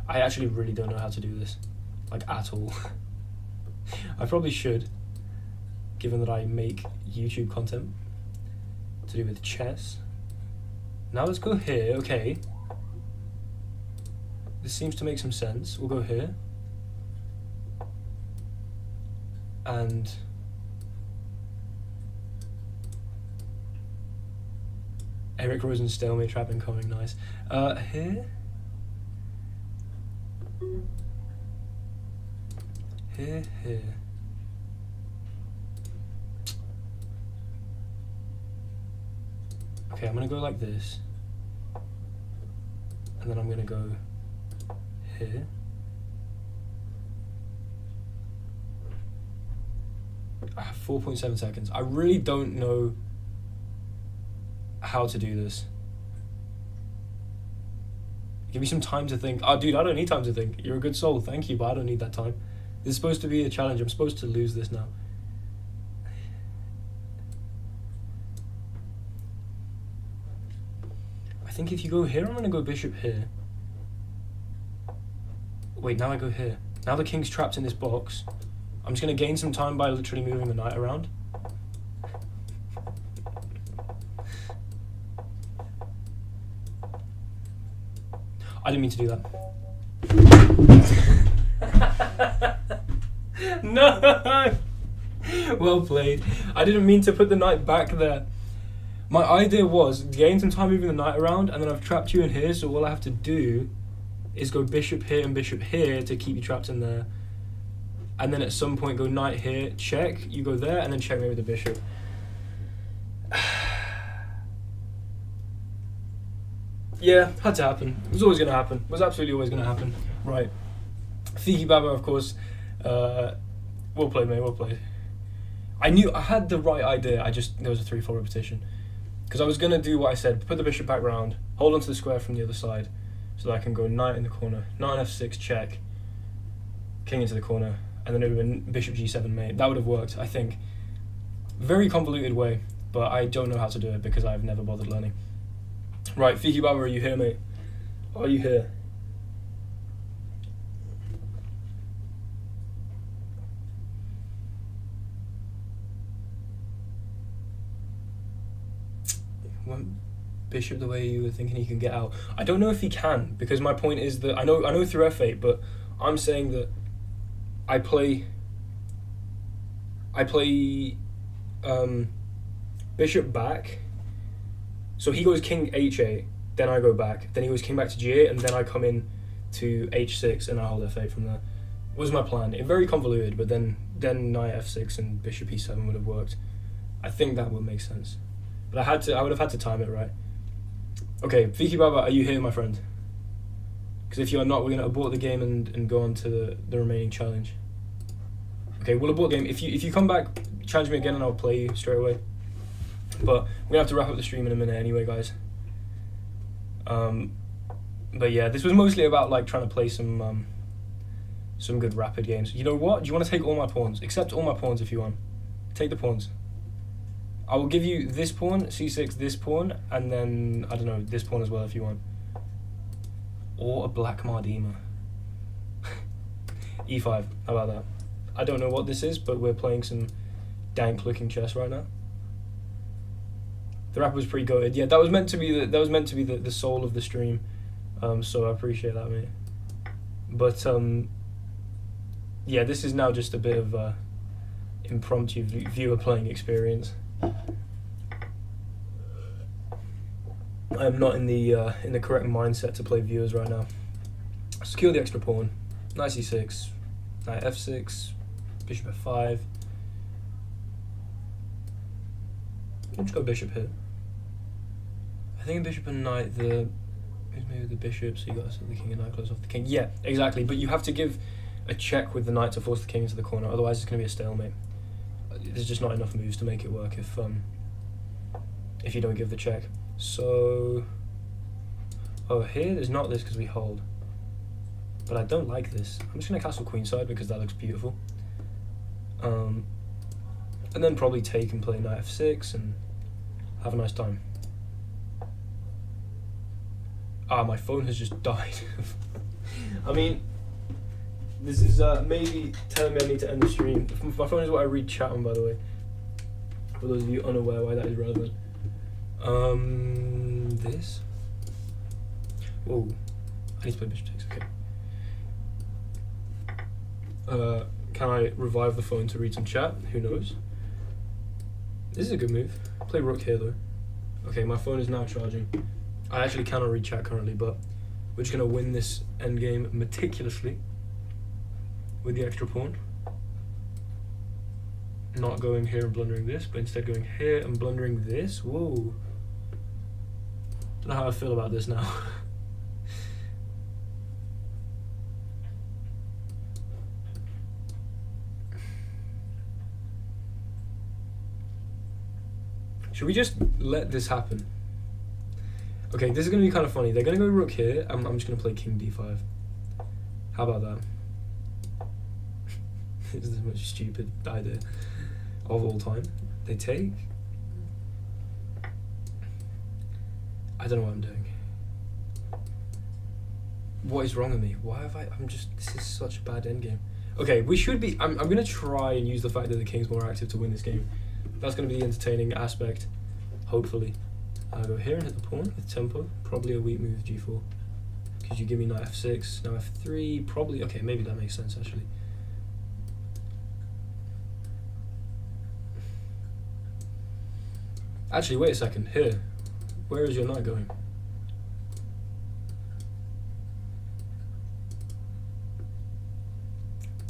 I actually really don't know how to do this, like at all. I probably should, given that I make YouTube content to do with chess. Now let's go here, okay. This seems to make some sense. We'll go here. And Eric Rosen's stalemate trap incoming, nice. Here. Here. Okay, I'm gonna go like this. And then I'm gonna go here. I have 4.7 seconds. I really don't know how to do this. Give me some time to think. Oh, dude, I don't need time to think. You're a good soul. Thank you, but I don't need that time. This is supposed to be a challenge. I'm supposed to lose this now. I think if you go here, I'm going to go bishop here. Wait, now I go here. Now the king's trapped in this box. I'm just going to gain some time by literally moving the knight around. I didn't mean to do that. No! Well played. I didn't mean to put the knight back there. My idea was gain some time moving the knight around, and then I've trapped you in here, so all I have to do is go bishop here and bishop here to keep you trapped in there. And then at some point go knight here, check, you go there, and then checkmate with the bishop. Yeah, had to happen. It was always going to happen. It was absolutely always going to happen. Right. Fiki Baba, of course. Well played, mate, well played. I knew I had the right idea, there was a 3-4 repetition. Because I was going to do what I said, put the bishop back round, hold onto the square from the other side, so that I can go knight in the corner, knight on f6, check, king into the corner, and then over bishop g7 mate. That would have worked, I think. Very convoluted way, but I don't know how to do it because I've never bothered learning. Right, Fiki Baba, are you here, mate? Are you here? Went bishop the way you were thinking he can get out. I don't know if he can, because my point is that I know through f8, but I'm saying that I play bishop back. So he goes king h8, then I go back, then he goes king back to g8, and then I come in to h6 and I hold f8 from there. Was my plan. It very convoluted, but then knight f6 and bishop e7 would have worked. I think that would make sense. But I would have had to time it right. Okay, Fiki Baba, are you here, my friend? Because if you are not, we're going to abort the game and go on to the remaining challenge. Okay, we'll abort the game. If you come back, challenge me again and I'll play you straight away. But we're going to have to wrap up the stream in a minute anyway, guys. But yeah, this was mostly about like trying to play some good rapid games. You know what? Do you want to take all my pawns? Accept all my pawns if you want. Take the pawns. I will give you this pawn, c6, this pawn, and then, I don't know, this pawn as well if you want. Or a black Mardima. e5, how about that? I don't know what this is, but we're playing some dank looking chess right now. The rap was pretty goated. Yeah, that was meant to be the soul of the stream. So I appreciate that, mate. But yeah, this is now just a bit of impromptu viewer playing experience. I am not in the correct mindset to play viewers right now. Secure the extra pawn. Knight c6, knight f6, bishop f5. Let's go bishop here. I think bishop and knight, maybe the bishop, so you got the king and knight close off the king. Yeah, exactly, but you have to give a check with the knight to force the king into the corner, otherwise it's going to be a stalemate. There's just not enough moves to make it work if you don't give the check. So, here there's not this because we hold, but I don't like this. I'm just going to castle queenside because that looks beautiful. And then probably take and play knight f6 and have a nice time. My phone has just died. I mean, this is maybe telling me I need to end the stream. My phone is what I read chat on, by the way. For those of you unaware why that is relevant. This. Oh, I need to play bishop takes. Okay. Can I revive the phone to read some chat? Who knows? This is a good move. Play rook here though. Okay, my phone is now charging. I actually cannot read chat currently, but we're just gonna win this endgame meticulously with the extra pawn. Not going here and blundering this, but instead going here and blundering this. Whoa. Don't know how I feel about this now. Should we just let this happen? Okay, this is going to be kind of funny. They're going to go rook here. I'm just going to play king d5. How about that? This is the most stupid idea of all time. They take. I don't know what I'm doing. What is wrong with me? Why have this is such a bad endgame. Okay, we should be, I'm going to try and use the fact that the king's more active to win this game. That's going to be the entertaining aspect, hopefully. I'll go here and hit the pawn with tempo. Probably a weak move, g4. Because you give me knight f6, now f3, probably, okay, maybe that makes sense actually. Actually, wait a second, here. Where is your knight going?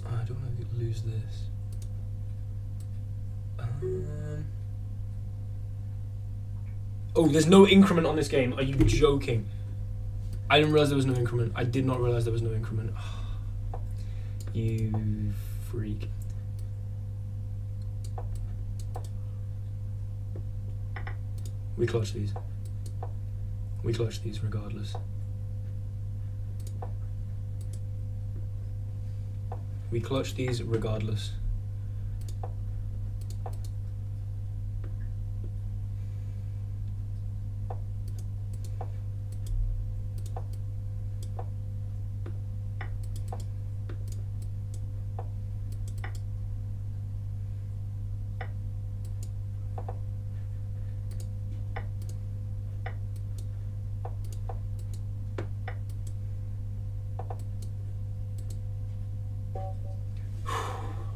I don't want to lose this. Oh, there's no increment on this game. Are you joking? I didn't realize there was no increment. I did not realize there was no increment. You freak. We clutch these. We clutch these regardless. We clutch these regardless.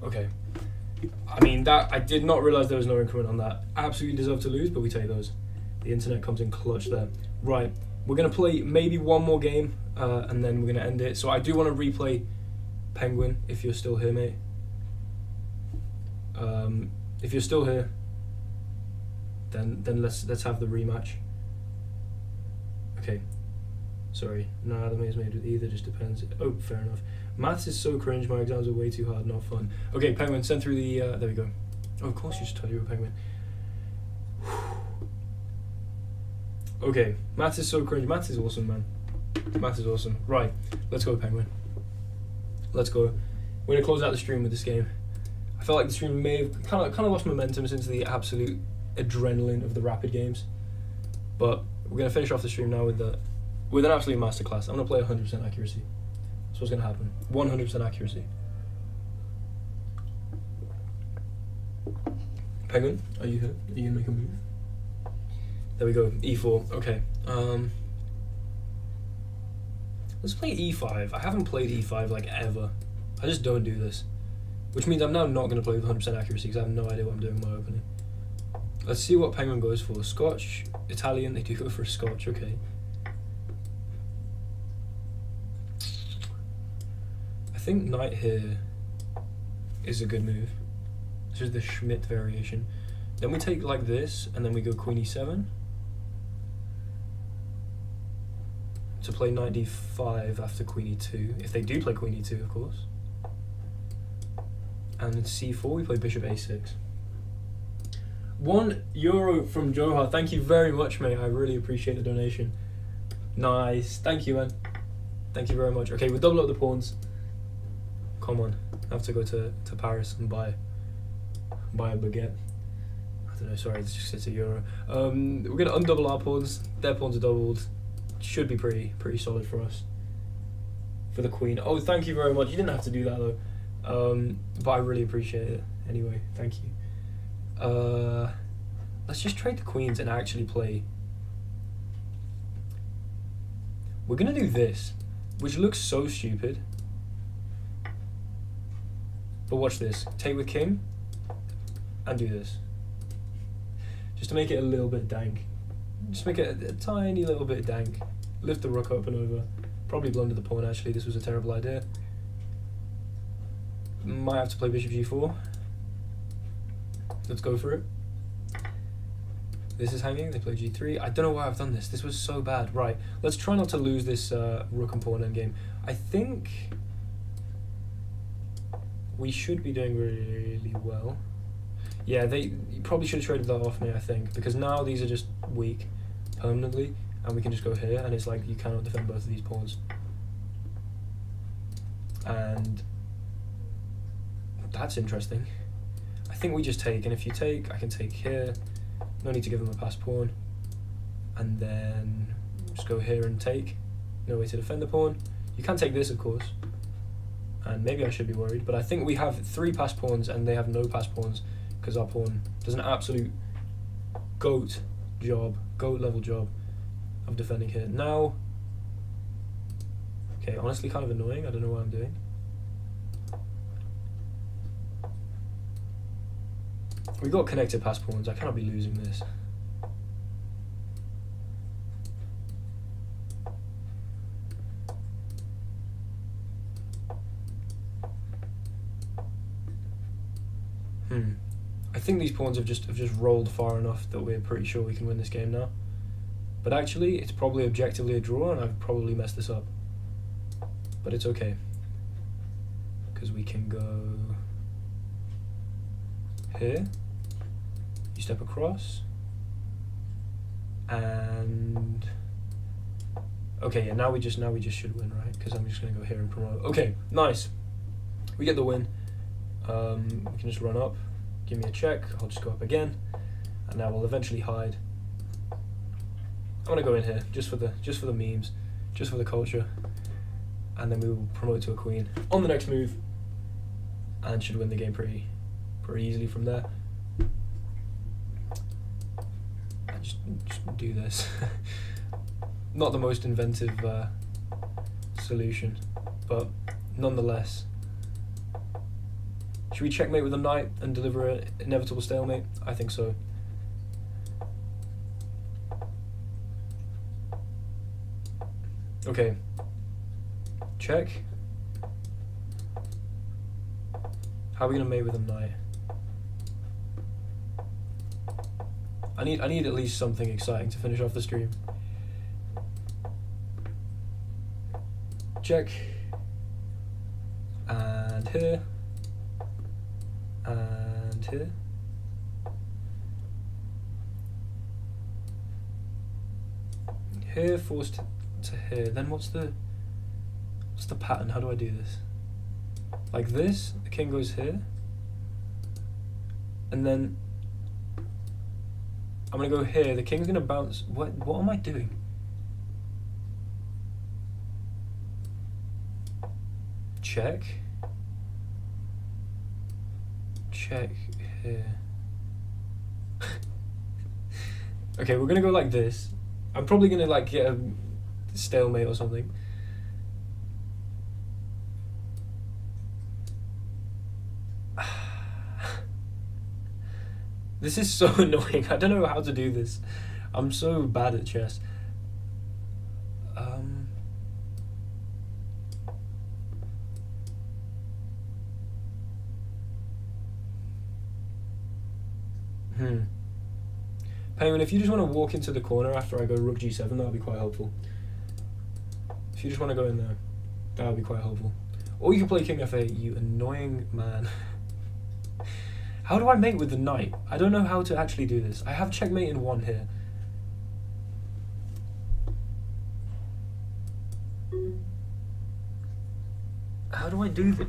Okay. I mean, that I did not realize there was no increment on that. Absolutely deserve to lose, but we take those. The internet comes in clutch there. Right, we're going to play maybe one more game, and then we're going to end it. So I do want to replay Penguin, if you're still here, mate. If you're still here, then let's have the rematch. Okay. Sorry, no, the mate's made with either, just depends. Oh, fair enough. Maths is so cringe, my exams are way too hard, not fun. Okay, Penguin, send through the, there we go. Oh, of course you just told you were Penguin. Okay, maths is so cringe. Maths is awesome, man. Maths is awesome. Right, let's go, Penguin. Let's go. We're gonna close out the stream with this game. I felt like the stream may have kind of lost momentum since the absolute adrenaline of the rapid games. But we're gonna finish off the stream now with an absolute masterclass. I'm gonna play 100% accuracy. That's what's gonna happen. 100% accuracy. Penguin, are you here? Are you gonna make a move? There we go. E4. Okay. Let's play E5. I haven't played E5 like ever. I just don't do this, which means I'm now not gonna play with 100% accuracy because I have no idea what I'm doing in my opening. Let's see what Penguin goes for. Scotch, Italian. They do go for a Scotch. Okay. I think knight here is a good move. This is the Schmidt variation. Then we take like this, and then we go queen e7 to play knight d5 after queen e2. If they do play queen e2, of course. And then c4, we play bishop a6. €1 from Johar. Thank you very much, mate. I really appreciate the donation. Nice. Thank you, man. Thank you very much. Okay, we'll double up the pawns. Come on. I have to go to Paris and buy a baguette. I don't know, sorry, it's just it's €1. We're going to undouble our pawns. Their pawns are doubled. Should be pretty solid for us. For the queen. Oh, thank you very much. You didn't have to do that, though. But I really appreciate it. Anyway, thank you. Let's just trade the queens and actually play. We're going to do this. which looks so stupid. But watch this. Take with king, and do this. Just to make it a little bit dank. Just make it a tiny little bit dank. Lift the rook up and over. Probably blunder the pawn, actually. This was a terrible idea. Might have to play bishop g4. Let's go for it. This is hanging. They play g3. I don't know why I've done this. This was so bad. Right. Let's try not to lose this rook and pawn endgame. I think we should be doing really well. Yeah, they probably should have traded that off me, I think, because now these are just weak permanently, and we can just go here, and it's like you cannot defend both of these pawns. And that's interesting. I think we just take, and if you take, I can take here. No need to give them a pass pawn. And then just go here and take. No way to defend the pawn. You can take this, of course. And maybe I should be worried, but I think we have 3 pass pawns and they have no pass pawns, because our pawn does an absolute goat level job of defending here. Now, okay, honestly kind of annoying. I don't know what I'm doing. We got connected pass pawns. I cannot be losing this. I think these pawns have just rolled far enough that we're pretty sure we can win this game now. But actually, it's probably objectively a draw, and I've probably messed this up. But it's okay, because we can go here. You step across, and okay, yeah. Now we just should win, right? Because I'm just gonna go here and promote. Okay, nice. We get the win. We can just run up. Give me a check. I'll just go up again, and now we'll eventually hide. I'm gonna go in here just for the memes, just for the culture, and then we will promote to a queen on the next move, and should win the game pretty easily from there. And just do this. Not the most inventive solution, but nonetheless. Should we checkmate with a knight and deliver an inevitable stalemate? I think so. Okay. Check. How are we gonna mate with a knight? I need at least something exciting to finish off the stream. Check. And here. And here. Here, forced to here. Then what's the pattern? How do I do this? Like this, the king goes here. And then I'm gonna go here, the king's gonna bounce. What am I doing? Check. Check here. Okay, we're gonna go like this. I'm probably gonna like get a stalemate or something. This is so annoying. I don't know how to do this. I'm so bad at chess. Penguin, if you just want to walk into the corner after I go rook g7, that would be quite helpful. If you just want to go in there, that would be quite helpful. Or you can play king f8, you annoying man. How do I mate with the knight? I don't know how to actually do this. I have checkmate in 1 here. How do I do this?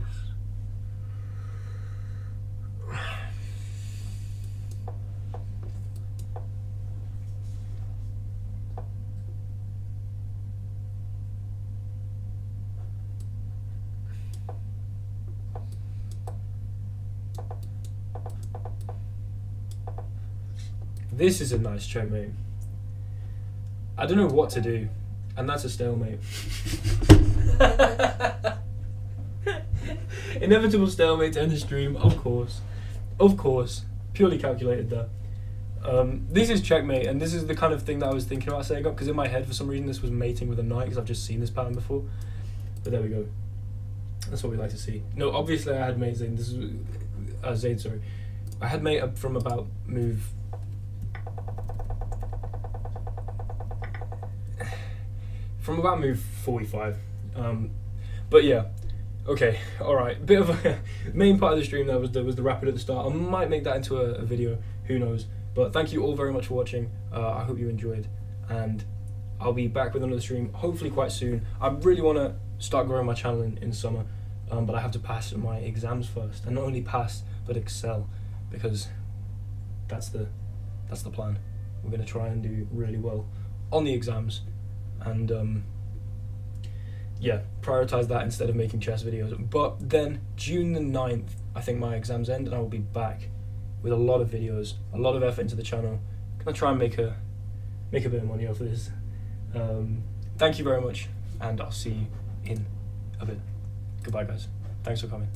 This is a nice checkmate. I don't know what to do, and that's a stalemate. Inevitable stalemate to end the stream, of course. Purely calculated there. This is checkmate, and this is the kind of thing that I was thinking about setting up, because in my head for some reason this was mating with a knight, because I've just seen this pattern before. But there we go. That's what we like to see. No, obviously I had mate Zayn. This is Zayn, sorry. I had mate up from about move. From about move 45. But yeah. Okay, alright. Bit of a main part of the stream there was the rapid at the start. I might make that into a video, who knows. But thank you all very much for watching. I hope you enjoyed, and I'll be back with another stream hopefully quite soon. I really want to start growing my channel in summer, but I have to pass my exams first, and not only pass but excel, because that's the plan. We're going to try and do really well on the exams, and yeah, prioritize that instead of making chess videos. But then June the 9th, I think my exams end, and I will be back with a lot of videos, a lot of effort into the channel. Gonna try and make a bit of money off of this. Thank you very much, and I'll see you in a bit. Goodbye, guys. Thanks for coming.